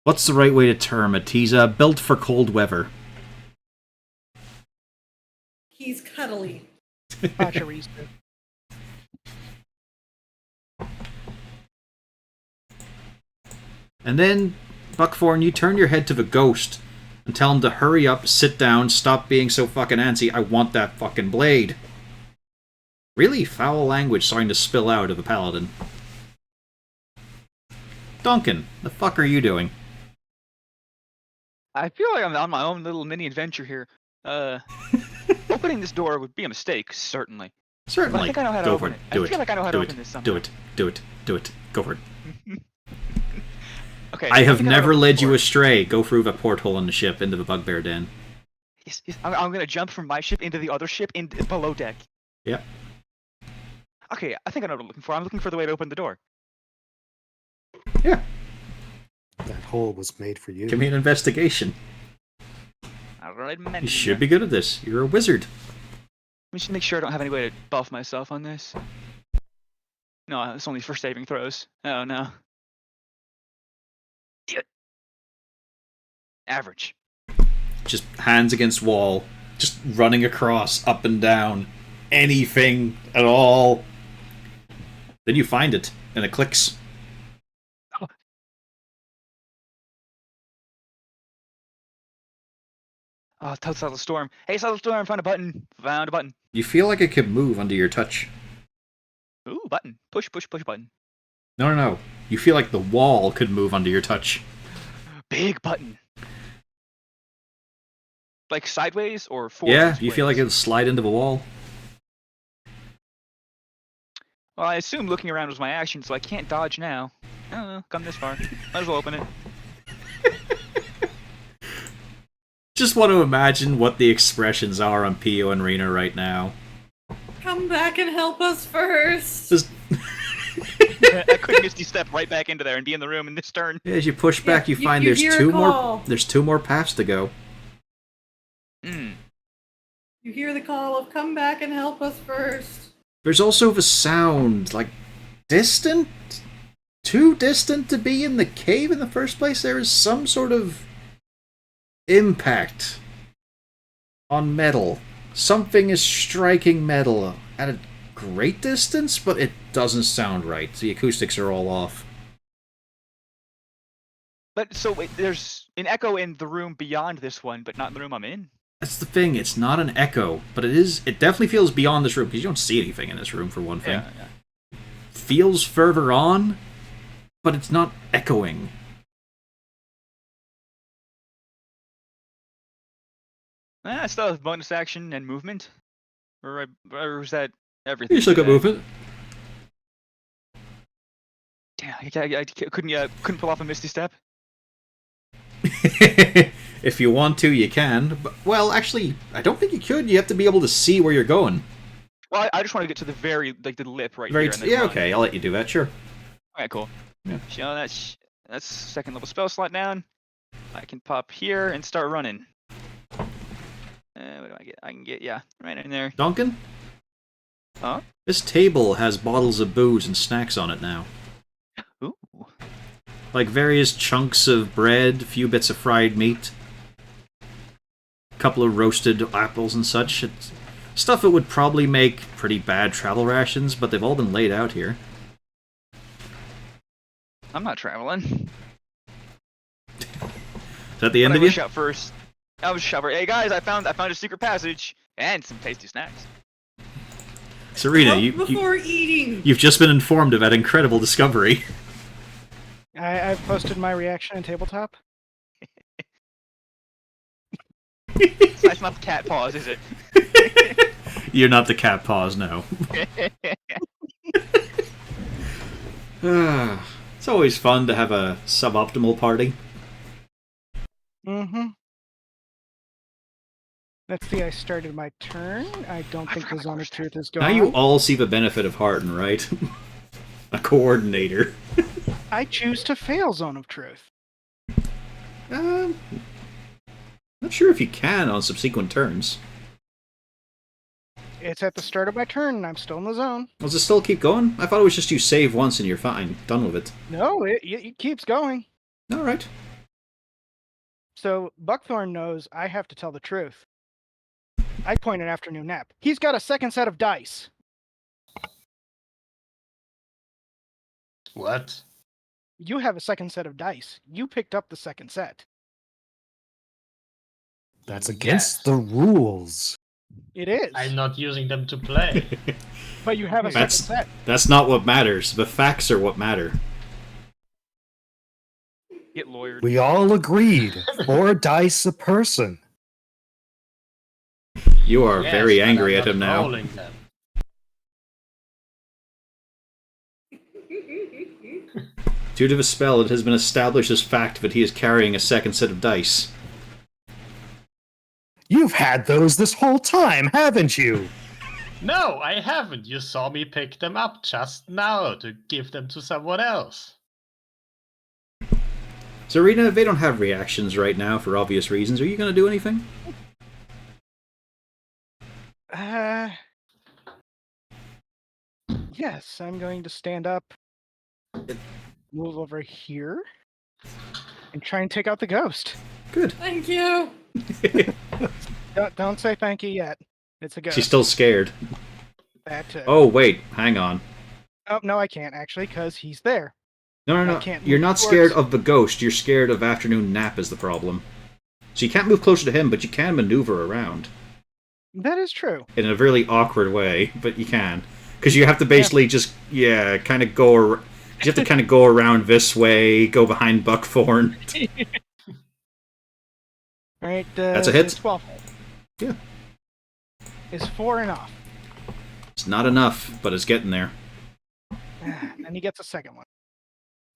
What's the right way to term it? He's built for cold weather. He's cuddly. Pachirisu. And then, Buckthorn, you turn your head to the ghost and tell him to hurry up, sit down, stop being so fucking antsy. I want that fucking blade. Really foul language starting to spill out of the paladin. Duncan, the fuck are you doing? I feel like I'm on my own little mini adventure here. Opening this door would be a mistake, certainly. Certainly. But I think I know how to Go open for it. Do I feel like I know how to open this somehow. Do it. Do it. Do it. Go for it. Okay. I have think know how to never open led the you door. astray. Go through the porthole in the ship into the bugbear den. Yes, yes. I'm gonna jump from my ship into the other ship in below deck. Yep. Okay, I think I know what I'm looking for. I'm looking for the way to open the door. Yeah. That hole was made for you. Give me an investigation. Alright, You man. should be good at this. You're a wizard. Let me just make sure I don't have any way to buff myself on this. No, it's only for saving throws. Oh no. Yeah. Average. Just hands against wall. Just running across, up and down. Anything at all. Then you find it, and it clicks. Oh, tell Subtle Storm. Hey, Subtle Storm, found a button. Found a button. You feel like it could move under your touch. Ooh, button. Push, push, push button. No. You feel like the wall could move under your touch. Big button. Like sideways or forward? Yeah, you feel like it'll slide into the wall. Well, I assume looking around was my action, so I can't dodge now. I don't know. Come this far. Might as well open it. Just want to imagine what the expressions are on Pio and Rena right now. Come back and help us first. Just I could misty step right back into there and be in the room in this turn. as you push back, you you- find you there's hear a two more. call. There's two more paths to go. Hmm. You hear the call of come back and help us first. There's also the sound, like distant, too distant to be in the cave in the first place. There is some sort of impact on metal. Something is striking metal at a great distance, but it doesn't sound right. The acoustics are all off. But so wait, there's an echo in the room beyond this one, but not in the room I'm in. That's the thing. It's not an echo, but it is. It definitely feels beyond this room because you don't see anything in this room for one thing. Yeah. Feels further on, but it's not echoing. I still have bonus action and movement. Or was that everything? You still got today? movement. Damn, I couldn't pull off a misty step. If you want to, you can. But, well, actually, I don't think you could. You have to be able to see where you're going. Well, I just want to get to the very the lip right Very here. And then yeah, run. okay. I'll let you do that. Sure. Alright, cool. Yeah. So that's second level spell slot down. I can pop here and start running. What do I get? I can get right in there. Duncan? Huh? This table has bottles of booze and snacks on it now. Ooh. Like various chunks of bread, a few bits of fried meat, a couple of roasted apples and such. It's stuff that would probably make pretty bad travel rations, but they've all been laid out here. I'm not traveling. Is that the end But of I you? was shot first. I was shot first. Hey guys, I found a secret passage and some tasty snacks. Serena, Look before eating. you've just been informed of that incredible discovery. I've posted my reaction in tabletop. That's not the cat paws, is it? You're not the cat paws, no. It's always fun to have a suboptimal party. Mm-hmm. Let's see, I started my turn. I don't think the Zone of Truth is Now gone. you all see the benefit of Harden, right? A coordinator. I choose to fail Zone of Truth. Not sure if you can on subsequent turns. It's at the start of my turn, and I'm still in the zone. Does it still keep going? I thought it was just you save once and you're fine. Done with it. No, it keeps going. Alright. So Buckthorn knows I have to tell the truth. I point an afternoon nap. He's got a second set of dice. What? You have a second set of dice. You picked up the second set. That's against Yes. the rules. It is. I'm not using them to play. But you have a That's- second set. That's not what matters. The facts are what matter. Get lawyered. We all agreed. 4 dice a person. You are Yes, very but angry I'm at not him now. rolling them. Due to the spell, it has been established as fact that he is carrying a second set of dice. You've had those this whole time, haven't you? No, I haven't. You saw me pick them up just now to give them to someone else. Zarina, they don't have reactions right now for obvious reasons. Are you going to do anything? Yes, I'm going to stand up, move over here, and try and take out the ghost. Good. Thank you. Don't say thank you yet. It's a ghost. She's still scared. That too. Oh, wait. Hang on. Oh, no, I can't actually, because he's there. No, I no, no. can't You're move not towards- scared of the ghost. You're scared of afternoon nap is the problem. So you can't move closer to him, but you can maneuver around. That is true. In a really awkward way, but you can. Because you have to basically just, kind of go... You have to kind of go around this way, go behind Buckthorn. All right. That's a hit. It's 12. Yeah. Is 4 enough? It's not enough, but it's getting there. And he gets a second one.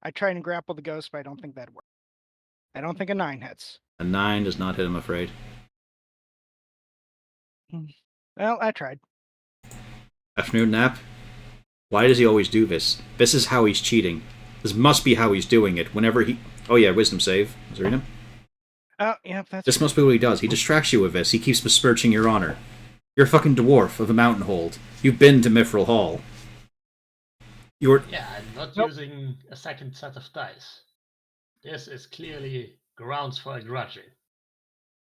I try and grapple the ghost, but I don't think that'd work. I don't think a 9 hits. A 9 does not hit, I'm afraid. Well, I tried. Afternoon nap? Why does he always do this? This is how he's cheating. This must be how he's doing it. Whenever he... Oh yeah, wisdom save. Zarina? Oh, yeah, that's This must be what he does. He distracts you with this. He keeps besmirching your honor. You're a fucking dwarf of a mountain hold. You've been to Mithril Hall. You're... Yeah, I'm not Nope. using a second set of dice. This is clearly grounds for a grudging.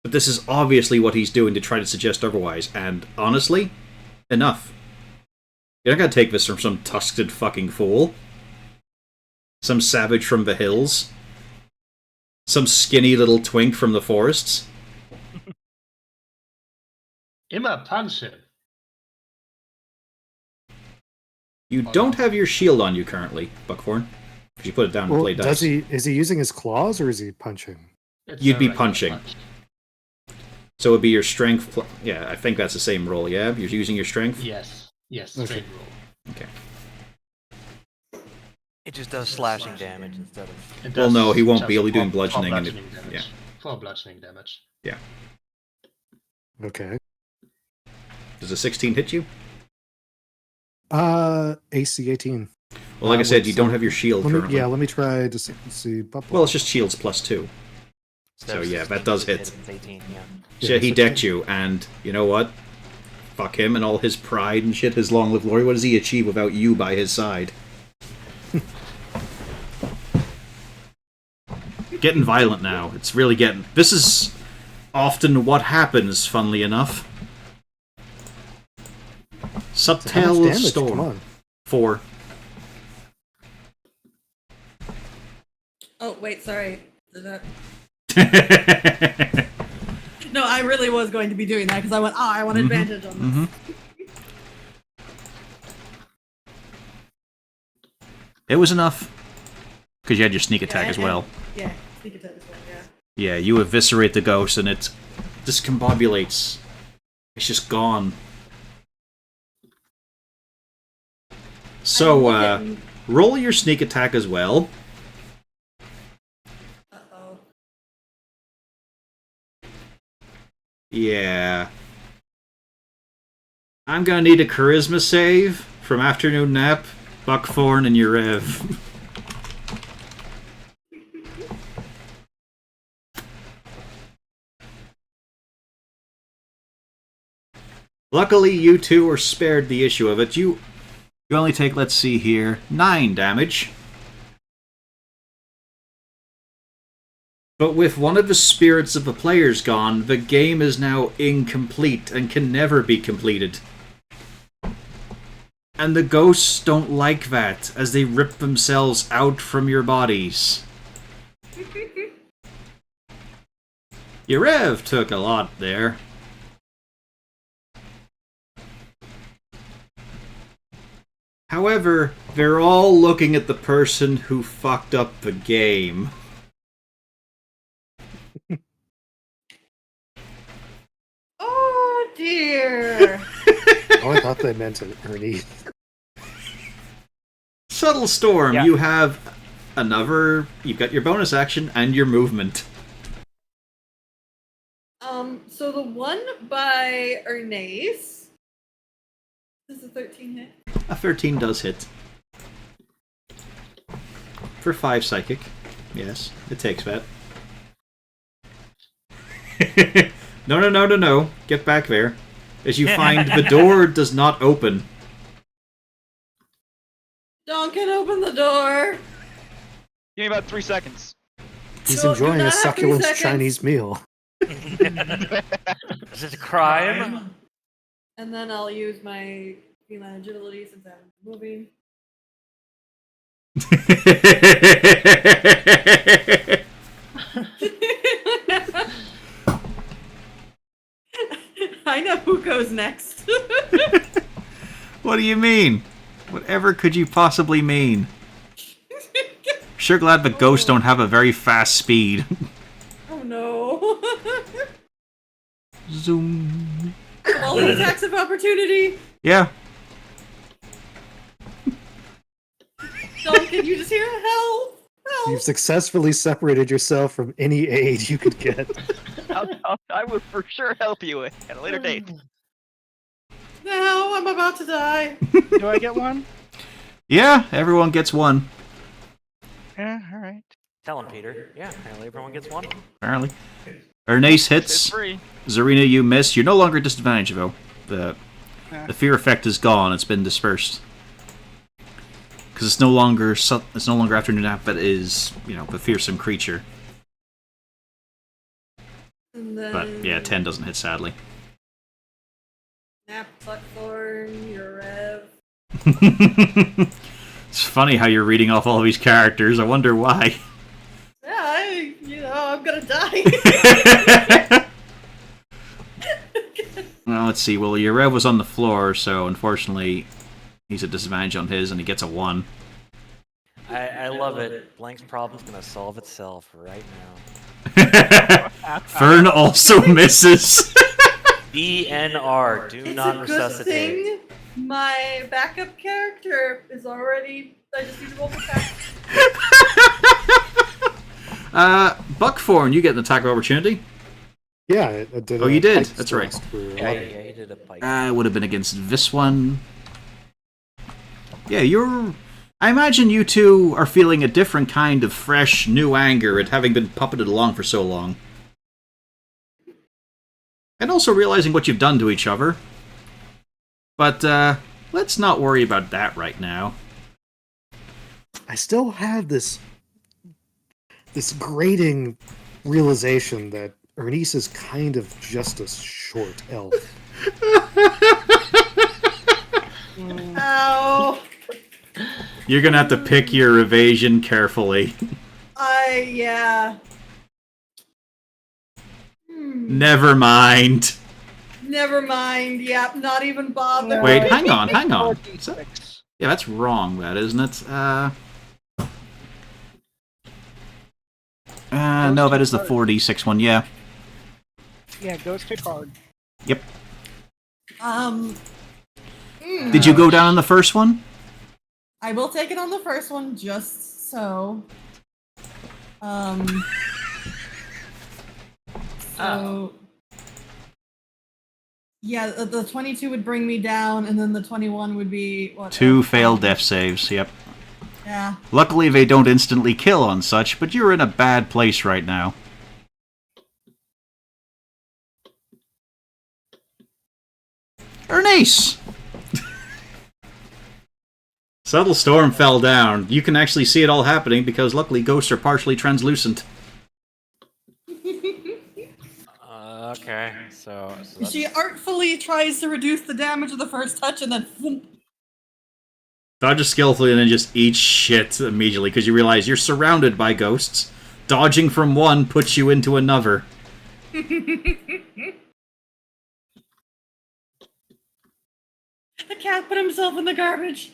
But this is obviously what he's doing to try to suggest otherwise. And honestly, enough. You're not gonna take this from some tusked fucking fool. Some savage from the hills. Some skinny little twink from the forests. Immer punch him. You Oh, don't no. have your shield on you currently, Buckthorn. Because you put it down to Well, play dice. does he? Is he using his claws or is he punching? It's You'd a be regular punching. punch. So it would be your strength... Yeah, I think that's the same roll, yeah? You're using your strength? Yes, yes, Okay. straight roll. Okay. It just does slashing damage instead of. It Well, does no, he won't be. just He'll be doing four bludgeoning and bludgeoning damage. yeah. 4 bludgeoning damage. Okay. Does a 16 hit you? AC 18. Well, like I said, you what's, don't have your shield Let me, currently. yeah, let me try to see. Well, it's just shields plus 2. instead So, of yeah, that 16, does it hit. It's 18, yeah. So Yeah, he so- decked you, and you know what? Fuck him and all his pride and shit, his long live glory. What does he achieve without you by his side? Getting violent now. It's really getting... This is often what happens, funnily enough. So how much Subtale of damage? Come Storm. on. 4. Oh, wait, sorry. Did that... Mhm. No, I really was going to be doing that because I went, I want advantage on this. It was enough. Because you had your sneak attack Yeah, as well. Yeah, sneak attack as well, yeah. Yeah, you eviscerate the ghost and it discombobulates. It's just gone. So, roll your sneak attack as well. Uh-oh. Yeah. I'm gonna need a charisma save from Afternoon Nap, Buckthorn, and your Rev. Luckily, you two are spared the issue of it. You only take, let's see here, 9 damage. But with one of the spirits of the players gone, the game is now incomplete and can never be completed. And the ghosts don't like that, as they rip themselves out from your bodies. Yarev took a lot there. However, they're all looking at the person who fucked up the game. Oh dear. Oh, I thought they meant Ernie. Subtle Storm, Yeah. you have you've got your bonus action and your movement. So the one by Ernest. Does a 13 hit? A 13 does hit. For 5 psychic. Yes, it takes that. No. Get back there. As you find the door does not open. Duncan, open the door. Give me about 3 seconds. He's So, do enjoying not a have 3 succulent seconds. Chinese meal. Is it a crime? And then I'll use my feline agility since I'm moving. I know who goes next. What do you mean? Whatever could you possibly mean? Sure glad the ghosts don't have a very fast speed. Oh no. Zoom. All the attacks of opportunity. Yeah. Duncan, you just hear help. Help. You've successfully separated yourself from any aid you could get. I would for sure help you at a later date. No, I'm about to die. Do I get one? Yeah, everyone gets one, Yeah, alright. Tell him, Peter. Yeah, apparently everyone gets one. apparently. Ernace It's hits. free. Zarina, you miss. You're no longer at disadvantage, though. The fear effect is gone. It's been dispersed. Because it's no longer afternoon nap, but is, the fearsome creature. And then But yeah, 10 doesn't hit, sadly. Nap, Buckthorn, your rev. It's funny how you're reading off all these characters. I wonder why. Yeah, I'm gonna die. Well, let's see. Well, your rev was on the floor, so unfortunately, he's at disadvantage on his, and he gets a 1. I love it. Blank's problem's gonna solve itself right now. Fern also misses. DNR, do It's not a good resuscitate. thing my backup character is already. I just need to roll the attack. Buckthorn, you get an attack of opportunity. Yeah, I did. Oh, you did? That's right. Yeah, he did a pike. It would have been against this one. Yeah, I imagine you two are feeling a different kind of fresh, new anger at having been puppeted along for so long. And also realizing what you've done to each other. But, let's not worry about that right now. I still have this grating realization that Ernest is kind of just a short elf. Ow. You're gonna have to pick your evasion carefully. Yeah. Never mind. Never mind. Yep, not even bother. Wait, hang on. D6. Yeah, that's wrong, that, isn't it? No, that is the 4d6 one, yeah. Yeah, ghost pick hard. Yep. Did you go down on the first one? I will take it on the first one just so. So. Yeah, the 22 would bring me down, and then the 21 would be what? 2 failed death saves, yep. Yeah. Luckily, they don't instantly kill on such, but you're in a bad place right now. Ernace! Subtle storm fell down. You can actually see it all happening because luckily ghosts are partially translucent. Okay, so that's... She artfully tries to reduce the damage of the first touch and then whoomp. Dodges skillfully and then just eats shit immediately because you realize you're surrounded by ghosts. Dodging from one puts you into another. The cat put himself in the garbage.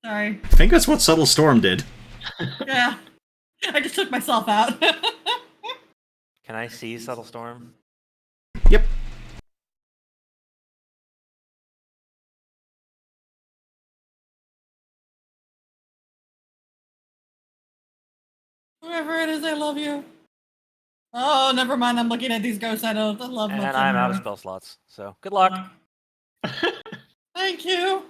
Sorry. I think that's what Subtle Storm did. Yeah. I just took myself out. Can I see Subtle Storm? Yep. Whoever it is, I love you. Oh, never mind. I'm looking at these ghosts I love much. And I'm out of spell slots, so good luck. Thank you.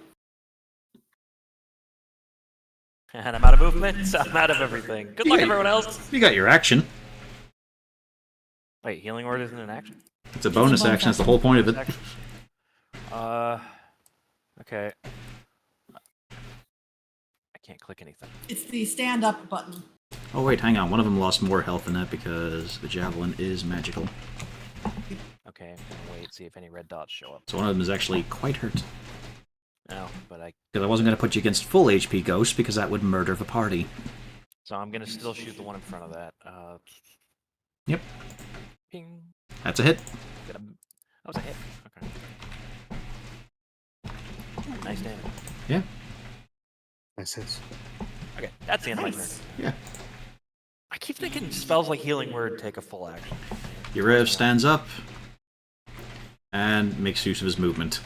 And I'm out of movement, so I'm out of everything. Good luck, Yeah. everyone else. You got your action. Wait, Healing Word isn't an action? It's a bonus action. That's the whole point of it. Okay. I can't click anything. It's the stand up button. Oh wait, hang on. One of them lost more health than that because the javelin is magical. Okay, I'm gonna wait, see if any red dots show up. So one of them is actually quite hurt. No, but I... Because I wasn't going to put you against full HP ghosts because that would murder the party. So I'm gonna still shoot the one in front of that. Yep. Ping. That's a hit. That was a hit. Okay. Nice damage. Yeah. Nice hits. Okay, that's the end of my turn. Nice. Yeah. I keep thinking spells like Healing Word take a full action. Yurev stands up and makes use of his movement.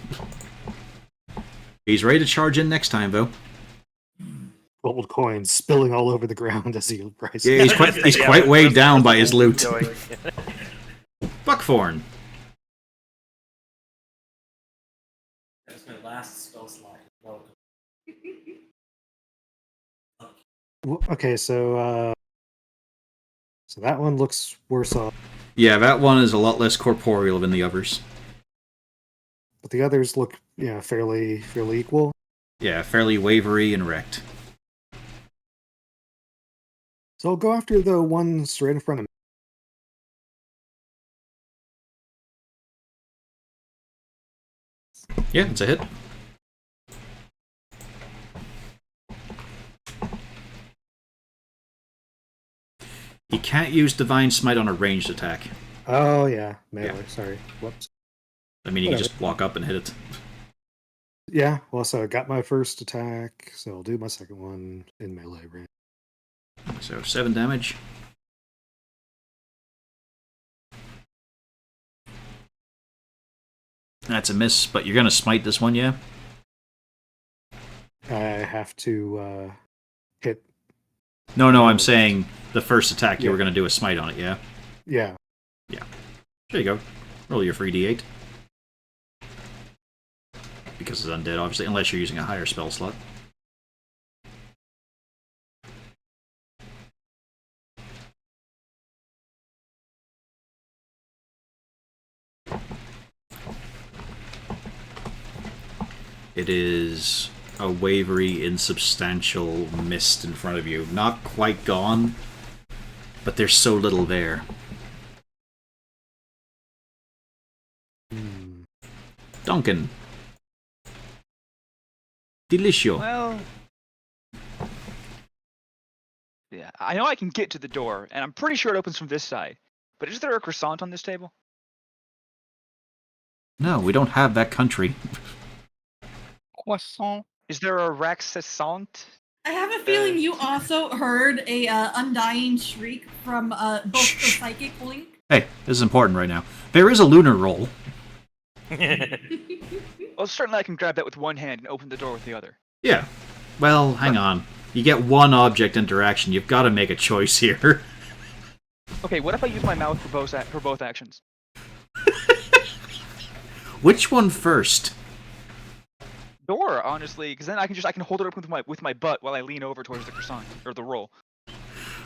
He's ready to charge in next time, though. Gold coins spilling all over the ground as he rises. Yeah, he's quite weighed down by his loot. Buckthorn. That's my last spell slot. Welcome. Okay, so that one looks worse off, Yeah, that one is a lot less corporeal than the others. but the others look, fairly equal. Yeah, fairly wavery and wrecked. So I'll go after the one straight in front of me. Yeah, it's a hit. He can't use Divine Smite on a ranged attack. Oh yeah, melee. Yeah. Sorry. Whoops. I mean, he can Whatever. just walk up and hit it. Yeah. Well, so I got my first attack, so I'll do my second one in melee range. So 7 damage. That's a miss, but you're gonna smite this one, yeah? I have to hit. No, I'm saying the first attack you Yeah. were gonna do a smite on it, yeah? Yeah. There you go. Roll your 3d8. Because it's undead, obviously, unless you're using a higher spell slot. It is a wavery, insubstantial mist in front of you. Not quite gone, but there's so little there. Hmm. Duncan. Delicio. Well, yeah, I know I can get to the door, and I'm pretty sure it opens from this side. But is there a croissant on this table? No, we don't have that country. Croissant. Is there a raxasant? I have a feeling you also heard a undying shriek from both the psychic link. Hey, this is important right now. There is a lunar roll. Well, certainly I can grab that with one hand and open the door with the other. Yeah. Well, hang on. You get one object interaction. You've got to make a choice here. Okay, what if I use my mouth for both actions? Which one first? Door, honestly, because then I can hold it open with my butt while I lean over towards the croissant or the roll.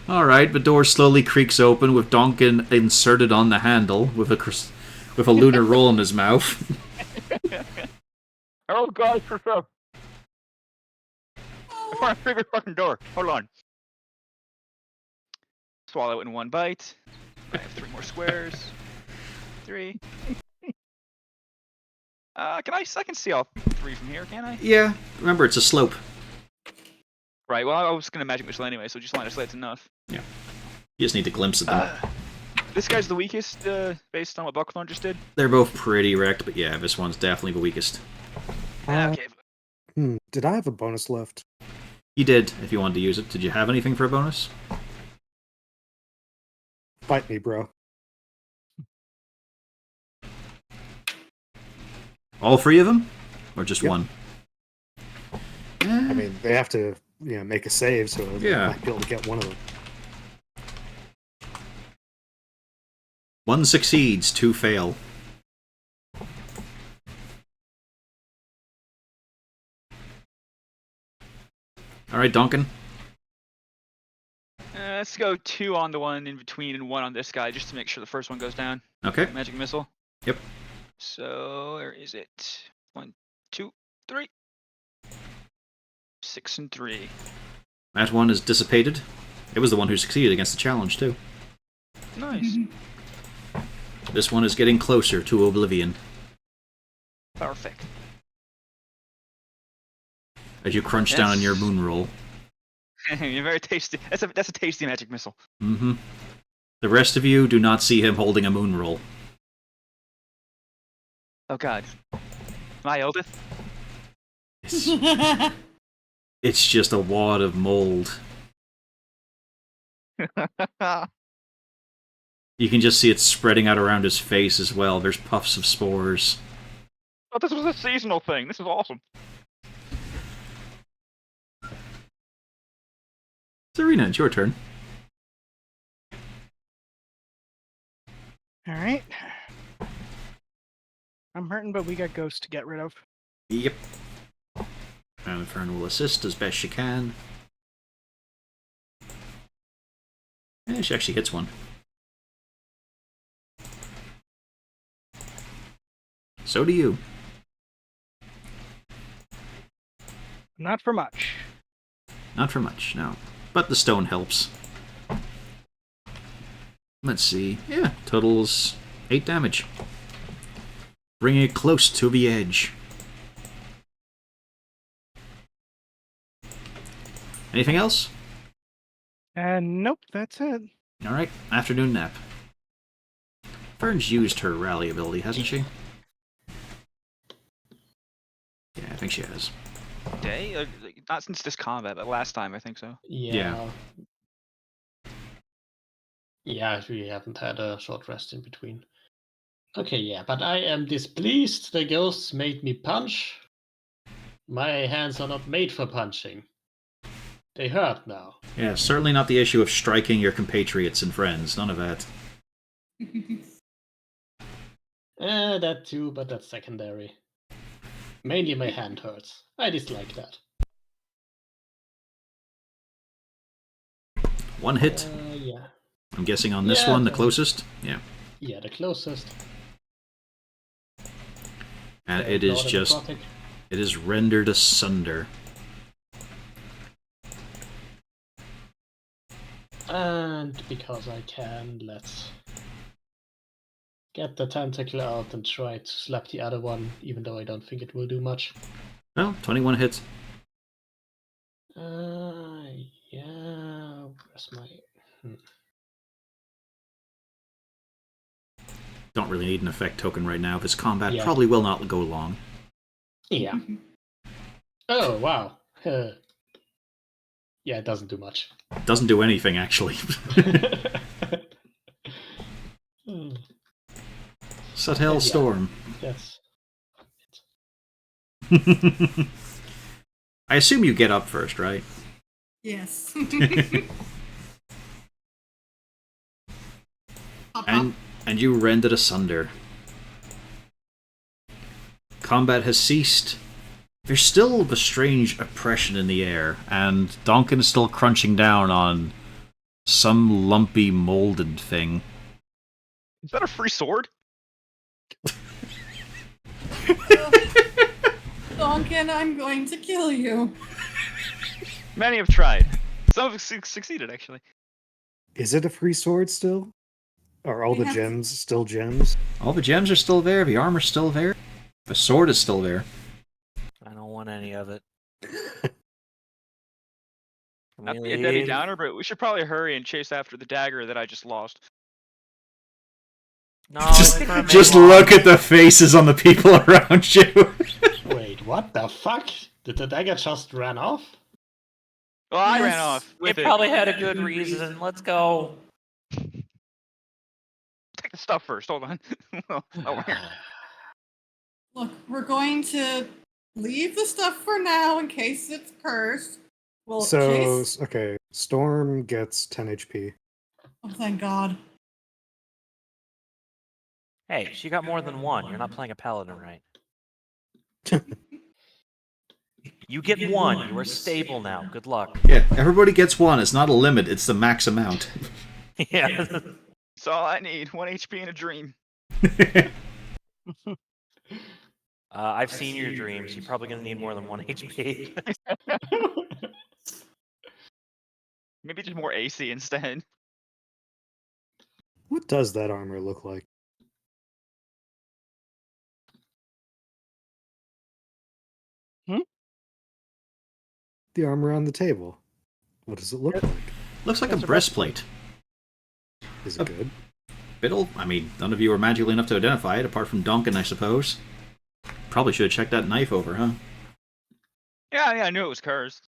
All right, the door slowly creaks open with Donkin inserted on the handle with with a lunar roll in his mouth. Oh god, for sure. I found a favorite fucking door. Hold on. Swallow it in one bite. I have 3 more squares. 3. I can see all 3 from here, can't I? Yeah, remember it's a slope. Right, well I was gonna magic missile anyway, so just line of sight's enough. Yeah. You just need to glimpse at them. This guy's the weakest, based on what Buckhorn just did? They're both pretty wrecked, but yeah, this one's definitely the weakest. Okay. Did I have a bonus left? You did, if you wanted to use it. Did you have anything for a bonus? Fight me, bro. All 3 of them? Or just Yep. one? I mean, they have to, make a save, so Yeah. I might be able to get one of them. 1 succeeds, 2 fail. Alright, Duncan. Let's go 2 on the one in between and 1 on this guy, just to make sure the first one goes down. Okay. Magic missile. Yep. So, where is it? 1, 2, 3. 6 and 3. That one is dissipated. It was the one who succeeded against the challenge, too. Nice. This one is getting closer to oblivion. Perfect. As you crunch down on your moon roll. You're very tasty. That's a tasty magic missile. Mm-hmm. The rest of you do not see him holding a moon roll. Oh god. Am I Eldith? It's just a wad of mold. You can just see it spreading out around his face as well. There's puffs of spores. Oh, this was a seasonal thing. This is awesome. Serena, it's your turn. All right. I'm hurting, but we got ghosts to get rid of. Yep. And Fern will assist as best she can. Yeah, she actually hits one. So do you. Not for much. Not for much, no. But the stone helps. Let's see. Yeah, totals 8 damage. Bringing it close to the edge. Anything else? Nope, that's it. Alright, afternoon nap. Fern's used her rally ability, hasn't she? Yeah, I think she has. Day? Not since this combat, but last time I think so. Yeah. Yeah, we haven't had a short rest in between. Okay, yeah, but I am displeased. The ghosts made me punch. My hands are not made for punching. They hurt now. Yeah, certainly not the issue of striking your compatriots and friends. None of that. That too, but that's secondary. Mainly my hand hurts. I dislike that. 1 hit. Yeah. I'm guessing on this Yeah, one, the closest. Yeah. Yeah, the closest. And Yeah, it is not just... necrotic. It is rendered asunder. And because I can, let's get the tentacle out and try to slap the other one, even though I don't think it will do much. Well, 21 hits. Yeah, where's my... Don't really need an effect token right now. This combat Yeah. probably will not go long. Yeah. Oh, wow. Yeah, it doesn't do much. Doesn't do anything, actually. Suthel Storm. Yes. I assume you get up first, right? Yes. And you rend it asunder. Combat has ceased. There's still the strange oppression in the air, and Donkin is still crunching down on some lumpy, molded thing. Is that a free sword? Duncan, I'm going to kill you. Many have tried. Some have succeeded, actually. Is it a free sword still? Are all We the have- gems still gems? All the gems are still there. The armor's still there. The sword is still there. I don't want any of it. Not to be a Debbie Downer, but we should probably hurry and chase after the dagger that I just lost. No, Just look at the faces on the people around you. Wait, what the fuck? Did the dagger just run off? Well, I ran Yes. off It with it. probably had a good reason. Let's go. Take the stuff first. Hold on. Oh, here. Look, we're going to leave the stuff for now in case it's cursed. Well, So, okay, Storm gets 10 HP. Oh, thank God. Hey, she got more than one. You're not playing a paladin right. You get one. You are stable now. Good luck. Yeah, everybody gets one. It's not a limit. It's the max amount. Yeah. That's all I need. 1 HP and a dream. I've seen your dreams. You're probably going to need more than 1 HP. Maybe just more AC instead. What does that armor look like? The armor on the table. What does it look like? Looks like a That's a breastplate. Is it good? Biddle? I mean, none of you are magically enough to identify it, apart from Duncan, I suppose. Probably should have checked that knife over, huh? Yeah, I knew it was cursed.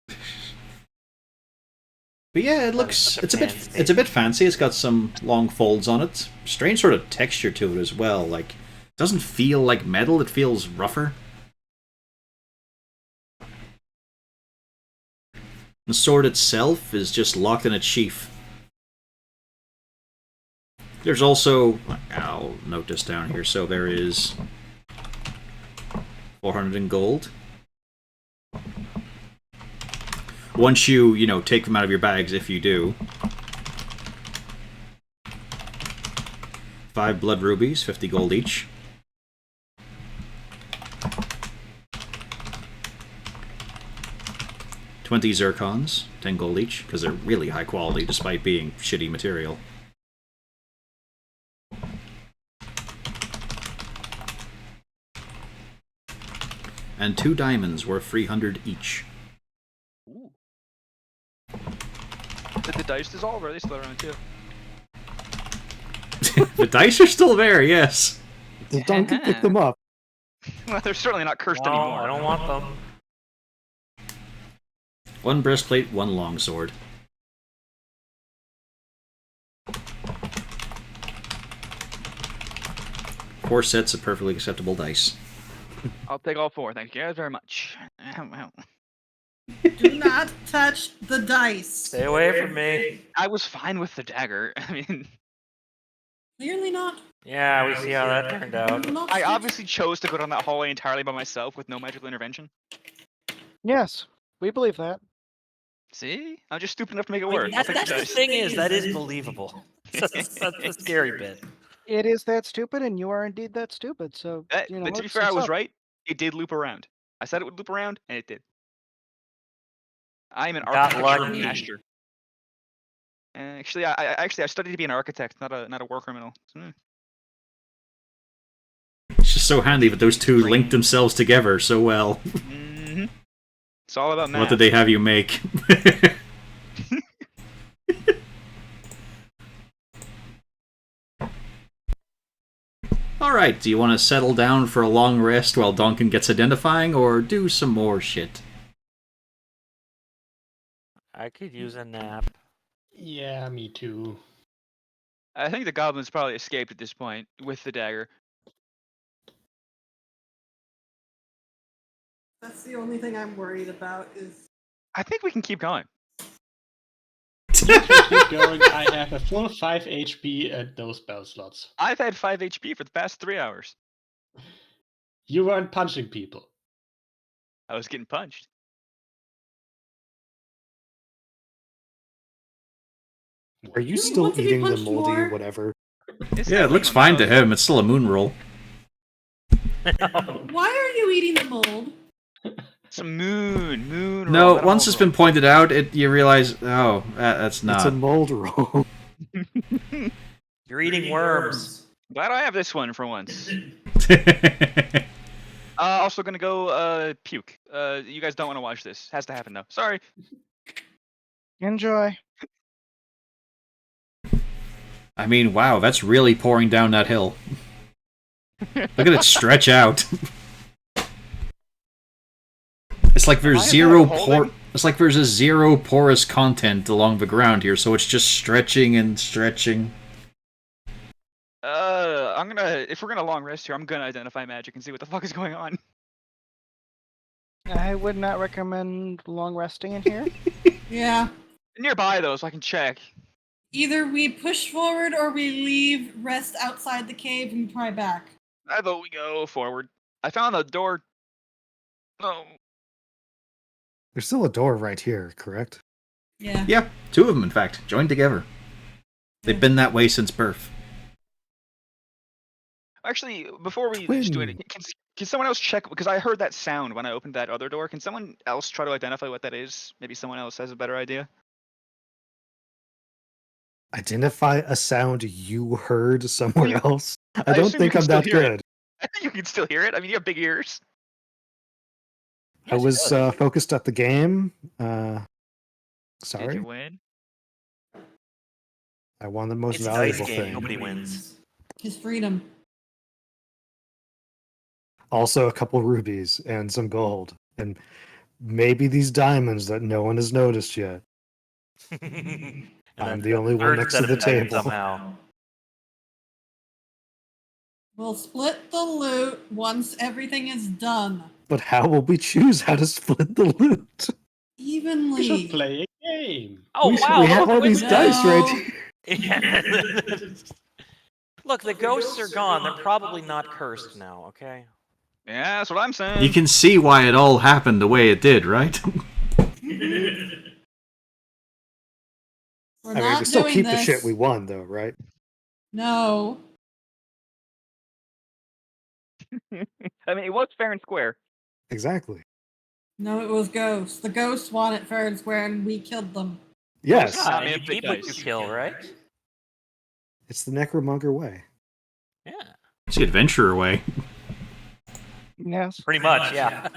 But yeah, it looks That's a fancy. it's a bit fancy. It's got some long folds on it. Strange sort of texture to it as well. Like, it doesn't feel like metal. It feels rougher. The sword itself is just locked in its sheath. There's also, I'll note this down here. So there is 400 in gold. Once you take them out of your bags, if you do. 5 blood rubies, 50 gold each. $20 zircons, 10 gold each, because they're really high quality despite being shitty material. And 2 diamonds worth 300 each. Ooh. Did the dice dissolve, or are they still around too? The dice are still there, yes. Did Duncan pick them up? Well, they're certainly not cursed No, anymore. I don't want them. 1 breastplate, 1 longsword. Four sets of perfectly acceptable dice. I'll take all 4. Thank you guys very much. Do not touch the dice. Stay away from me. I was fine with the dagger. I mean, Clearly not. Yeah, we see how that turned out. Not I shit. obviously chose to go down that hallway entirely by myself with no magical intervention. Yes, we believe that. See? I'm just stupid enough to make it I mean, work. I'll take that's the the dice. thing is, that is believable. That's the scary bit. It is that stupid, and you are indeed that stupid. So But to be it's- fair, I it's was up. right. It did loop around. I said it would loop around, and it did. I'm an Got architecture lucky. master. Actually, I studied to be an architect, not a war criminal. It's just so handy that those two linked themselves together so well. Mm-hmm. It's all about math. What did they have you make? Alright, do you want to settle down for a long rest while Duncan gets identifying, or do some more shit? I could use a nap. Yeah, me too. I think the goblin's probably escaped at this point with the dagger. That's the only thing I'm worried about is I think we can keep going. If we keep going, I have a full 5 HP and no spell slots. I've had 5 HP for the past 3 hours. You weren't punching people. I was getting punched. Are you You still want to be eating the punched moldy more? whatever? It's Yeah, it definitely looks my fine to nose. him. It's still a moon roll. Why are you eating the mold? Some moon roll. No, not a once mold it's been pointed out, you realize, oh, that's It's a not. mold roll. roll. You're eating worms. Glad I have this one for once. Also gonna go puke. You guys don't want to watch this. Has to happen though. Sorry. Enjoy. I mean, wow, that's really pouring down that hill. Look at it stretch out. It's like there's zero It's like there's a zero porous content along the ground here, so it's just stretching and stretching. If we're gonna long rest here, I'm gonna identify magic and see what the fuck is going on. I would not recommend long resting in here. Yeah. Nearby though, so I can check. Either we push forward or we leave, rest outside the cave, and try back. I vote we go forward. I found the door. Oh, There's still a door right here, correct? Yeah. Yeah, two of them, in fact, joined together. They've been that way since birth. actually, before we just do Twin. it, can someone else check? Because I heard that sound when I opened that other door. Can someone else try to identify what that is? Maybe someone else has a better idea. Identify a sound you heard somewhere you- else. I don't assume think you I'm can that still hear it. good. I think you can still hear it. I mean, you have big ears. I was focused at the game. Did Sorry, you win? I won the most It's a dice valuable game. thing. Nobody wins. His freedom. Also, a couple rubies and some gold, and maybe these diamonds that no one has noticed yet. And I'm then the only one third next set to the of diamonds table. Somehow. We'll split the loot once everything is done. But how will we choose how to split the loot? We Evenly. should play a game. Oh we wow! we have all look, these wait, dice right No. here. Yeah. Look, the ghosts are gone. They're probably not cursed now. Okay. Yeah, that's what I'm saying. You can see why it all happened the way it did, right? We're I mean, not we still doing keep this. the shit we won, though, right? No. I mean, it was fair and square. Exactly. No, it was ghosts. The ghosts won it fair and square, and we killed them. Yes, Ah, Yeah, man, you big keep what you dice. kill, right? it's the Necromonger way. Yeah. It's the adventurer way. Yes. Pretty much, yeah.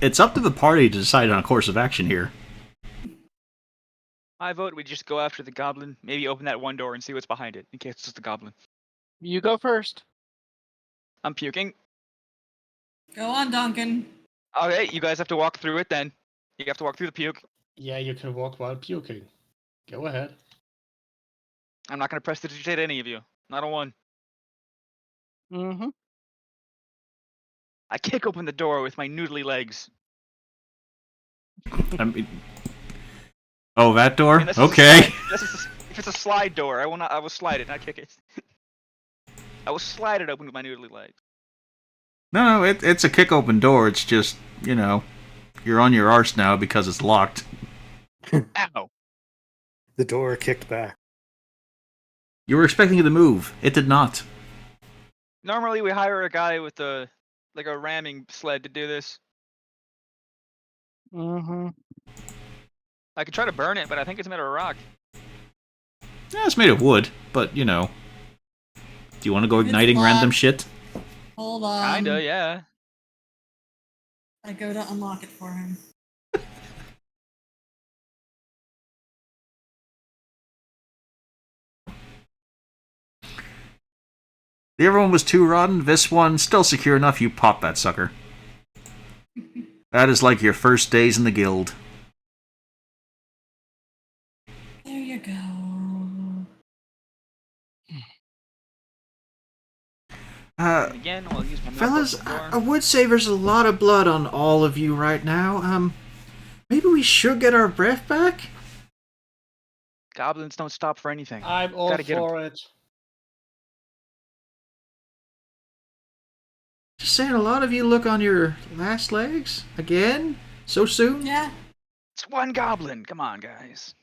It's up to the party to decide on a course of action here. I vote we just go after the goblin. Maybe open that one door and see what's behind it, in case it's just a goblin. You go first. I'm puking. Go on, Duncan. Okay, you guys have to walk through it then. You have to walk through the puke. Yeah, you can walk while puking. Go ahead. I'm not gonna prestidigitate any of you. Not a one. Mm-hmm. I kick open the door with my noodly legs. I mean, oh, that I door? mean, this is a Okay. slide- if it's a slide door, I will slide it, not kick it. I will slide it open with my noodly legs. No, it's a kick open door. It's just, you're on your arse now because it's locked. Ow! The door kicked back. You were expecting it to move. It did not. Normally we hire a guy with a ramming sled to do this. Mm-hmm. I could try to burn it, but I think it's made of rock. Yeah, it's made of wood, but, Do you want to go It's igniting random locked. shit? Hold on. Kinda, yeah. I go to unlock it for him. The other one was too rotten. This one, still secure enough, you pop that sucker. That is like your first days in the guild. There you go. And again, I'll use my Fellas, knuckles before. I would say there's a lot of blood on all of you right now. Maybe we should get our breath back? Goblins don't stop for anything. I'm all Gotta get 'em. for it. Just saying, a lot of you look on your last legs again so soon. Yeah, It's one goblin. Come on, guys.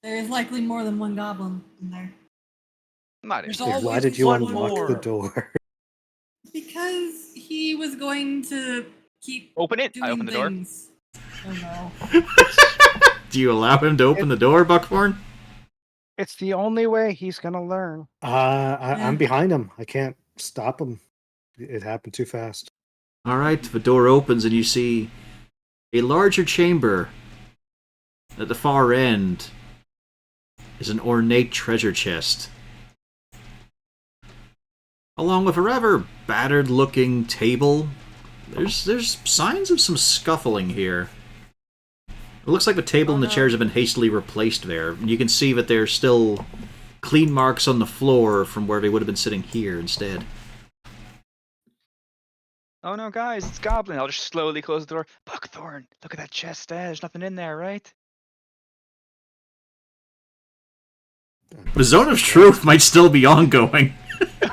there is likely more than one goblin in there. Not There's interested. always Why did you one unlock more. the door? Because he was going to keep Open it. doing I open the door. things. Oh no. Do you allow him to open the door, Buckhorn? It's the only way he's gonna learn. I'm behind him. I can't stop him. It happened too fast. All right, the door opens and you see a larger chamber. At the far end is an ornate treasure chest, along with a rather battered-looking table. There's signs of some scuffling here. It looks like the table and the chairs have been hastily replaced there. And you can see that there's still clean marks on the floor from where they would have been sitting here instead. Oh no, guys, it's goblin. I'll just slowly close the door. Buckthorn, look at that chest. There's nothing in there, right? The Zone of Truth might still be ongoing.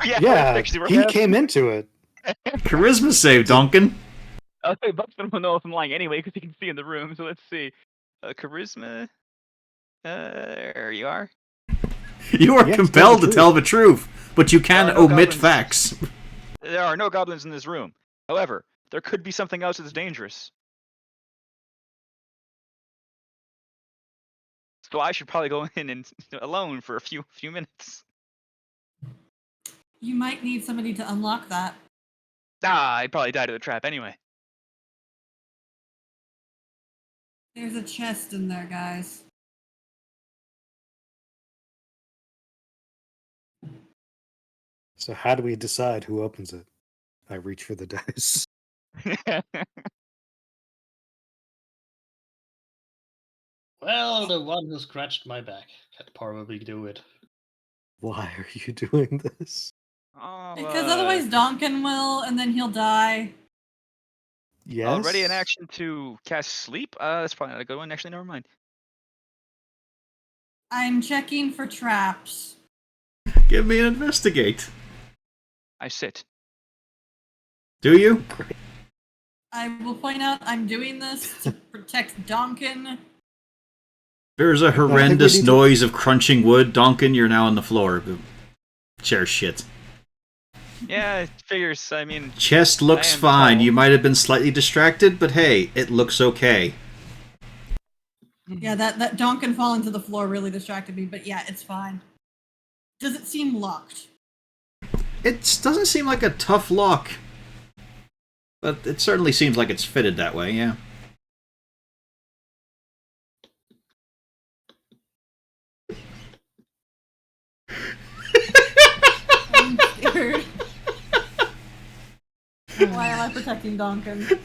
Yeah, actually, he came into it. Charisma save, Duncan. I'll say Buckthorn will know if I'm lying anyway because he can see in the room. So let's see. Charisma. There you are. You are Yes, compelled tell to the tell the truth, but you can There are no omit goblins. facts. There are no goblins in this room. However, there could be something else that's dangerous. So I should probably go in and alone for a few minutes. You might need somebody to unlock that. I'd probably die to the trap anyway. There's a chest in there, guys. So how do we decide who opens it? I reach for the dice. Well, the one who scratched my back can probably do it. Why are you doing this? Oh, Because otherwise Donkin will, and then he'll die. Yes. already an action to cast sleep. That's probably not a good one. Actually, never mind. I'm checking for traps. Give me an investigate. I sit. Do you? I will point out I'm doing this to protect Donkin. There's a we horrendous need to- noise of crunching wood. Duncan, you're now on the floor. The chair shit. Yeah, it figures. I mean, Chest looks I am fine. tall. You might have been slightly distracted, but hey, it looks okay. Yeah, that Donkin falling to the floor really distracted me, but yeah, it's fine. Does it seem locked? It doesn't seem like a tough lock, but it certainly seems like it's fitted that way, yeah. I'm scared. Why am I protecting Donkin?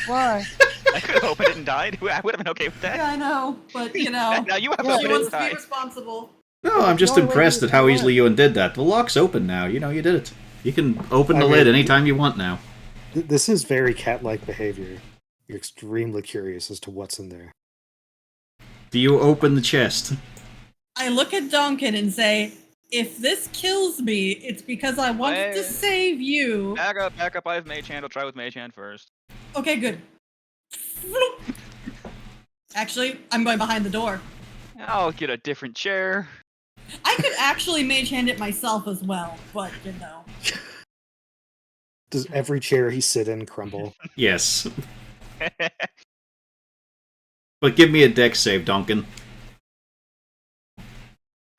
Why? I could have opened it and died. I would have been okay with that. Yeah, I know, but you know, Now you have to she open it wants and to be die. responsible. No, I'm just The only way impressed to at how do easily it. you undid that. The lock's open now. You know, you did it. You can open the I lid mean, anytime you want now. This is very cat-like behavior. You're extremely curious as to what's in there. Do you open the chest? I look at Donkin and say, if this kills me, it's because I wanted to Wait. save you. Back up. I have Mage Hand. I'll try with Mage Hand first. Okay, good. Floop. Actually, I'm going behind the door. I'll get a different chair. I could actually mage hand it myself as well, but you know. Does every chair he sit in crumble? Yes. But give me a dex save, Duncan.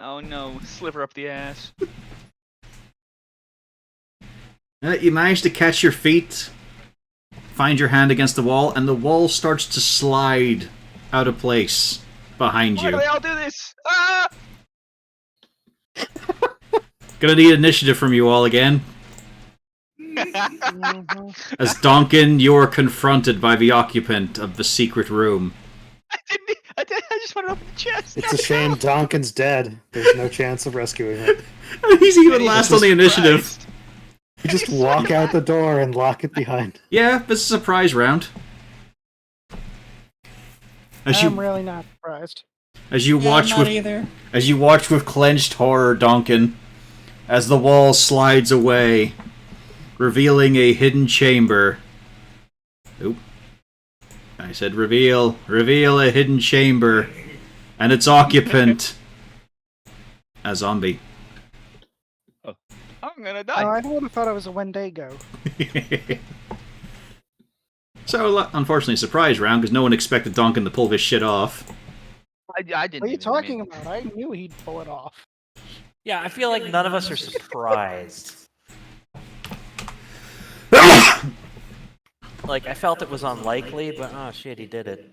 Oh no, sliver up the ass. You manage to catch your feet, find your hand against the wall, and the wall starts to slide out of place behind Why you. do they all do this? Ah! Gonna need initiative from you all again. Mhm. As Donkin, you are confronted by the occupant of the secret room. I just want to open the chest. It's a shame Donkin's dead. There's no chance of rescuing it. He's even And last he's on the initiative. surprised. You just walk out the door and lock it behind. Yeah, this is a surprise round. As I'm you really not surprised. As you Yeah, watch not with either. as you watch with clenched horror, Donkin, as the wall slides away, revealing a hidden chamber. Oop. I said reveal a hidden chamber, and its occupant, a zombie. I'm gonna Oh, die. I would have thought it was a Wendigo. So, unfortunately, surprise round, because no one expected Donkin to pull this shit off. I didn't. What are you even talking mean- about? I knew he'd pull it off. Yeah, I feel like none of us are surprised. Like, I felt it was unlikely, but oh shit, he did it.